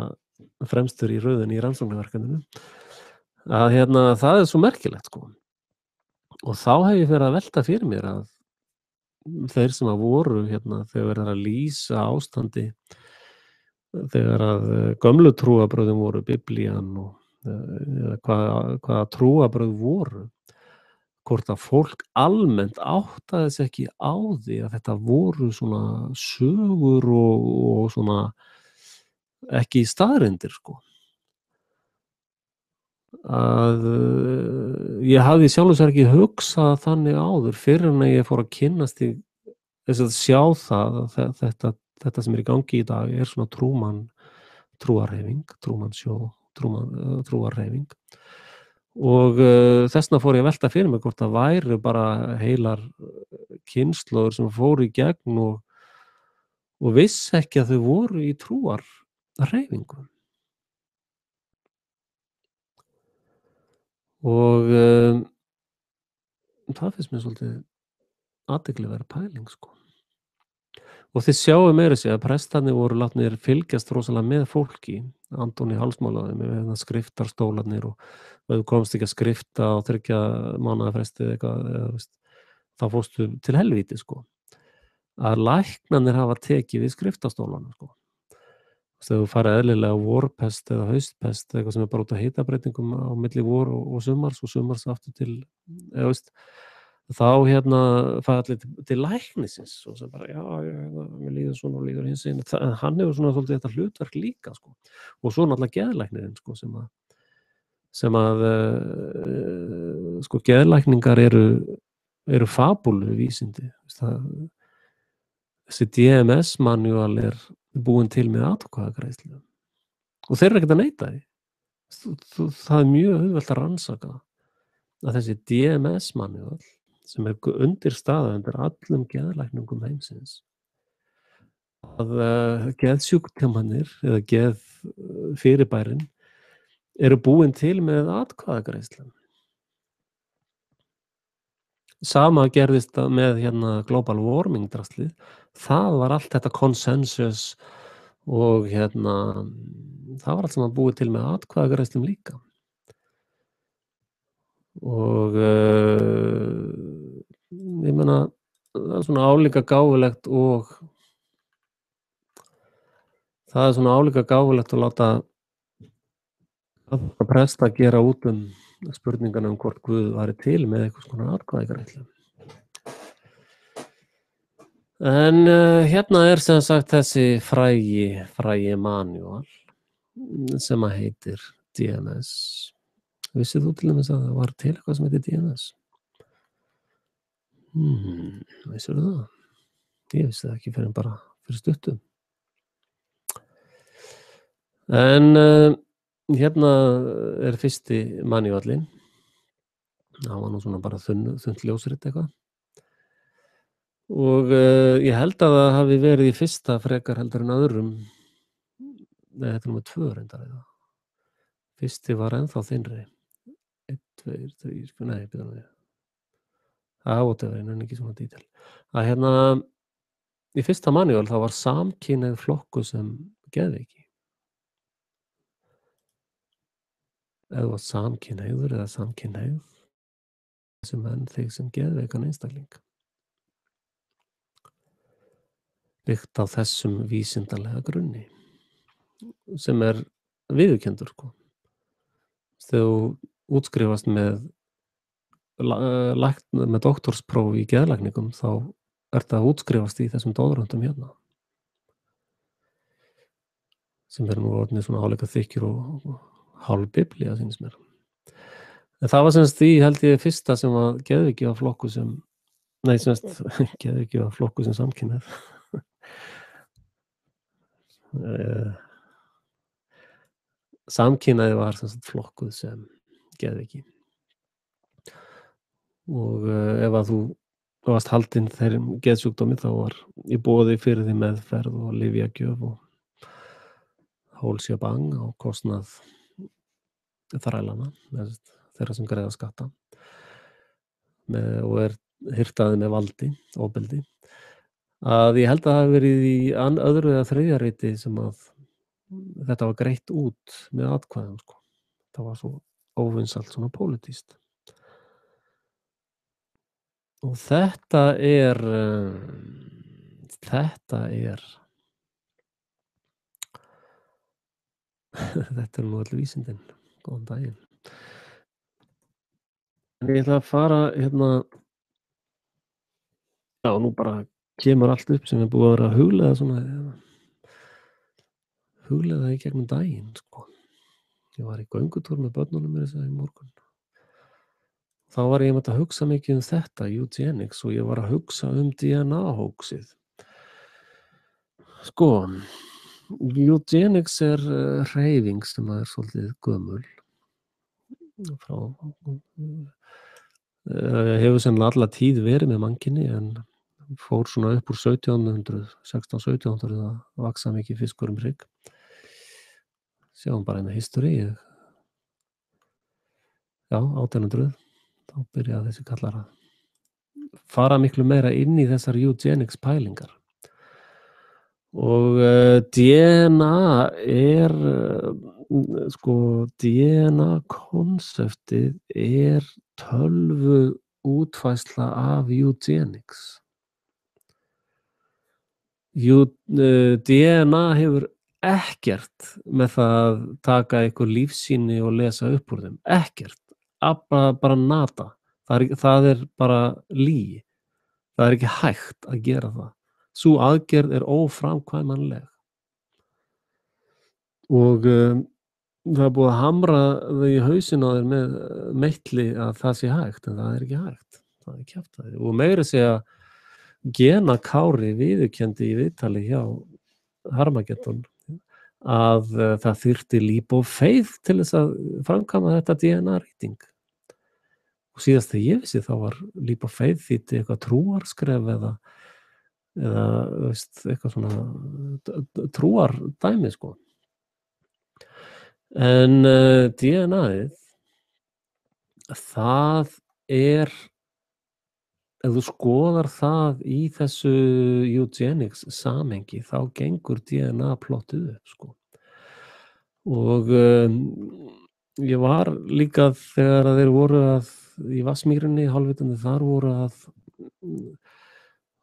S1: fremstur í röðinni í rannsóknarverkefninu. Að hérna, það er svo merkilegt, sko. Og þá hef ég verið að velta fyrir mér að þeir sem að voru hérna þegar verið að lýsa ástandi, þegar að gömlu trúarbrögðin voru Biblían og eða hvaða trúarbrögð voru, hvort að fólk almennt áttaði sig ekki á því að þetta voru svona sögur og svona ekki staðreyndir, sko. Að ég hafði í sjálfu sér ekki hugsað þannig áður fyrr en ég fór að kynnast í þess að sjá það að þetta sem er í gangi í dag er svona trúarhreyfing, Truman Show, trúarhreyfing. Og þess vegna fór ég að velta fyrir mig hvort það væru bara heilar kynslóður sem fóru í gegn og vissi ekki að þau voru í trúarhreyfingu. Og það finnst mér svolítið athyglisverð pæling, sko. Og þið sjáið meira að segja að prestarnir voru látnir fylgjast rosalega með fólki. Antoni hálsmálaði með skriftarstólarnir og ef þú komst ekki að skrifta á 3 mánaða fresti eða eitthvað, þá fórstu til helvíti, sko. Að læknarnir hafa tekið við skriftastólanum, sko. Þegar þú farið eðlilega á vorpest eða haustpest, eitthvað sem er bara út af hitabreytingum á milli vor og sumars og sumars aftur til, eða veist, þá hérna fara allir til læknisins og sem bara, mér líður svona og líður hins einn. Hann hefur svona svolítið þetta hlutverk líka, sko. Og svo náttúrulega geðlæknirinn, sko, sem að sko, geðlækningar eru fabúlu vísindi. Þessi DMS-manual er búin til með atkvæðagreiðslu og þeir eru ekkert að neita því. Það er mjög auðvelt að rannsaka að þessi DMS-manual sem er undirstaða undir allum geðlækningum heimsins, að geðsjúkdómarnir eða geðfyrirbærin eru búin til með atkvæðagreiðslu. Sama gerðist með hérna global warming draslið. Það var allt þetta consensus og hérna það var allt sem var búið til með atkvæðagreiðslum líka. Og ég meina það er svona álíka gáfulegt og að láta að presta gera út spurningana hvort Guð væri til með eitthvað svona atkvæðagreiðslu. En hérna er sem sagt þessi frægi manual sem að heitir DMS. Vissið þú til dæmis að það var til eitthvað sem heitir DMS? Vissir þú það? Ég vissi það ekki fyrir bara fyrir stuttu. En hérna er fyrsti manualinn. Það var nú svona bara þunnt ljósrit eitthvað. Og ég held að það hafi verið í fyrsta frekar heldur en öðrum. Nei, þetta er númer 2 reyndar eða. Fyrsti var ennþá þynnri. 1, 2, 3, nei, byrjum við. Whatever, en ekki svona dítil. Að hérna, í fyrsta manual þá var samkynhneigð flokkuð sem geðveiki. Eða var samkynhneigður eða samkynhneigð sem menn þig sem geðveikan einstakling. byggt á þessum vísindalega grunni sem viðurkenndur, sko. Þegar þú útskrifast með doktorspróf í geðlækningum þá ertu að útskrifast í þessum doðröntum hérna sem nú orðnir svona álíka þykkir og hálf biblía, sýnist mér. En það var semst því, held ég, fyrsta sem að geðveiki var flokkuð sem geðveiki var flokkuð sem samkynhneigð. Samkynhneigð var semst flokkuð sem geðveiki. Og ef að þú varst haldinn þeim geðsjúkdómi þá var í boði fyrir því meðferð og lyfjagjöf og hólsjabang á kostnað þrælana, þeirra sem greiða skatta og hirtaði með valdi, ofbeldi. Að ég held að það hafi verið í öðru eða þriðja riti sem að þetta var greitt út með atkvæðum, sko. Það var svo óvinsælt svona pólitískt. Og þetta er þetta er nú öll vísindin. Góðan daginn. En ég ætla að fara hérna já, nú bara kemur allt upp sem búið að vera að hugleiða í gegnum daginn, sko. Ég var í göngutúr með börnunum mér í morgun. Þá var ég að hugsa mikið þetta, eugenics, og ég var að hugsa DNA-hóksið. Sko, eugenics hreyfing sem er svolítið gömul. Hefur sennilega alla tíð verið með mannkyni en fór svona upp úr 1600-1700 að vaksa mikið fiskur hrygg. Sjáum bara eina history. Já, 1800. Þá byrjaði þessi kallar að fara miklu meira inn í þessar eugenics pælingar. Og DNA DNA-konseptið tölvu útfærsla af eugenics. DNA hefur ekkert með það að taka einhver lífsýni og lesa upp úr þeim. Ekkert. Bara nada. Það bara lygi. Það ekki hægt að gera það. Sú aðgerð óframkvæmanleg. Og það búið að hamra þau í hausinn á þér með meitli að það sé hægt, en það ekki hægt. Það kjaftaði. Og meira segja Gena Kári viðurkenndi í viðtali hjá Harmageddon að það þyrfti leap of faith til þess að framkvæma þetta DNA-rýting. Og síðast þegar ég vissi þá var leap of faith þýddi eitthvað trúarskref eða eitthvað svona trúardæmi, sko. En DNA-ið það ef þú skoðar það í þessu eugenics samhengi þá gengur DNA plottið upp, sko. Og ég var líka þegar þeir voru í Vatnsmýrinni hálfvitandi þar voru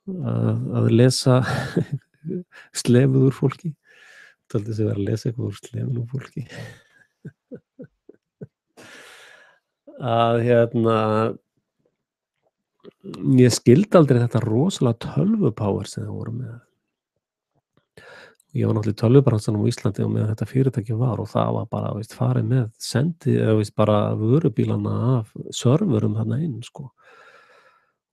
S1: að lesa slefið úr fólki. Taldi sig vera að lesa eitthvað úr slefinu úr fólki. Að ég skildi aldrei þetta rosalega tölvupáir sem það voru með. Ég var náttúrulega í tölvubransanum á Íslandi og með þetta fyrirtæki var og það var bara farið með bara vörubílana af serverum þarna inn, sko.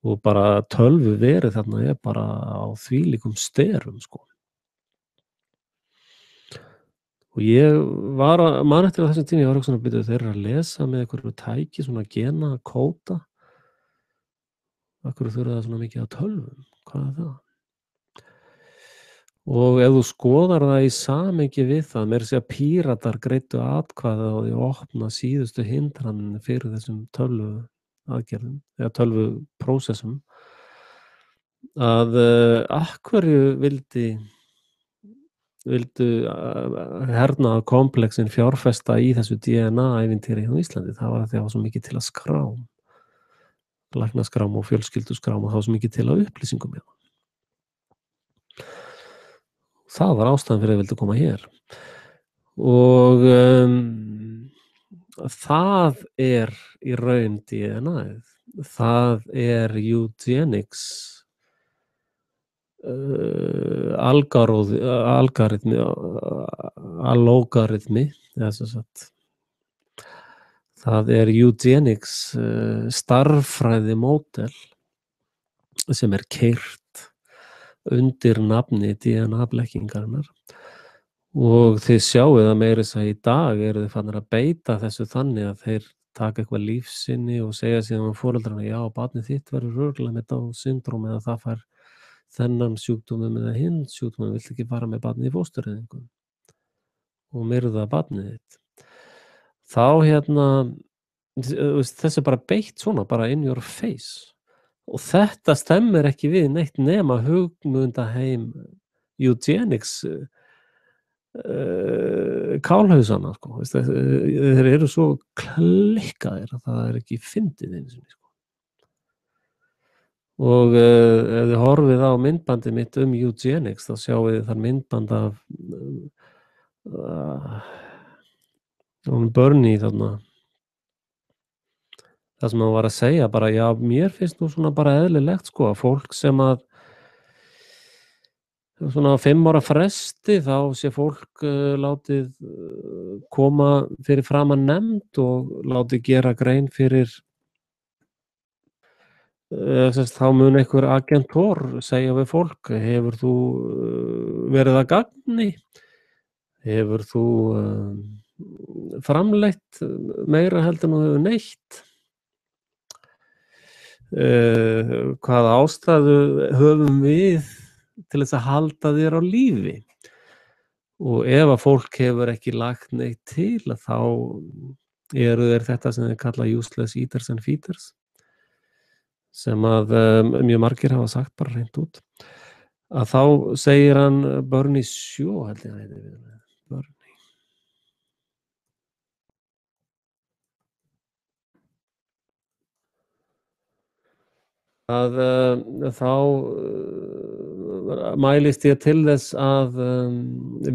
S1: Og bara tölvuverið þarna bara á þvílíkum sterum, sko. Og ég man eftir þessum tíma, ég var svona byrjuð þeir að lesa með einhverju tæki, svona genakóta. Af hverju þurfa það svona mikið af tölvum? Hvað það? Og ef þú skoðar það í samhengi við það, meira að segja Píratar greiddu atkvæði á því að opna síðustu hindranir fyrir þessum tölvuaðgerðum, eða tölvuprósessum, að af hverju vildu hernaðarkomplexin fjárfesta í þessu DNA-ævintýri hjá Íslandi. Það var að það var svo mikið til að skrám. Læknaskrám og fjölskylduskrám og það var svo mikið til að upplýsingum. Það var ástæðan fyrir að ég vildi koma hér. Og það er í raun DNA-ið. Það er eugenics algoritmi eða sem sagt það er eugenics stærðfræði módel sem er keyrt undir nafni DNA blekkingarinnar og þið sjáið að meira þess að í dag eru þið farnir að beita þessu þannig að þeir taka eitthvað lífsýni og segja síðan við foreldrarna já, barnið þitt verður örugglega með Down syndrom eða það fær þennan sjúkdómum eða hinn sjúkdómum, viltu ekki fara með barnið í fóstureyðingu og myrða barnið þitt. Þá þessu er bara beitt svona, bara in your face. Og þetta stemmir ekki við neitt nema hugmyndaheim eugenics kálhausana, sko. Þeir eru svo klikkaðir að það er ekki fyndið einu sinni, sko. Og ef þið horfið á myndbandið mitt eugenics þá sjáið þið þar myndband af Bernie þarna það sem hann var að segja bara já, mér finnst nú svona bara eðlilegt sko að fólk sem að svona á 5 ára fresti þá sé fólk látið koma fyrir framan nefnd og látið gera grein fyrir þá mun einhver agentur segja við fólk hefur þú verið að gagni hefur þú framleitt meira heldur en þú hefur neytt hvaða ástæðu höfum við til þess að halda þér á lífi og ef að fólk hefur ekki lagt neitt til þá eru þeir þetta sem þeir kalla useless eaters and feeders sem að mjög margir hafa sagt bara hreint út að þá segir hann Bernie Shaw held ég að heiti við Bernie að þá mælist ég til þess að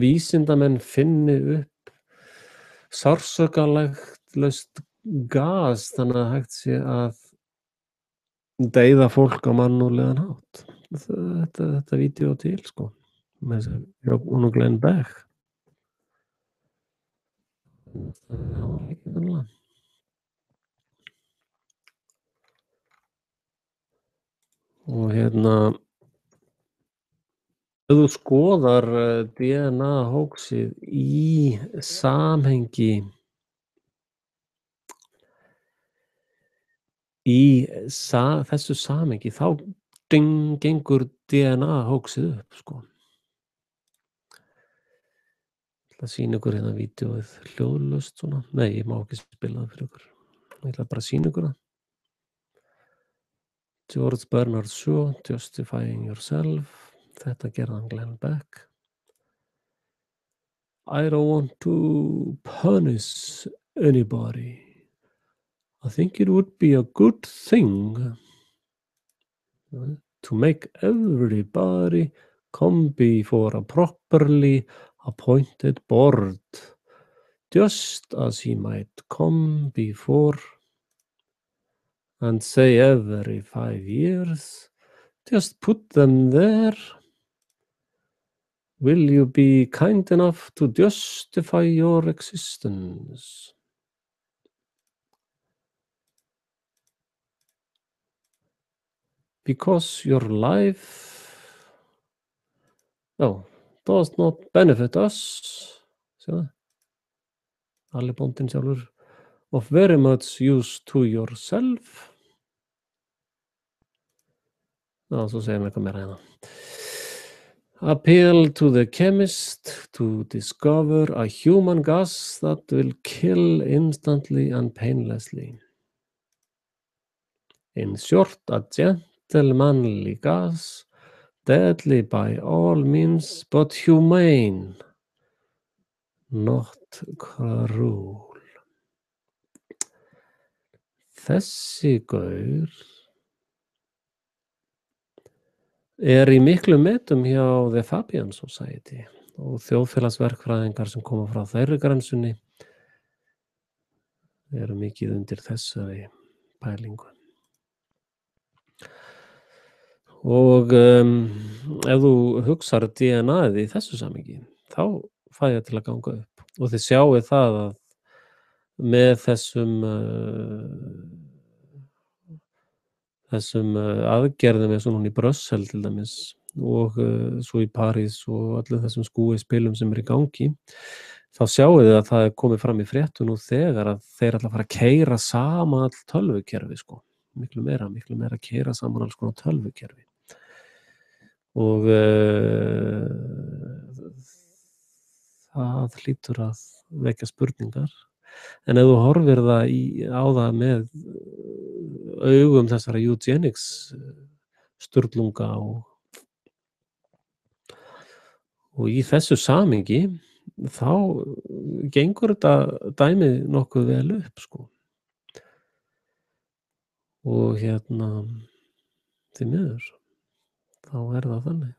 S1: vísindamenn finni upp sársaukalegt gas þannig að hægt sé að deyða fólk á mannúðlegan hátt. Þetta vídeó til sko með hún og Glenn Beck. Og ef þú skoðar DNA hoaxið í samhengi þessu samhengi þá gengur DNA hoaxið upp sko. Ég ætla að sýna ykkur hérna vídeóið hljóðlaust svona. Nei, ég má ekki spila það fyrir ykkur. Ég ætla bara að sýna ykkur það. George Bernard Shaw, Justifying Yourself. Þetta gerði hann Glenn Beck. I don't want to punish anybody. I think it would be a good thing to make everybody come before a properly appointed board, just as he might come before and say every 5 years, just put them there. Will you be kind enough to justify your existence? Because your life does not benefit us, Alli bóndinn sjálfur, of very much use to yourself. Svo segir hann eitthvað meira hérna. Appeal to the chemist to discover a human gas that will kill instantly and painlessly. In short, a gentlemanly gas, deadly by all means, but humane, not cruel. Þessi gaur í miklum metum hjá The Fabian Society og þjóðfélagsverkfræðingar sem koma frá þeirri grensunni eru mikið undir þessari pælingu. Og ef þú hugsar DNA-ið í þessu samhengi, þá fæ ég til að ganga upp. Og þið sjáið það að með þessum aðgerðum eins og núna í Brussel til dæmis og svo í París og öllum þessum skúispilum sem í gangi, þá sjáið þið að það er komið fram í fréttum nú þegar að þeir ætla að fara að keyra saman all tölvukerfi, sko. Miklu meira keyra saman alls konar tölvukerfi. Og það hlýtur að vekja spurningar. En ef þú horfir á það með augum þessara eugenics sturlunga og í þessu samhengi þá gengur þetta dæmi nokkuð vel upp, sko. Og því miður, þá er það þannig.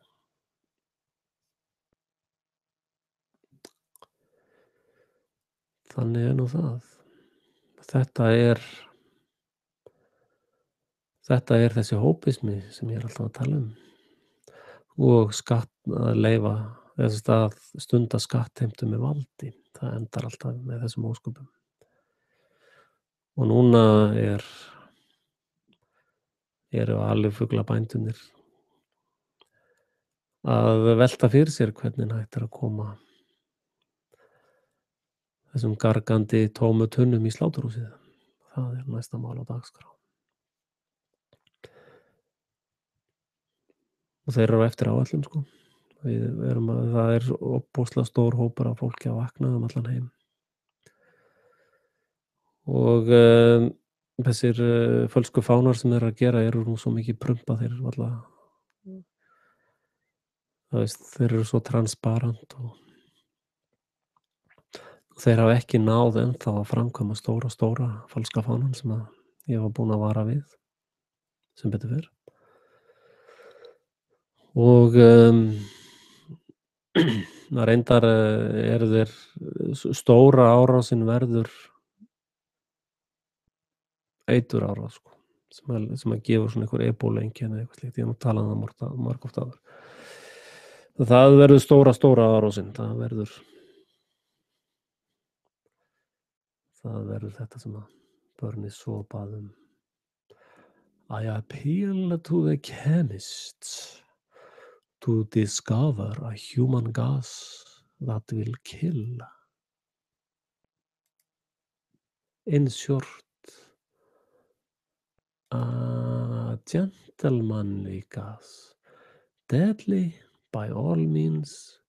S1: Þannig er nú það. Þetta er þessi hópismi sem ég er alltaf að tala um. Og að leyfa að stunda skattheimtu með valdi. Það endar alltaf með þessum ósköpum. Og núna eru alifuglabændurnir að velta fyrir sér hvernig hægt er að koma þessum gargandi tómu tunnum í sláturhúsið. Það er næsta mál á dagskrá. Og þeir eru eftir áætlun, sko. Það er ofboðslega stór hópur af fólki að vakna allan heim. Og þessir fölsku fánar sem þeir eru að gera eru nú svo mikið prumpa, þeir eru svo transparent og þeir hafa ekki náð ennþá að framkvæma stóra falska fánan sem ég var búinn að vara við, sem betur fer. Og reyndar þeir stóra árásin verður eiturárás, sko, sem að gefa svona einhver ebólueinkenni eða eitthvað slíkt. Ég hef nú talað um það margoft áður. Það verður stóra árásin. Það verður þetta sem að Bernie svo bað um. I appeal to the chemists to discover a human gas that will kill. In short, a gentlemanly gas, deadly by all means,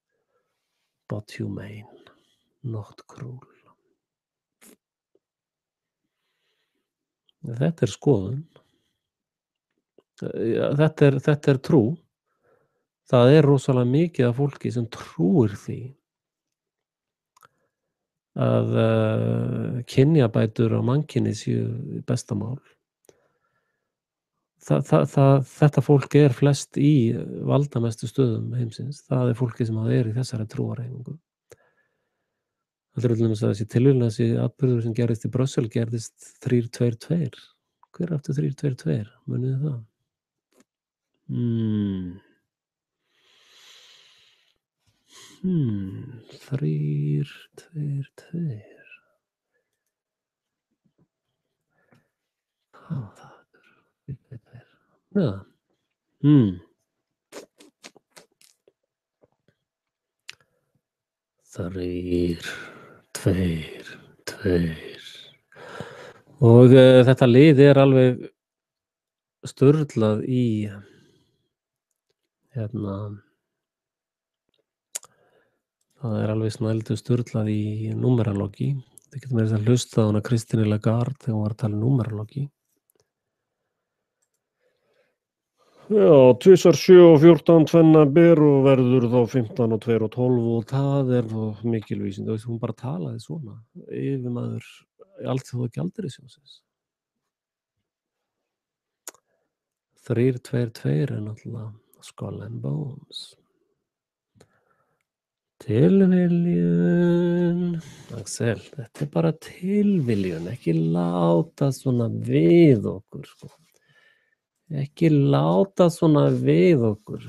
S1: but humane, not cruel. Þetta er skoðun. Þetta er trú. Það er rosalega mikið af fólki sem trúir því að kynjabætur á mannkyni séu besta mál. Þetta fólk er flest í valdamestu stöðum heimsins. Það er fólki sem er í þessari trúarhreyfingu. Það er til dæmis að þessi tilviljun, þessi atburður sem gerðist í Brussel gerðist 3-2-2. Hver aftur 3-2-2? Munið þið það? 3-2-2. Hvað var það? 3-2-2. Já. 3-2-2. Og þetta lið er alveg sturlað í það er alveg snældu sturlað í númeralogi. Þið getum verið að hlusta á hana Christine Lagarde þegar hún var að tala um númeralogi. Já, 2 7 og 14 tvenna ber og verður þá 15 og 2 og 12 og það er þá mikil vísindi. Hún bara talaði svona. Yfirmaður Alþjóðagjaldeyrissjóðsins. 3-2-2 er náttúrulega Skull and Bones. Tilviljun. Axel, þetta bara tilviljun, ekki láta svona við okkur, sko. Ekki láta svona við okkur.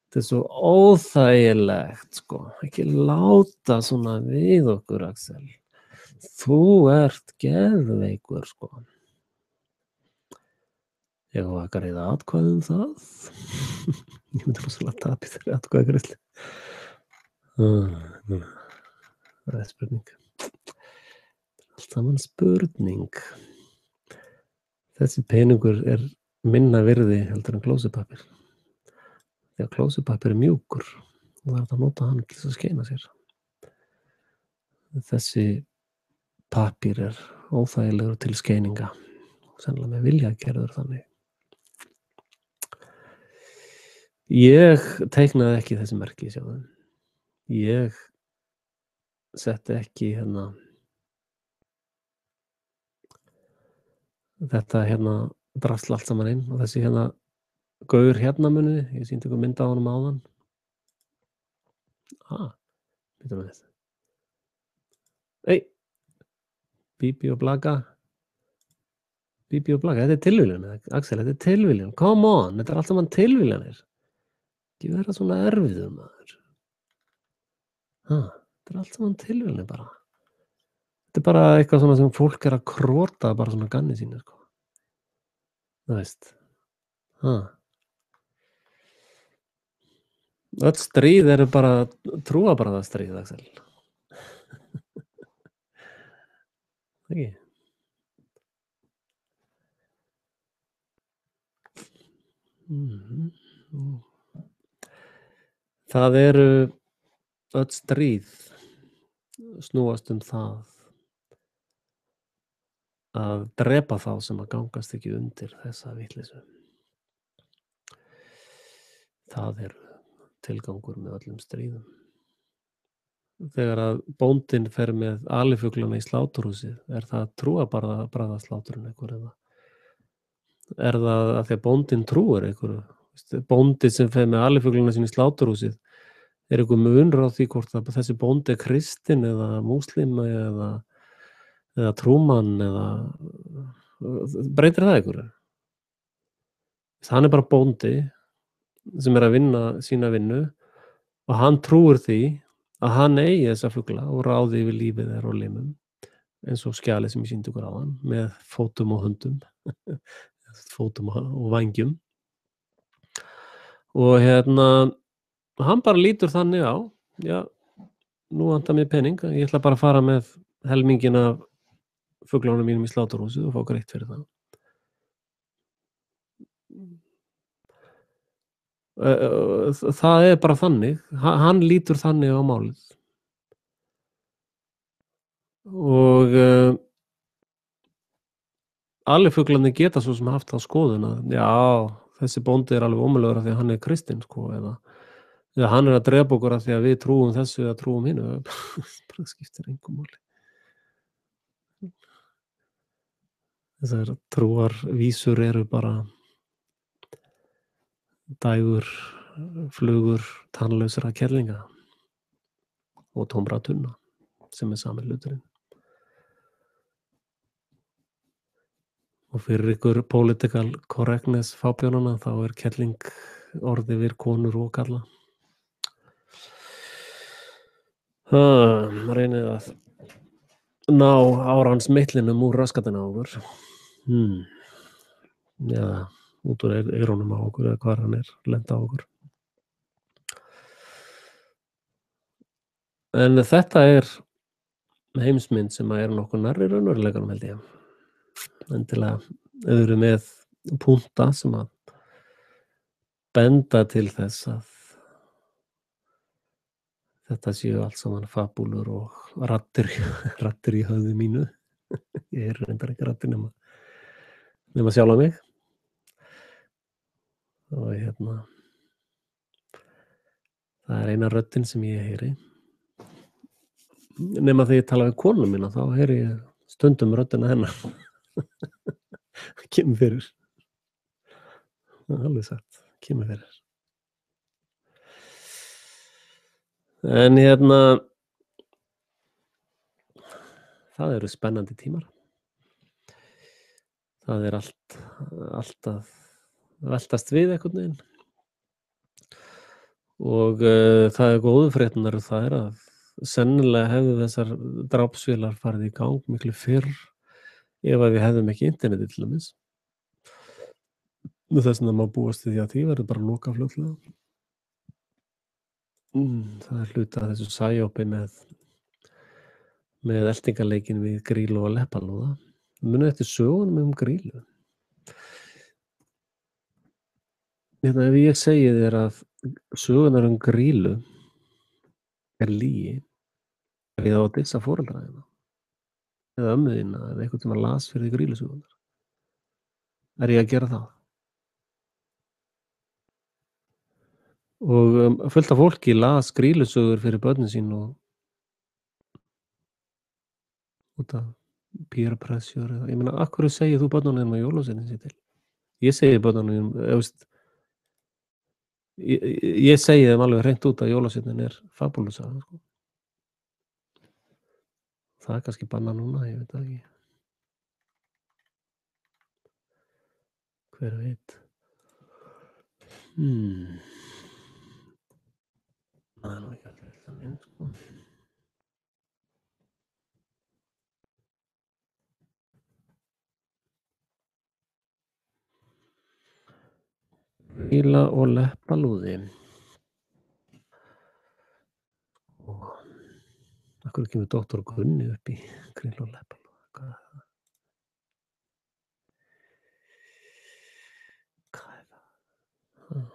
S1: Þetta svo óþægilegt, sko. Ekki láta svona við okkur, Axel. Þú ert geðveikur, sko. Ég var að greiða atkvæði það. Ég myndi rosalega tapið þeirri atkvæðagreiðslu. Það er spurning. Allt saman spurning. Þessi peningur minna virði heldur en klósupapir. Þegar klósupapir mjúkur og það hægt að nota hann til þess að skeina sér. Þessi papír óþægilegur til skeininga. Sennilega með vilja gerður þannig. Ég teiknaði ekki þessi merki, sjáðu. Ég setti ekki þetta drasl allt saman inn og þessi gaur muniði, ég sýndi ykkur mynd á honum áðan. Býtum við. Bíbí og Blaka. Bíbí og Blaka, þetta tilviljun, Axel, þetta tilviljun. Come on, þetta allt saman tilviljanir. Ekki vera svona erfiður, maður. Þetta allt saman tilviljanir bara. Þetta bara eitthvað svona sem fólk að krota bara svona ganni sínu, sko. Það veist. Öll stríð bara trúarbragðastríð, Axel. Ekki? Það öll stríð snúast það að drepa þá sem að gangast ekki undir þessa vitleysu. Það tilgangur með öllum stríðum. Þegar að bóndinn fer með alifuglana í sláturhúsið, það trúarbragðasláturinn einhver eða? Það að því að bóndinn trúir einhverju? Bóndi sem fer með alifuglana sín í sláturhúsið, einhver munur á því hvort að þessi bóndi kristinn eða múslima eða trúmann eða breytir það einhverju? Hann bara bóndi sem að vinna sína vinnu og hann trúir því að hann eigi þessa fugla og ráði yfir lífið þeirra og limum eins og skjalið sem ég sýndi ykkur áðan með fótum og höndum fótum og vængjum og hann bara lítur þannig á nú vantar mér pening, ég ætla bara að fara með helmingin af fuglunum mínum í sláturhúsið og fá greitt fyrir það. Það bara þannig, hann lítur þannig á málið og alifuglarnir geta svo sem haft það skoðun að þessi bóndi alveg ómögulegur af því að hann kristinn, sko, eða hann að drepa okkur af því að við trúum þessu eða trúum hinu, það skiptir engu máli. Þessar trúarvísur bara dægur, flugur, tannlausra kerlinga og tómra tunna sem sami hluturinn. Og fyrir ykkur political correctness fábjánana þá kerling orði við konur og kalla. Reynið að ná árans mitlinum úr raskatina á okkur. Út úr eirónum á okkur eða hvar hann lenda á okkur. En þetta heimsmynd sem nokkuð nærri raunveruleikanum, held ég. Endilega eru með punkta sem að benda til þess að þetta séu allt saman fabúlur og raddir í höfði mínu. Ég reyndar ekki raddir nema sjálfa mig. Og það eina röddin sem ég heyri. Nema þegar ég tala við konu mína þá heyri ég stundum röddina hennar. Kemur fyrir. Alveg sagt, kemur fyrir. En það eru spennandi tímar. Það er allt að veltast við einhvern veginn og það er góðu fréttirnar eru þær að sennilega hefðu þessar drápsvélar farið í gang miklu fyrr ef að við hefðum ekki internetið til dæmis. Og þess vegna má búast við því að því verður bara lokað fljótlega. Það er hluti af þessu psyopi með eltingaleikinn við Grýlu og Leppalúða. Munið eftir sögunum Grýlu? Ef ég segi þér að sögunar Grýlu er lygi, er ég þá að dissa foreldra þína? Eða ömmu þína eða einhvern tímann las fyrir þig Grýlusögurnar? Er ég að gera það? Og fullt af fólki las Grýlusögur fyrir börnin sín og út af peer pressure eða ég meina, af hverju segir þú börnunum þínum að jólasveinninn sé til? Ég segi börnunum mínum, eða veist ég segi þeim alveg hreint út að jólasveinninn er fabúlusaga, sko. Það er kannski bannað núna, ég veit það ekki. Hver veit? Það er nú ekki alltaf þannig, sko. Grýla og Leppalúði. Af hverju kemur doktor Gunni upp í Grýlu og Leppalúða? Hvað er það? Hvað er það?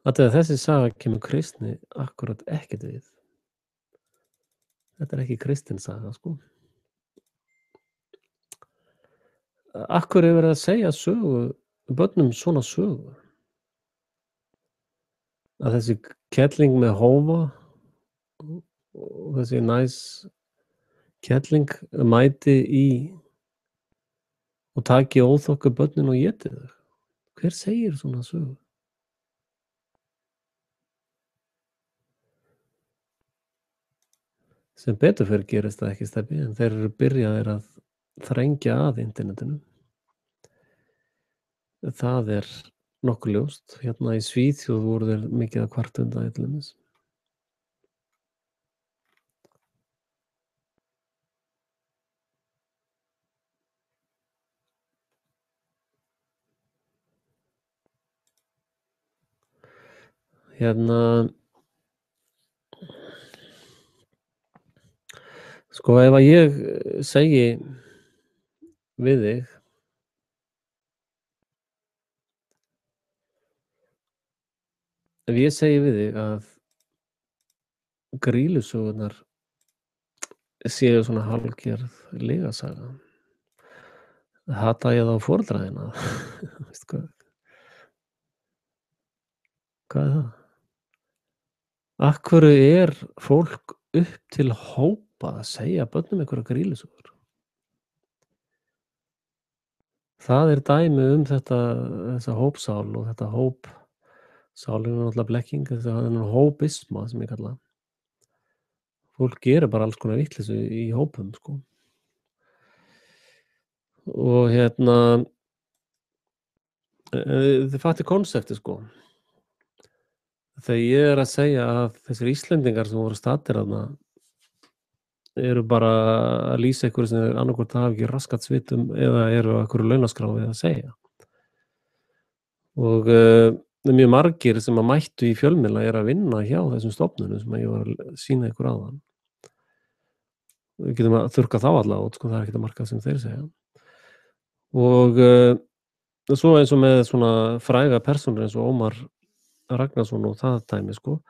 S1: Þegar þessi saga kemur kristni akkurat ekkert við. Þetta er ekki kristin saga, sko. Af hverju er verið að segja börnum svona sögu? Að þessi kettling með hófa og þessi kettling mæti í og taki óþokku börnin og éti þau. Hver segir svona sögu? Sem betur fyrir gerist það ekki, Stebbi, en þeir eru byrjaðir að þrengja að internetinu. Það er nokkuð ljóst. Hérna í Svíþjóð voru þeir mikið að kvarta undan því til dæmis. Sko, ef að ég segi við þig að Grýlusögurnar séu svona hálfgerð lygasaga, hata ég þá foreldra þína? Veistu hvað? Hvað er það? Af hverju er fólk upp til hópa að segja börnum einhverjar Grýlusögur? Það er dæmi þessa hópsál og þetta hópsálin er náttúrulega blekking, þennan hópisma sem ég kalla. Fólk gerir bara alls konar vitleysu í hópum, sko. Og þið fattir konseptið, sko. Þegar ég er að segja að þessir Íslendingar sem voru staddir þarna eru bara að lýsa einhverju sem þeir annaðhvort hafa ekki raskat svitum eða eru á einhverju launaskrá við að segja. Og mjög margir sem að mættu í fjölmiðla eru að vinna hjá þessum stofnunum sem ég var að sýna ykkur áðan. Við getum að þurrka þá alla út, sko, það er ekkert að marka sem þeir segja. Og svo eins og með svona fræga persónur eins og Ómar Ragnarsson og það dæmi, sko.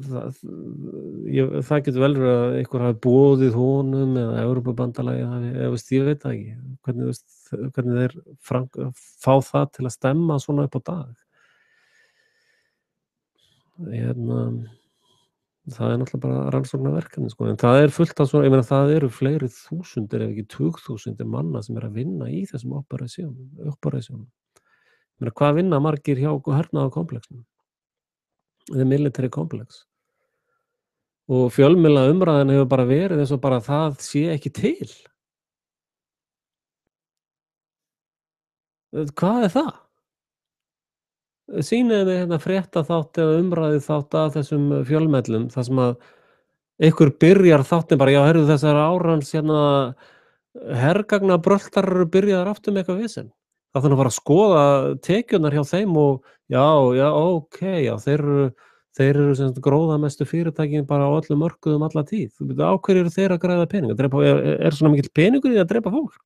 S1: Það getur vel verið að einhver hafi boðið honum eða Evrópubandalagið hafi, ég veit það ekki. Hvernig þeir fá það til að stemma svona upp á dag. Það er náttúrulega bara rannsóknarverkefni, sko. En það er fullt af svona, ég meina það eru fleiri þúsundir ef ekki 20.000 manna sem eru að vinna í þessum operasjónum. Meina, hvað vinna margir hjá hernaðarkomplexum? The military complex. Og fjölmiðlaumræðan hefur bara verið eins og bara það sé ekki til. Hvað er það? Sýnið mér hérna fréttaþátt eða umræðuþátt af þessum fjölmiðlum þar sem að einhver byrjar þáttinn bara: "Já, heyrðu, þessar árans hérna hergagnabröltar eru byrjaðar aftur með eitthvað vesen." Það þarf nú bara að skoða tekjurnar hjá þeim og já, já, ókei, já, þeir eru sem sagt gróðamestu fyrirtækin bara á öllum mörkuðum alla tíð. Bíddu, á hverju eru þeir að græða pening? Að drepa, er svona mikill peningur í því að drepa fólk?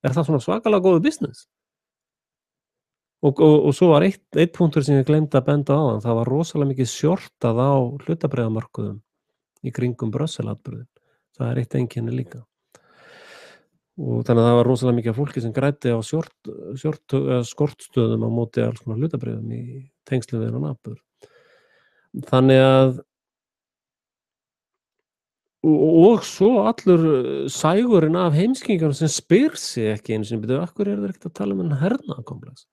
S1: Er það svona svakalega góður business? Og svo var einn punktur sem ég gleymdi að benda á áðan, það var rosalega mikið shortað á hlutabréfamörkuðum í kringum Brussel-atburðinn. Það er eitt einkenni líka. Og þannig að það var rosalega mikið af fólki sem græddi á skortstöðum á móti alls konar hlutabréfum í tengslum við þennan atburð. Þannig að og svo allur sægurinn af heimskingunum sem spyr sig ekki einu sinni: "Bíddu, af hverju eru þeir ekkert að tala um þennan hernaðarkomplex?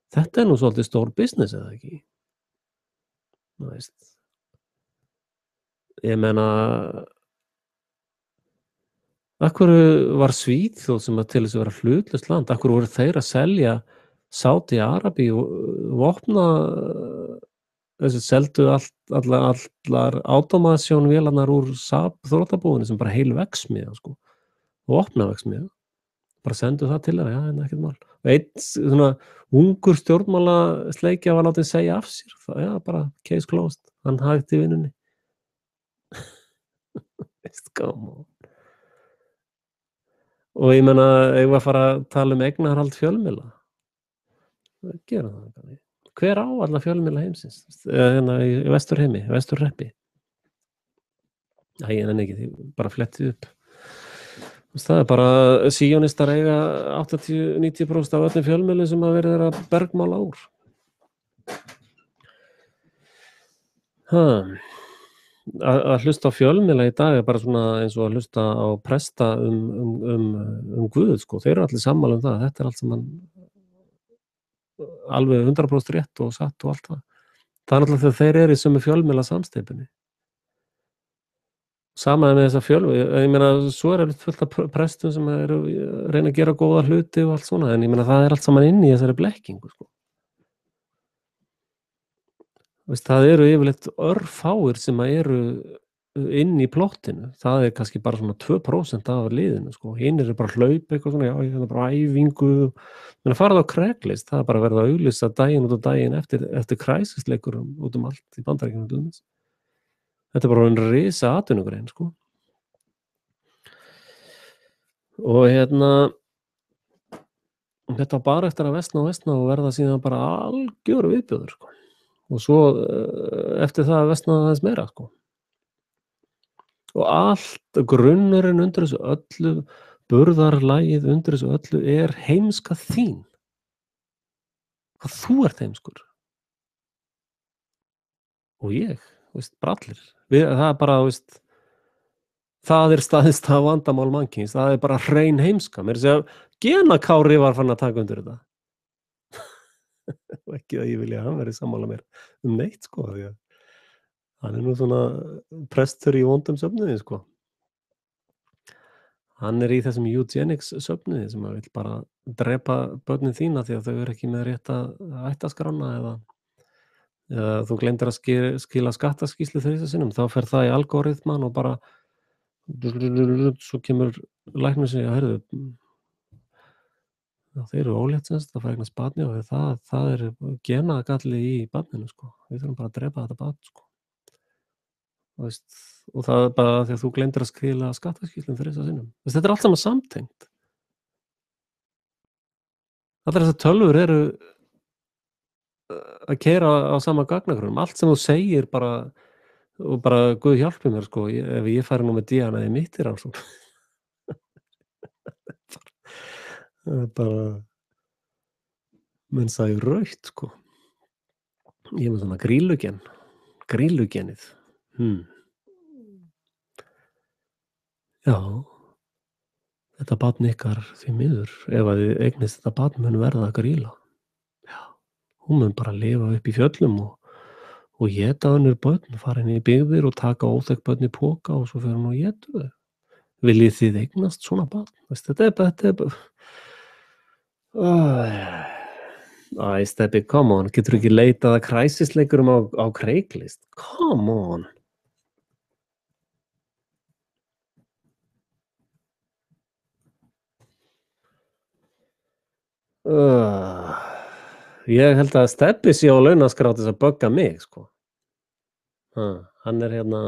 S1: Þetta er nú svolítið stór business, eða ekki?" Þú veist. Ég meina, af hverju var Svíþjóð, sem að til þess að vera hlutlaust land, af hverju voru þeir að selja Sádi-Arabíu vopna, seldu allar automation-vélarnar úr Saab þrotabúinu sem bara heil verksmiðja, sko, vopnaverksmiðja. Bara sendu það til þeirra, já, ekkert mál. Og einn svona ungur stjórnmálasleikja var látinn segja af sér. Já, bara case closed, hann hætti vinnunni. Come on. Og ég meina, eigum við að fara að tala um eignarhald fjölmiðla? Gerum það ekki. Hver á alla fjölmiðla heimsins? Hérna í Vesturheimi, Vesturhreppi? Æ, ég nenni ekki því, bara flettið upp. Það er bara síónistar eiga 80-90% af öllum fjölmiðlum sem að verið að bergmála úr. Að hlusta á fjölmiðla í dag er bara svona eins og að hlusta á presta Guð, sko. Þeir eru allir sammála um það. Þetta er allt saman alveg 100% rétt og satt og allt það. Það er náttúrulega þegar þeir eru í sömu fjölmiðlasamsteypunni. Sama með þessa fjölmiðla. Ég meina, svo er fullt af prestum sem eru að reyna að gera góða hluti og allt svona, en ég meina, það er allt saman inni í þessari blekkingu, sko. Það eru yfirleitt örfáir sem eru inni í plottinu. Það er kannski bara svona 2% af liðinu, sko. Hinir eru bara að hlaupa eitthvað svona, já, ég er bara á æfingu. Menn að fara á Craigslist, það er bara verið að auglýsa daginn út og daginn eftir kræsisleikur út allt í Bandaríkjunum til dæmis. Þetta er bara ein risa atvinnugrein, sko. Og þetta var bara eftir að versna og verða síðan bara algjör viðbjóður, sko. Og svo eftir það versnaði aðeins meira, sko. Og allt grunnurinn undir þessu öllu, burðarlagið undir þessu öllu er heimska þín. Hvað þú ert heimskur. Og ég, bara allir. Það er bara, það er staðista vandamál mannkyns, það er bara hrein heimska. Mér segja, Genakári var fann að taka undir þetta. Og ekki að ég vilja að hann verið sammála mér neitt, sko, því að hann er nú svona prestur í vondum söfnuði, sko. Hann er í þessum eugenics söfnuði sem að vill bara drepa börnin þína því að þau eru ekki með rétta ættaskrána eða þú gleymdir að skila skattaskýrslu 3 sinnum, þá fer það í algoritman og bara svo kemur læknir sem heyrðu, þeir eru ólétt semst, það fær eignast barni og það er genagalli í barninu, sko. Við þurfum bara að drepa þetta barn, sko. Og það er bara því að þú gleymdir að skila skattaskýrslum 3 sinnum. Þetta er allt saman samtengt. Allar þessar tölvur eru að keyra á sama gagnagrunum. Allt sem þú segir bara, og bara Guð hjálpi mér, sko, ef ég færi nú með DNA í mitt í rannsókn. Það er bara menn sagði rautt, sko. Ég er með svona grýlugenið. Já, þetta barn ykkar því miður, ef að þið eignist þetta barn mun verða að grýla. Já. Hún mun bara lifa uppi í fjöllum og éta önnur börn, fara inn í byggðir og taka óþekk börn í poka og svo fer hún og étur þau. Viljið þið eignast svona barn? Veist, þetta er bara Æ, Stebbi, come on, geturðu ekki leitað að Crysis-leikurum á Craigslist? Come on. Ég held að Stebbi sé á launaskrá til þess að bugga mig, sko. Hann er hérna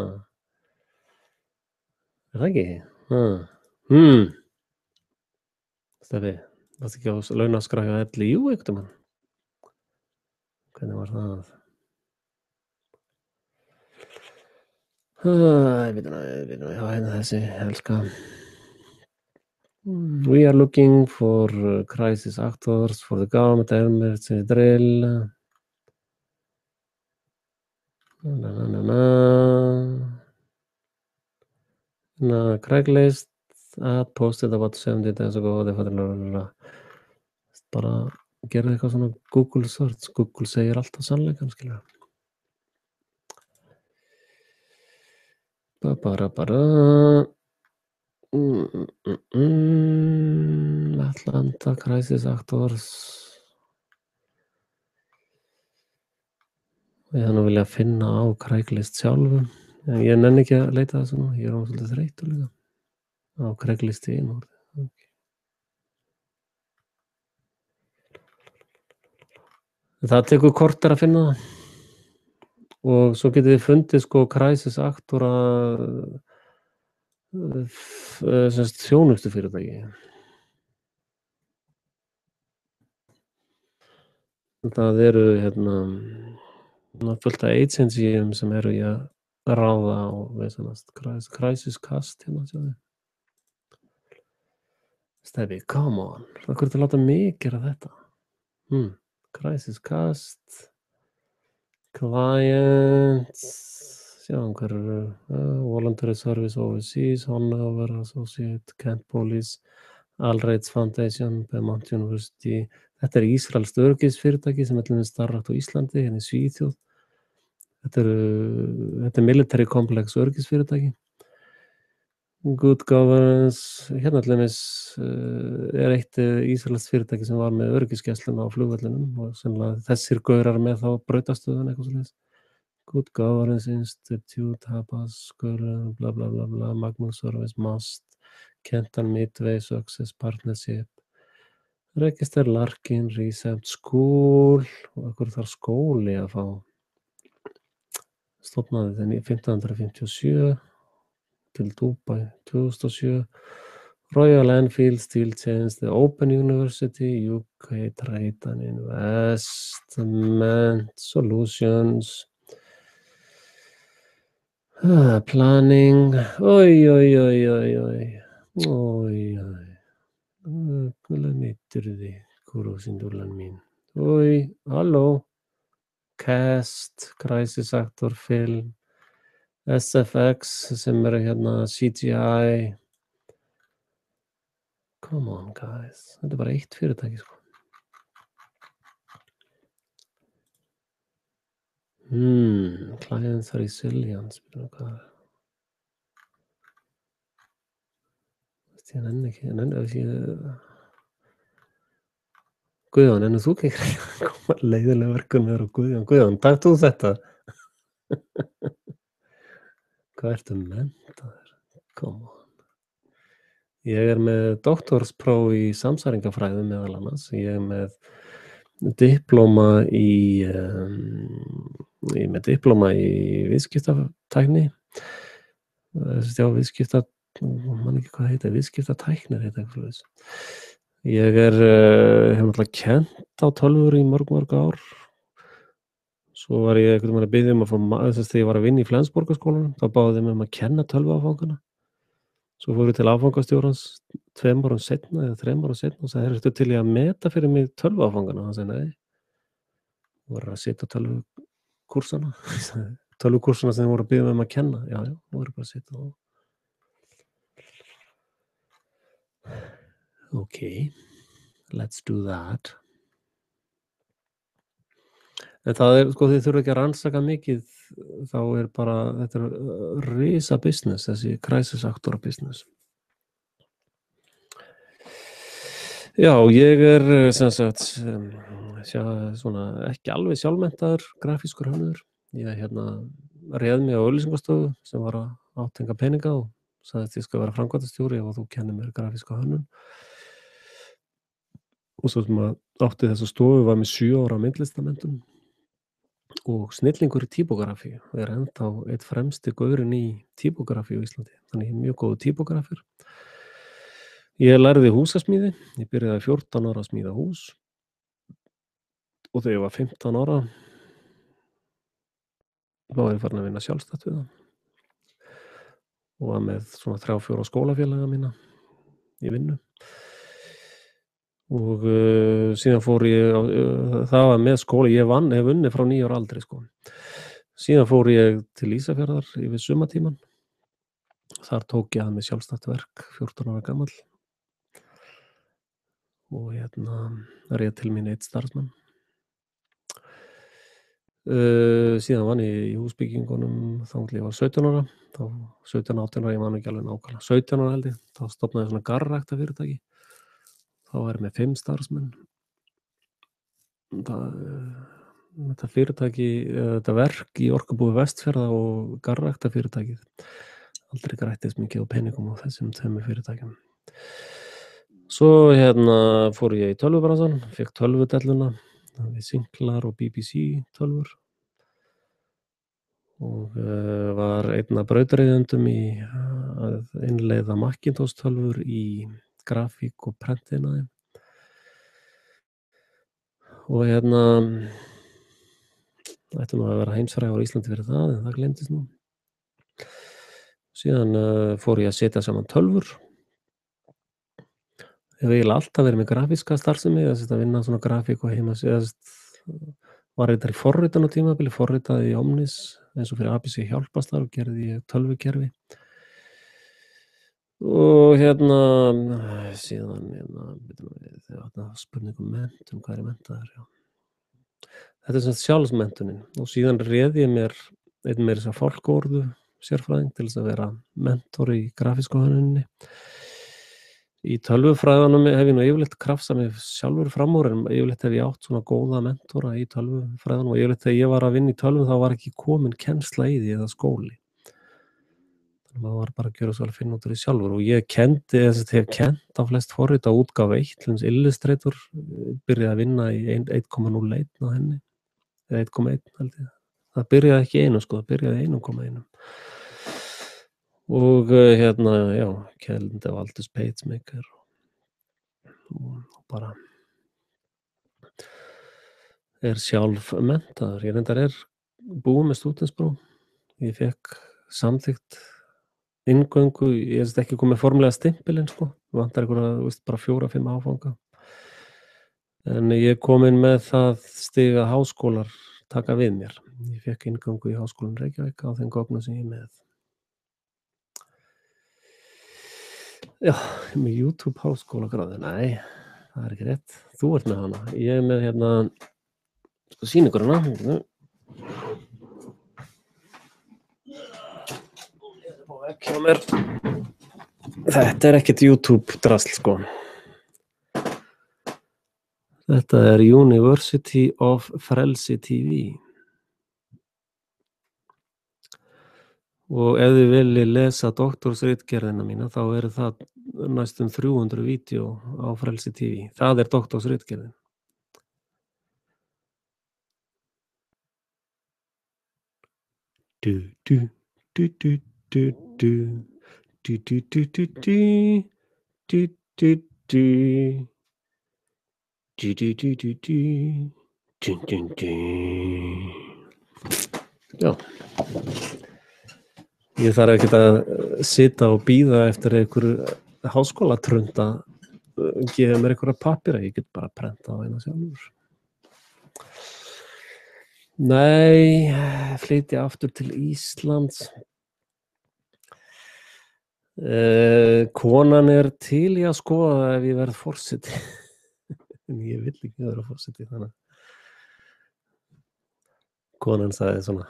S1: Er það ekki? Stebbi, varstu ekki á launaskrá hjá LÍÚ einhvern tímann? Hvernig var það? Bíddu nú við, já, hérna þessi, elska. We are looking for crisis actors for the government emergency drill. Craigslist ad posted about 70 days ago. Bara gerðu eitthvað svona Google search. Google segir alltaf sannleikann, skilur. Atlanta crisis actors. Ég hefði nú vilja finna á Craigslist sjálfum. En ég nenni ekki að leita þessu nú. Ég er svolítið þreyttur líka. Á Craigslist í einu orði. Okay. Það tekur korter að finna það. Og svo getið þið fundið sko crisis actora þjónustufyrirtæki. Það eru fullt af agencyum sem eru í að ráða á crisis cast hérna, sjáðu. Steffi, come on. Það hvernig að láta mig gera þetta? Crisis cast, clients, sjáum hver eru, voluntary service overseas, Hanover Associate, Kent Police, Allraids Foundation, Belmont University. Þetta er Ísraelskt öryggisfyrirtæki sem er starfrækt á Íslandi, hérna í Svíþjóð. Þetta er military complex öryggisfyrirtæki. Good governance, hérna allir er eitt Ísraelskt fyrirtæki sem var með öryggisgæsluna á flugvellinum og sennilega þessir gaurar með þá brautastöðun eitthvað svoleiðis. Good governance institute, Habas, bla bla bla bla, Magnus Service, Mast, Kentan Midway, Success Partnership, Register Larkin, Recept School, og ekkur þarf skóli að fá. Stofnaði þenni 1557 til Dubai 2007. Royal Enfield Steel Chains, The Open University, UK Trade and Investment Solutions, Planning, Hvað meitur þið, kúrúsindúlan mín? Halló, Cast, Crisis Actor Film, SFX sem eru hérna CGI. Come on guys, þetta er bara eitt fyrirtæki sko. Clients Resilience, hvað? Ég nenni ekki, Guðjón, ennur þú ekki koma leiðilega verkun með þér á Guðjón? Guðjón, takk þú þetta? Hvað ertu menntaður? Come on. Ég er með doktorspróf í samsæringafræði meðal annars. Ég er með diplóma í viðskiptatækni. Man ekki hvað heita, viðskiptatæknir heita eitthvað svoleiðis. Ég hef náttúrulega kennt á tölvur í mörg ár. Svo var ég einhvern veginn að biðja að fá þegar ég var að vinna í Flensborgarskólanum, þá báðu þeim að kenna tölvuáfangana. Svo fór ég til áfangastjórans 2 árum seinna eða 3 árum seinna og sagði, ertu til í að meta fyrir mig tölvuáfangana? Hann sagði, nei. Þú voru að sitja á tölvukúrsana. Tölvukúrsana sem þeim voru að biðja að kenna. Já, þú voru bara að sitja á. Okay, let's do that. En það sko, þið þurfa ekki að rannsaka mikið, þá bara, þetta risa business, þessi crisis actor business. Já, ég sem sagt, svona ekki alveg sjálfmenntaður grafískur hönnuður. Ég réð mig á auglýsingastofu sem var að átenga peninga og sagði að ég skal vera framkvæmdastjóri og þú kennir mér grafíska hönnun. Og svo sem að átti þessa stofu var með 7 ára myndlistamenntun og snillingur í typógrafíu. Það ennþá eitt fremsti gaurinn í typógrafíu á Íslandi. Þannig ég er mjög góður typógrafur. Ég lærði húsasmíði. Ég byrjaði 14 ára að smíða hús. Og þegar ég var 15 ára þá var ég farin að vinna sjálfstætt við það. Og var með svona 3-4 skólafélaga mína í vinnu. Og síðan fór ég það var með skóla, ég hef unnið frá 9 ára aldri sko. Síðan fór ég til Ísafjarðar yfir sumartímann. Þar tók ég að mig sjálfstætt verk 14 ára gamall. Og réð til mín 1 starfsmann. Síðan vann ég í húsbyggingunum þangað til ég var 17 ára. Þá 17-18 ára, ég man ekki alveg nákvæmlega. 17 ára held ég, þá stofnaði ég svona garðræktarfyrirtæki. Þá var ég með 5 starfsmenn. Þetta fyrirtæki, þetta verk í Orkubúi Vestfjarða og garðræktarfyrirtækið. Aldrei grættist mikið á peningum á þessum 2 fyrirtækjum. Svo fór ég í tölvubransann, fékk tölvudelluna við Sinclair og BBC tölvur og var einn af brautryðjendum í að innleiða Macintosh tölvur í grafík og prentiðnaði. Og ætti nú að vera heimsfrægur á Íslandi fyrir það, en það gleymdist nú. Síðan fór ég að setja saman tölvur. Ég hef eiginlega alltaf verið með grafíska starfsemi, að vinna svona grafík og heimasíðu. Var reyndar í forritunartímabili, forritaði í Omnis eins og fyrir ABC hjálparstarf og gerði ég tölvukerfi. Og síðan spurningum menntun, hvað menntaður, já. Þetta sem sjálfsmenntunin og síðan réð ég mér einn meira þess að fálkaorðu sérfræðing til þess að vera mentor í grafísku hönnuninni. Í tölvufræðanum hef ég nú yfirleitt krafsað mig sjálfur fram úr, en yfirleitt hef ég átt svona góða mentora í tölvufræðanum og yfirleitt þegar ég var að vinna í tölvum þá var ekki komin kennsla í því eða skóli. Þannig maður var bara að gjöra svo að finna út úr því sjálfur og ég hef kennt á flest forrita útgáfu 1, til dæmis Illustrator, byrjaði að vinna í 1.01 á henni, eða 1.1 held ég. Það byrjaði ekki 1 sko, það byrjaði 1.1. Og já, kenndi á Aldous PageMaker og bara sjálf menntaður. Ég reyndar búið með stúdentspróf. Ég fékk samþykkt inngöngu, ég ekki komið formlega stimpilinn sko, vantar einhverja, bara 4-5 áfanga. En ég kom inn með það stig að háskólar taka við mér. Ég fékk inngöngu í Háskólann Reykjavík á þeim gögnum sem ég með. Já, með YouTube háskólagráðu. Nei, það ekki rétt. Þú ert með hana. Ég með sýninguna. Ekki á mér. Þetta ekkert YouTube drasl sko. Þetta University of Frelsi TV. Og ef þið viljið lesa doktorsritgerðina mína, þá það næstum 300 vídeó á Frelsi TV. Það doktorsritgerðin. Já. Ég þarf ekkert að sitja og bíða eftir einhver háskólatrund að gefa mér einhverja pappíra. Ég get bara prenta á eina sjálfur. Nei, flytja aftur til Íslands. Konan til í að skoða ef ég verð forseti. En ég vill ekki vera forseti, þannig. Konan sagði svona: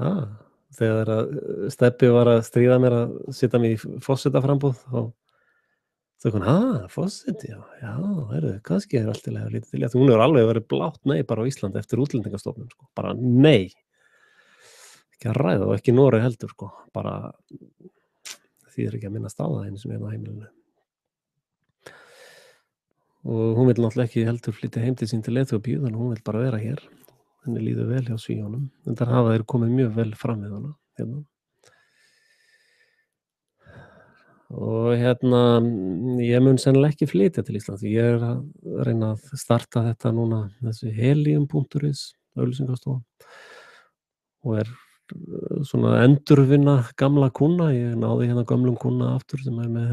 S1: "Ah", þegar að Stebbi var að stríða mér að setja mig í forsetaframboð, þá sagði hún: Forseti, já, já, heyrðu, kannski er allt í lagi að líta til í þetta." Hún hefur alveg verið blátt nei bara á Íslandi eftir Útlendingastofnun, sko, bara nei, ekki að ræða og ekki Noreg heldur, sko, bara þýðir ekki að minnast á það einu sinni hérna á heimilinu. Og hún vill náttúrulega ekki heldur flytja heim til sín til Eþíópíu, þannig að hún vill bara vera hér. Henni líður vel hjá Svíunum, enda hafa þeir komið mjög vel fram við hana hérna. Og ég mun sennilega ekki flytja til Íslands. Ég er að reyna að starta þetta núna, þessi helium.is auglýsingastofa, og er svona að endurvinna gamla kúnna. Ég náði hérna gömlum kúnna aftur sem er með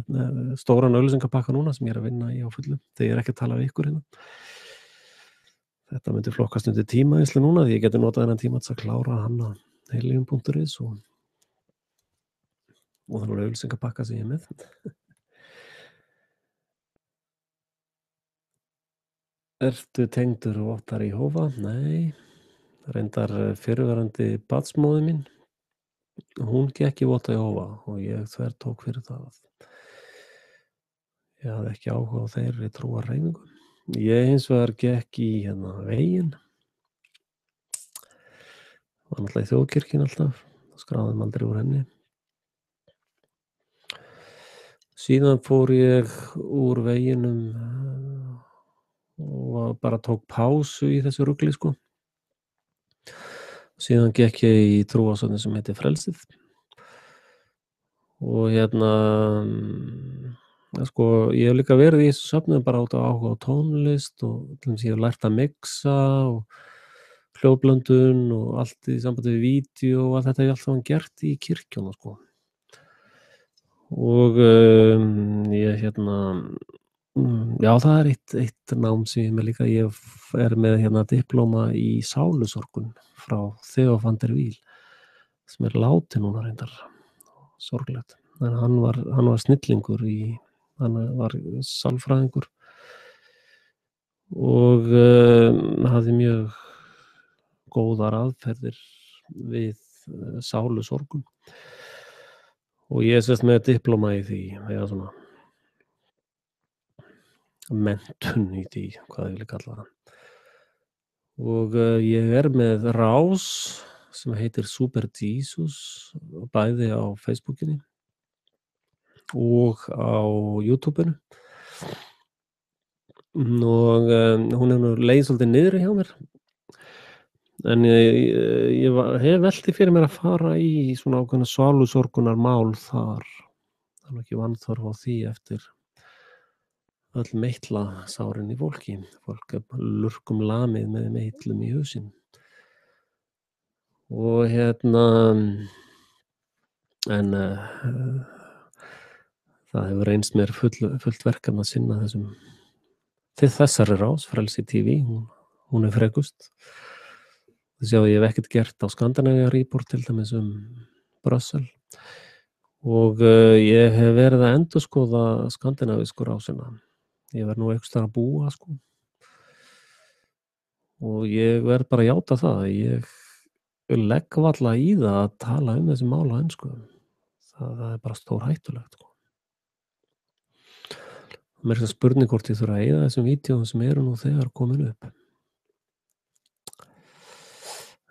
S1: stóran auglýsingapakka núna sem ég er að vinna í á fullu þegar ég er ekki að tala við ykkur hérna. Þetta myndi flokkast undir tímaeyðslu núna því ég geti notað þennan tíma til að klára hann á helium.is og þannig auglýsingapakka sem ég er með. Ertu tengdur vottar Jehóva? Nei, reyndar fyrrverandi barnsmóðir mín, hún gekk í votta Jehóva og ég þvertók fyrir það að ég hafði ekki áhuga á þeirri trúarhreyfingu. Ég hins vegar gekk í veginn, var náttúrulega í þjóðkirkjunni alltaf, skráði mig aldrei úr henni. Síðan fór ég úr veginum og bara tók pásu í þessu rugli, sko. Síðan gekk ég í trúarsöfnin sem heitir Frelsið og sko, ég hef líka verið í þessu söfnum bara út af áhuga á tónlist og til dæmis ég hef lært að mixa og hljóðblöndun og allt í sambandi við vídeó og allt þetta hef ég allt saman gert í kirkjunum, sko. Og ég já, það er eitt nám sem ég er með líka. Ég er með diplóma í sálusorgun frá Theo van der Wiel sem er látinn núna reyndar, sorglegt. En hann var snillingur hann var sálfræðingur og hafði mjög góðar aðferðir við sálusorgun. Og ég er með diplóma í því, eða svona menntun í því, hvað ég vil kalla það. Og ég er með rás sem heitir Super Jesus, bæði á Facebookinni og á YouTubeinu. Og hún er nú leið svolítið niðri hjá mér. En ég hef velt því fyrir mér að fara í svona ákveðna sálusorgunarmál þar. Það er ekki vanþörf á því eftir öll meitlasárin í fólki. Fólk er lurkum lamið með meitlum í hausinn. Og en það hefur reynst mér fullt verkefni að sinna þessari rás, Frelsi TV, hún er frekust. Þið sjáu, ég hef ekkert gert á Scandinavia Report til dæmis Brussel og ég hef verið að endurskoða skandinavísku rásina. Ég verð nú einhvers staðar að búa, sko. Og ég verð bara að játa það að ég legg varla í það að tala þessi mál á ensku. Það er bara stórhættulegt, sko. Mér er spurning hvort ég þurfi að eyða þessum vídeóum sem eru nú þegar komin upp.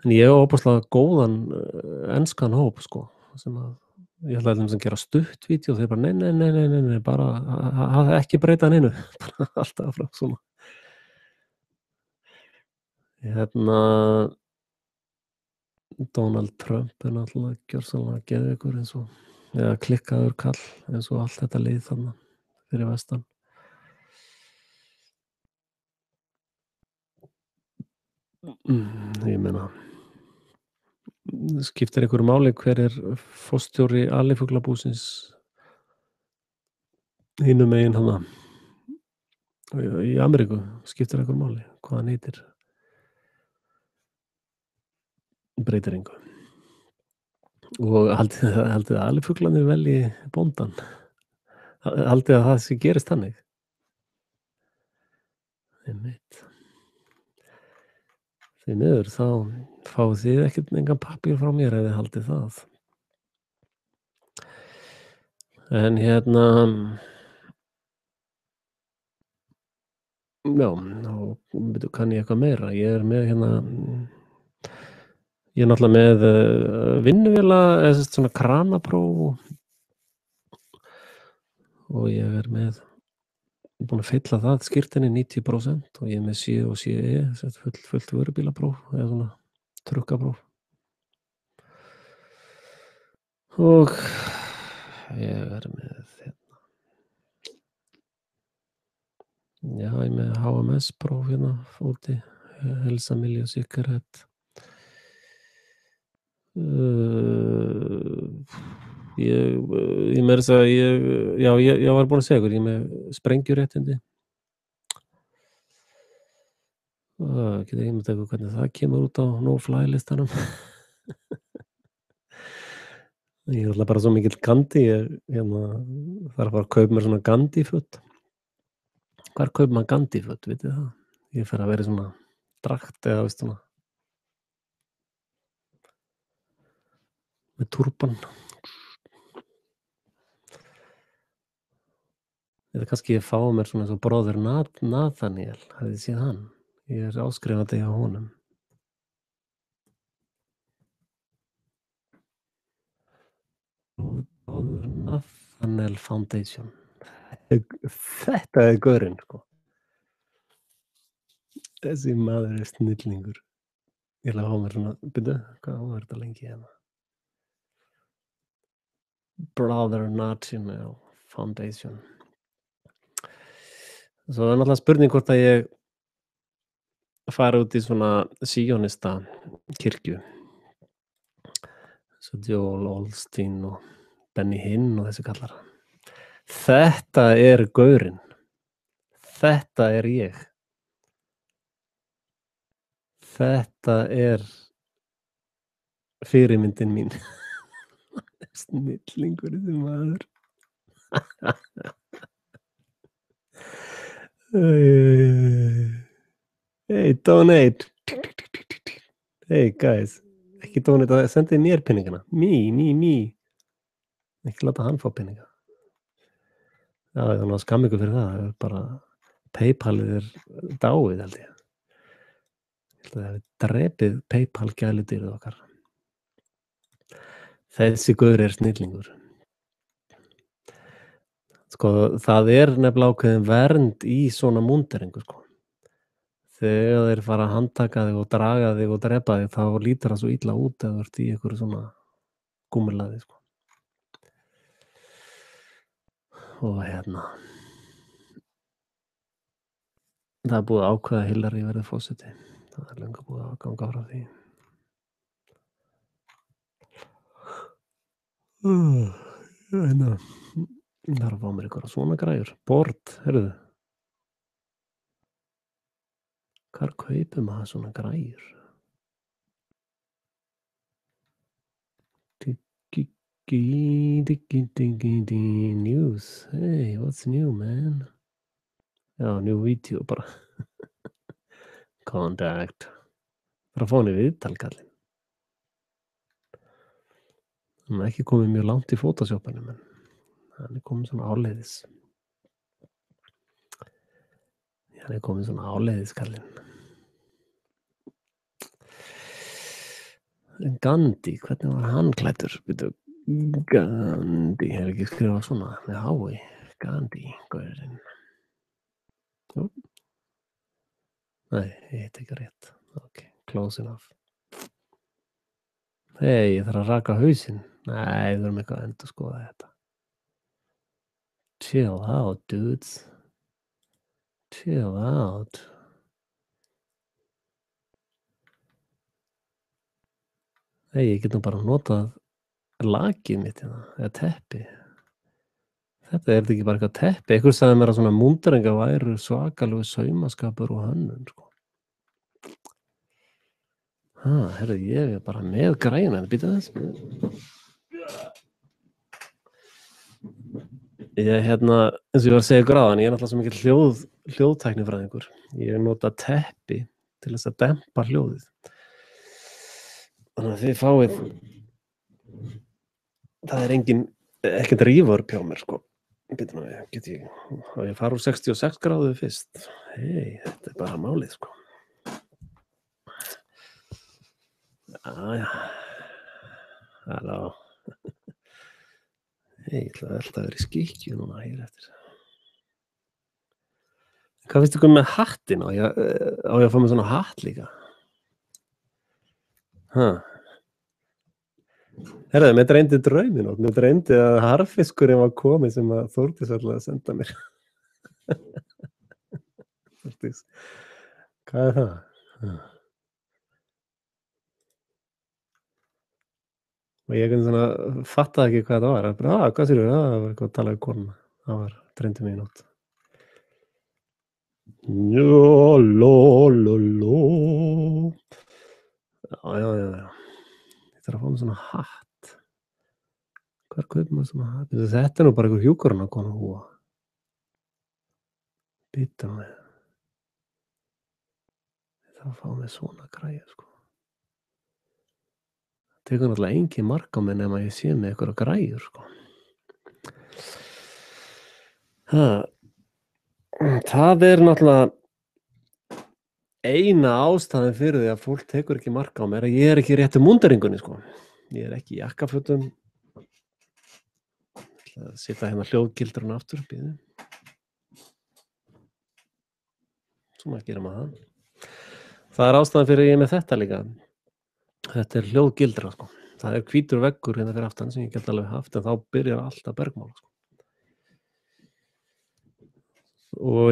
S1: En ég hef óbúslega góðan enskan hóp, sko, sem ég ætla að gera stutt vídeó og þeir bara nei, bara ekki breyta neinu, bara alltaf frá svona. Donald Trump er náttúrulega gjörsamlega geðveikur eða klikkaður kall eins og allt þetta lið þarna fyrir vestan. Ég meina, skiptir einhverju máli hver er forstjóri alifuglabúsins hinum megin hana í Ameríku? Skiptir einhverju máli hvað hann heitir? Breytir engu. Og haldið að alifuglarnir velji bóndann? Haldið að það sem gerist þannig? Einmitt. Því miður þá fáið þið ekkert engan pappír frá mér ef þið haldið það. En já, þá kann ég eitthvað meira. Ég er með ég er náttúrulega með vinnuvéla, eða sem sagt svona kranapróf og ég er búinn að fylla það skírteini 90% og ég er með C og CE, sem sagt fullt vörubílapróf eða svona trukkapróf. Og ég er með já, ég er með HMS-próf úti, Helsa, Milli og Sikkerhet. Ég meira að segja, ég var búinn að segja ykkur, ég er með sprengjuréttindi. Get ég ímyndað ykkur hvernig það kemur út á no-fly-listanum. Ég er alltaf bara svo mikill Gandhi, ég þarf að fara að kaupa mér svona Gandhi-föt. Hvar kaupir maður Gandhi-föt, vitið það? Ég fer að vera í svona drakt eða veist svona með túrban. Eða kannski ég fái mér svona eins og bróðir Nathaniel, hafið þið séð hann? Ég er áskrifandi hjá honum. Bróðir Nathaniel Foundation. Þetta er gaurinn, sko. Þessi maður er snillingur. Ég ætla að fá mér svona, byrju, hvað var þetta lengi hérna? Brother Nathaniel Foundation. Svo er náttúrulega spurning hvort að ég fari út í svona síónista kirkju. Svo Joel Osteen og Benny Hinn og þessi kallar. Þetta er gaurinn. Þetta er ég. Þetta er fyrirmyndin mín. Snillingur þessi maður. Hey, donate. Hey, guys. Ekki donate, sendið mér peningana. Me. Ekki láta hann fá peninga. Já, þannig að skamma ykkur fyrir það. Það er bara, PayPalið er dáið, held ég. Það hefur drepið PayPal gæludýrið okkar. Þessi gaur er snillingur. Sko, það er nefnilega ákveðin vernd í svona múnderingu, sko. Þegar þeir fara að handtaka þig og draga þig og drepa þig, þá lítur það svo illa út eða þú ert í einhverju svona gúmmulaði, sko. Og það er búið að ákveða að Hillary verði forseti. Það er löngu búið að ganga frá því. Það er að fá mér eitthvað svona græjur. Bord, heyrðu. Hvar kaupir maður svona græjur? News. Hey, what's new, man? Já, new video bara. Contact. Það er að fá henni viðtalkallin. Hann er ekki komið mjög langt í Photoshopinu, menn hann er komið svona áleiðis. Hann er komið svona áleiðis, kallinn. En Gandhi, hvernig var hann klæddur? Gandhi, hefur ekki skrifað svona með hái. Gandhi, gaurinn. Jú. Nei, ég heit ekki rétt. Ok, close enough. Hey, ég þarf að raka hausinn. Nei, við þurfum eitthvað að endurskoða þetta. Chill out, dudes. Chill out. Hey, ég get nú bara notað lakið mitt eða teppi. Þetta er ekki bara eitthvað teppi. Einhver sagði mér að svona múnderinga væru svakalegu saumaskapur og hönnun, sko. Herru, ég er bara með græjuna. Býta þess. Ég eins og ég var að segja ykkur áðan, ég er náttúrulega svo mikið hljóðtæknifræðingur. Ég nota teppi til þess að dempa hljóðið. Þannig að þið fáið, það ekkert reverb hjá mér, sko. Býtum við, á ég fara úr 66 gráðu fyrst. Þetta bara málið, sko. Já. Halló. Ég ætla að velta að vera í skikju núna hér eftir. Hvað finnst ykkur með hattinn? Á ég að fá með svona hatt líka? Herðu, mér dreymdi drauminn og mér dreymdi að harðfiskurinn var komið sem að Þórdís ætlaði að senda mér. Þórdís, hvað er það? Og ég fattaði ekki hvað það var. Bara, hvað sér þú? Það var eitthvað að tala við konuna. Það var dreymdi mig í nótt. Jólólóló. Já. Ég þarf að fá með svona hatt. Hvar kaupir maður svona hatt? Þetta nú bara einhver hjúkrunarkona húfa. Býta mig. Ég þarf að fá með svona græja, sko. Það tekur náttúrulega engin mark á mig nema ég sé með einhverja græjur, sko. Það náttúrulega eina ástæðan fyrir því að fólk tekur ekki mark á mér að ég ekki í réttu múnderingunni, sko. Ég ekki í jakkafötum. Ég ætla að setja hérna hljóðgildruna aftur, býðu. Svona gerir maður það. Það ástæðan fyrir ég með þetta líka. Þetta hljóðgildra, sko. Það hvítur veggur hérna fyrir aftan sem ég get alveg haft, en þá byrjar alltaf bergmál, sko. Og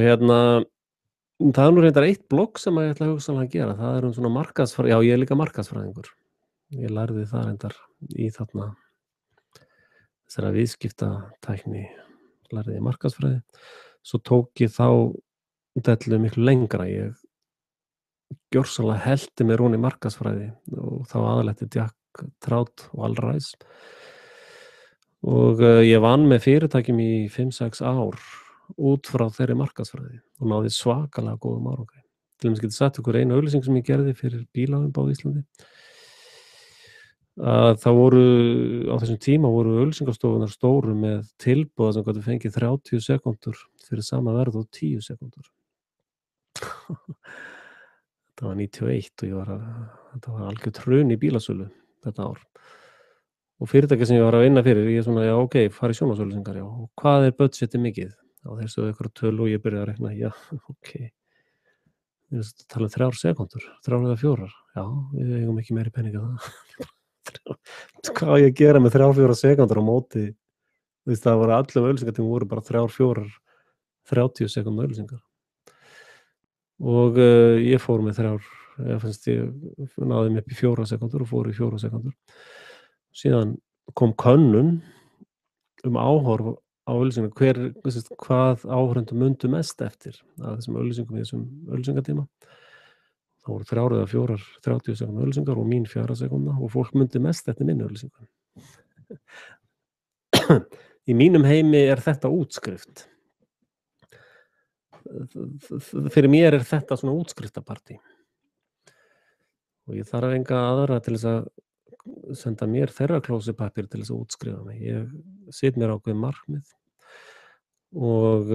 S1: það nú reyndar eitt blogg sem ég ætla að hugsanlega að gera. Það svona markaðsfræði. Já, ég er líka markaðsfræðingur. Ég lærði það reyndar í þarna þessara viðskiptatækni. Lærði ég markaðsfræði. Svo tók ég þá dellu miklu lengra. Ég gjörsamlega hellti mér hún í markaðsfræði og þá aðalegt Jack Trout og Al Ries. Og ég vann með fyrirtækjum í 5-6 ár út frá þeirri markaðsfræði og náði svakalega góðum árangri. Til dæmis getið sagt ykkur eina auglýsing sem ég gerði fyrir bílaumboð á Íslandi. Það voru, á þessum tíma voru auglýsingastofunar stóru með tilboð sem gátu fengið 30 sekúndur fyrir sama verð og 10 sekúndur. Þetta var 91 og þetta var algjört hrun í bílasölu þetta ár. Og fyrirtæki sem ég var að vinna fyrir, ég já, ok, fari sjónvarpsauglýsingar, já. Og hvað budgetið mikið? Og þeir stöðu ykkur tölu og ég byrjaði að reikna, já, ok. Við tala 3 sekúndur, 3 eða 4. Já, við eigum ekki meiri peninga það. Hvað á ég að gera með 3-4 sekúndur á móti? Það voru allir auglýsingartíma voru bara 3-4, 30 sekúndur auglýsingar. Og ég fór með 3, ég náði mig upp í 4 sekúndur og fór í 4 sekúndur. Síðan kom könnun áhorf á auglýsingar, hvað áhorfendur mundu mest eftir að þessum auglýsingum í þessum auglýsingatíma. Það voru 3 eða 4, 30 sekúndur auglýsingar og mín 4 sekúnda og fólk mundi mest eftir minni auglýsingar. Í mínum heimi þetta útskrift. Fyrir mér þetta svona útskriftapartí. Og ég þarf enga aðra til þess að senda mér þeirra klósipappír til þess að útskrifa mig. Ég set mér ákveðið markmið og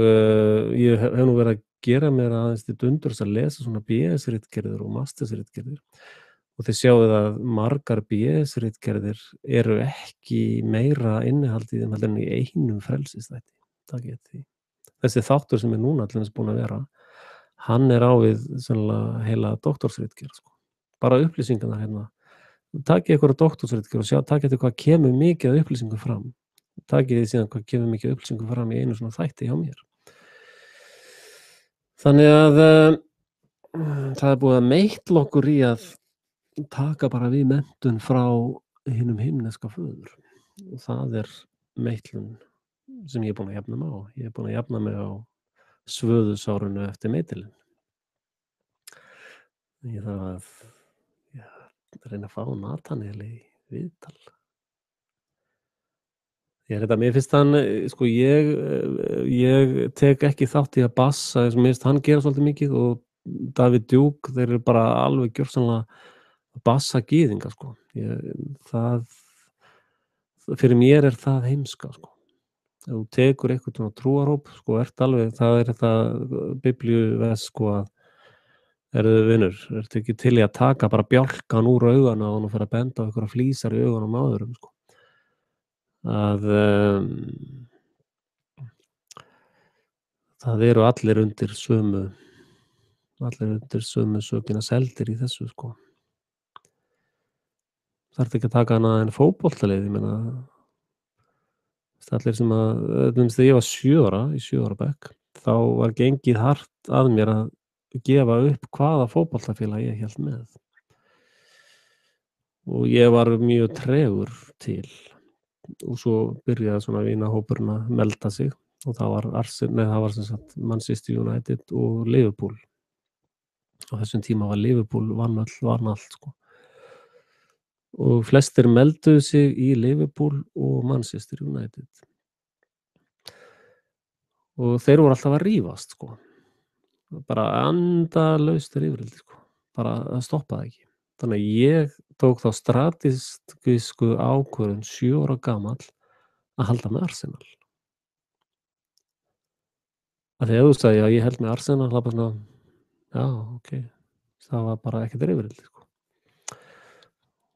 S1: ég hef nú verið að gera mér aðeins til dundurs að lesa svona BS-ritgerðir og masters-ritgerðir og þið sjáuð að margar BS-ritgerðir eru ekki meira innihald í þeim heldur en í einum frelsisþætti. Það getið því. Þessi þáttur sem núna allir búin að vera, hann á við sennilega heila doktorsritgerð, sko. Bara upplýsingarnar hérna. Takið ykkur doktorsritgerð og takið eftir hvað kemur mikið af upplýsingum fram. Takið því síðan hvað kemur mikið af upplýsingum fram í einu svona þætti hjá mér. Þannig að það búið að meitla okkur í að taka bara við menntun frá hinum himneska föður. Og það meitlun sem ég búin að jafna mig á. Ég búin að jafna mig á svöðusárunu eftir meitilinn. Ég þarf að reyna að fá Nathaniel í viðtal. Mér finnst hann, sko, ég tek ekki þátt í að bassa, mér finnst hann gera svolítið mikið og David Duke, þeir eru bara alveg gjörsamlega bassagýðingar, sko. Fyrir mér það heimska, sko. Ef þú tekur einhvern svona trúarhóp, sko, alveg, það þetta biblíuvers, sko, að heyrðu vinur, ertu ekki til í að taka bara bjálkann úr auganu á honum og fara að benda á einhverjar flísar í augunum á öðrum, sko. Það eru allir undir sömu sökina seldir í þessu, sko. Þarf ekki að taka hana en fótboltaleið, ég meina allir sem að, þegar ég var 7 ára, í 7 ára bekk, þá var gengið hart að mér að gefa upp hvaða fótboltafélag ég hélt með. Og ég var mjög tregur til. Og svo byrjaði svona vinahópurinn að melda sig og það var sem sagt Manchester United og Liverpool. Á þessum tíma var Liverpool vann allt, sko. Og flestir melduðu sig í Liverpool og Manchester United. Og þeir voru alltaf að rífast, sko. Bara endalaust yfirleitt, sko. Bara það stoppaði ekki. Þannig að ég tók þá strategísku ákvörðun 7 ára gamall að halda með Arsenal. Af því að þú sagði að ég held með Arsenal, það bara svona, já, ok. Það var bara ekkert yfirleitt, sko.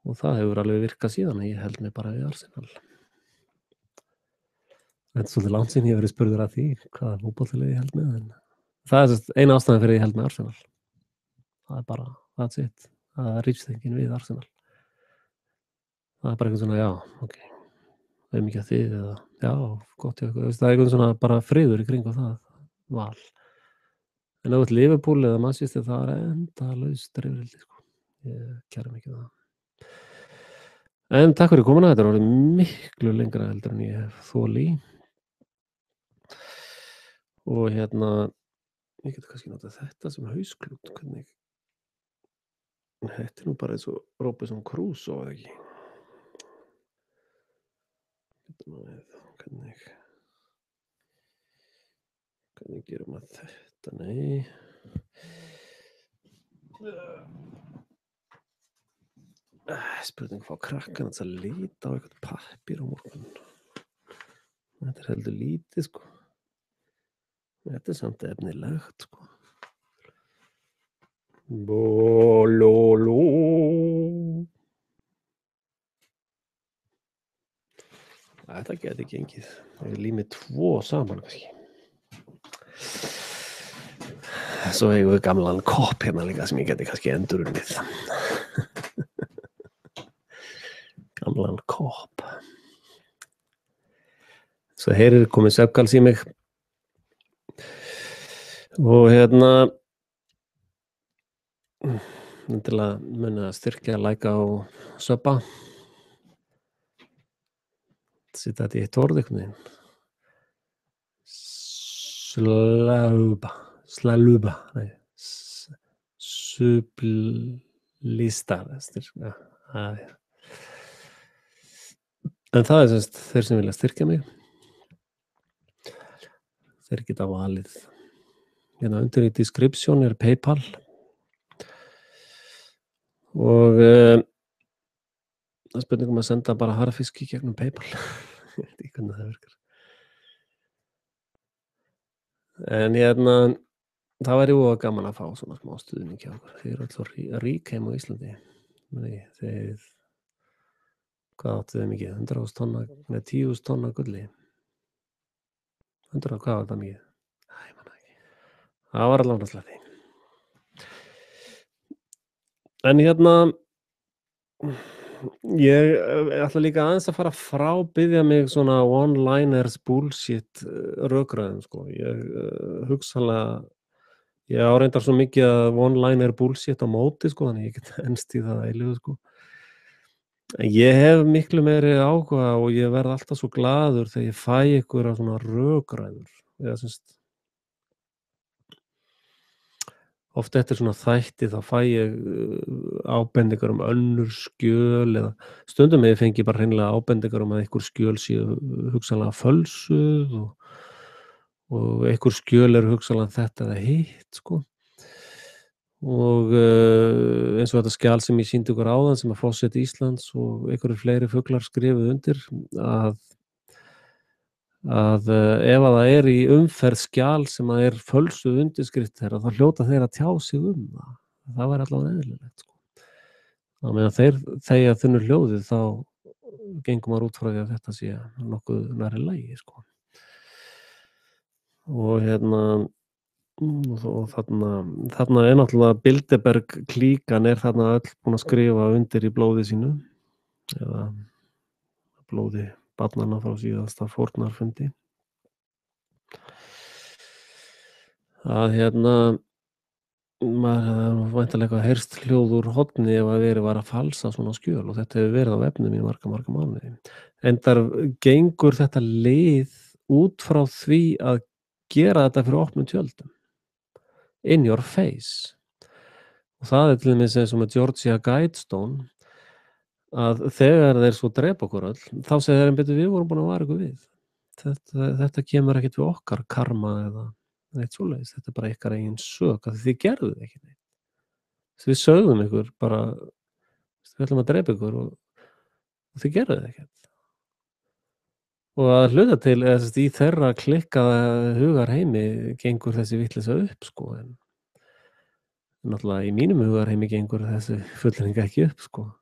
S1: Og það hefur alveg virkað síðan að ég held mig bara við Arsenal. Þetta svolítið langt síðan ég verið spurður að því hvaða fótboltalið ég held með, en það eina ástæðan fyrir ég held með Arsenal. Það bara, that's it. Það rýst enginn við Arsenal. Það bara eitthvað svona, já, ok. Það mikið að þið eða, já, gott hjá ykkur. Það eitthvað svona bara friður í kringum það val. En ef þú Liverpool eða Manchester, það endalaust yfirleitt, sko. Ég kæri mikið það. En takk fyrir komuna, þetta orðið miklu lengra heldur en ég hef þoli. Og ég get kannski notað þetta sem hausklút, hvernig. Þetta nú bara eins og Robinson Crusoe, eða ekki? Hvernig gerum maður þetta? Nei. Spurning hvað krakkan að líta á eitthvað pappír á morgun. Þetta heldur lítið, sko. Þetta samt efnilegt, sko. Bolóló. Þetta geti gengið. Ég lími 2 saman, kannski. Svo eigum við gamlan kopp hérna líka sem ég geti kannski endurunnið. Gamlan kopp. Svo heyrir komið svefngáls í mig. Og til að muna að styrkja læka og söpa. Sita þetta í eitt orð einhvern veginn. Slaluba. Nei. Sublista. Já. En það semst þeir sem vilja styrkja mig. Þeir geta valið. Undir í description PayPal. Og það spurningum að senda bara harðfiski gegnum PayPal. Ég veit ekki hvernig það virkar. En það væri gaman að fá svona smá stuðning hjá okkur. Þeir eru alltaf rík heim á Íslandi. Þeir hvað áttu þau mikið? 100.000 tonna, 10.000 tonna gulli. 100, hvað var þetta mikið? Æ, ég man það ekki. Það var allavega slætti. En ég ætla líka aðeins að fara frá biðja mig svona one-liners bullshit rökræðum, sko. Ég hugsanlega, ég áreindar svo mikið að one-liner bullshit á móti, sko, þannig ég get enst í það eilífu, sko. Ég hef miklu meiri áhuga og ég verð alltaf svo glaður þegar ég fæ einhverja svona rökræður. Eða semst oft eftir svona þætti þá fæ ég ábendingar önnur skjöl eða stundum ég fengi bara hreinlega ábendingar að einhver skjöl séu hugsanlega fölsuð og einhver skjöl hugsanlega þetta eða hitt, sko. og eins og þetta skjal sem ég sýndi ykkur áðan sem að forseti Íslands og einhverjir fleiri fuglar skrifuðu undir að ef að það er í umferð skjal sem að er fölsuð undirskrift þeirra þá hljóta þeir að tjá sig það. Það væri allavega eðlilegt sko. Á meðan þeir þegja þunnu hljóðið þá gengur maður út frá því að þetta sé nokkuð nærri lagi sko. Og og þarna er náttúrulega Bilderberg klíkan er þarna öll búin að skrifa undir í blóði sínu eða blóði barnanna frá síðasta fórnarfundi að maður hefði væntanlega eitthvað heyrst hljóð úr horni ef að verið var að falsa svona skjöl og þetta hefur verið á vefnum í marga mánuði. Endar gengur þetta lið út frá því að gera þetta fyrir opnum tjöldum. In your face. Og það er til dæmis eins og með Georgia Guidestone að þegar þeir svo drepa okkur öll þá segir þeir betur við vorum búin að vara ykkur við. Þetta kemur ekkert við okkar karma eða neitt svoleiðis. Þetta er bara ykkar eigin sök að þið gerðuð ekki neitt. Við sögðum ykkur bara við ætlum að drepa ykkur og þið gerðuð ekkert. Og að hluta til í þeirra klikkaða hugarheimi gengur þessi vitleysa upp sko en náttúrulega í mínum hugarheimi gengur þessi fullyrðing ekki upp sko.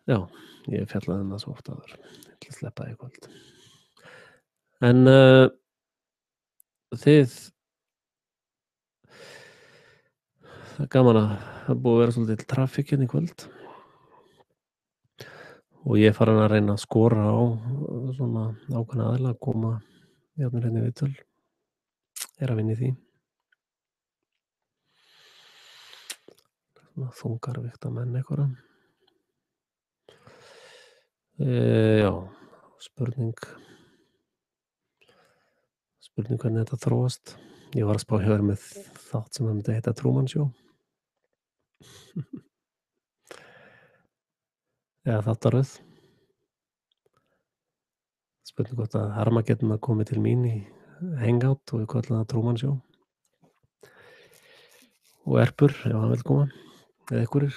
S1: Já, ég fjallaði það svo oft áður. Ég ætla að sleppa það í kvöld. En það er gaman að það búið að vera svolítið trafík hérna í kvöld og ég er farin að reyna að skora á svona ákveðna aðila að koma hérna í viðtöl. Er að vinna í því. Svona þungarvikta menn einhverja. Já, spurning hvernig þetta þróast. Ég var að spá hjá með þátt sem myndi heita Truman Show. Eða þáttaröð. Spurning hvort að Armageddon að komi til mín í Hangout og við kallum það Truman Show. Og Erpur, ef hann vil koma. Eða einhverjir.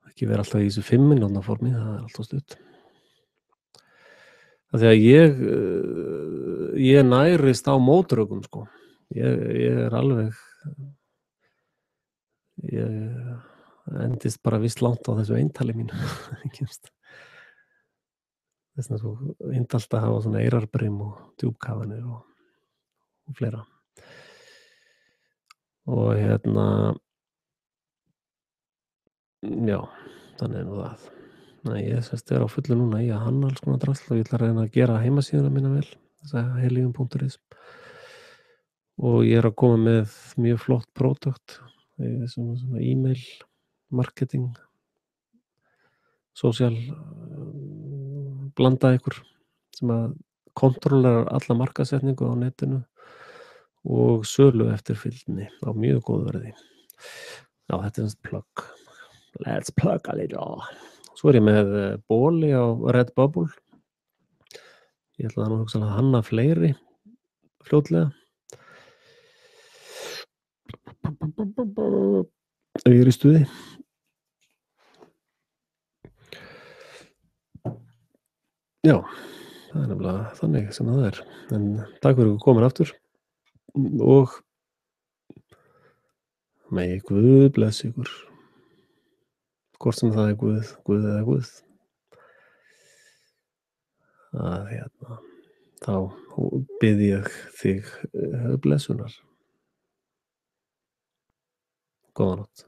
S1: Ekki vera alltaf í þessu 5 mínútna formi, það er alltaf stutt. Það því að ég nærist á mótrökum sko. Ég er alveg ég endist bara vist langt á þessu eintali mínu. Þess vegna svo indalt að hafa svona eyrarbrim og djúpkafanir og fleira. Og já, þannig nú það. Nei, ég er á fullu núna í að hanna alls konar drasl og ég ætla að reyna að gera heimasíðuna mína vel, þessa helium.is. Og ég að koma með mjög flott produkt, svona e-mail marketing, social blanda ykkur sem að kontrollerar alla markaðssetningu á netinu og sölu eftirfylgni á mjög góðu verði. Já, þetta er plugg. Let's plug a little. Svo ég með bóli á Redbubble. Ég ætla að hugsanlega hanna fleiri fljótlega. Ég er í stuði. Já, það er nefnilega þannig sem það er. En takk fyrir að koma aftur og megi Guð bless ykkur. Hvort sem það er Guð eða Guð. Að þá bið ég þig blessunar. Góða nótt.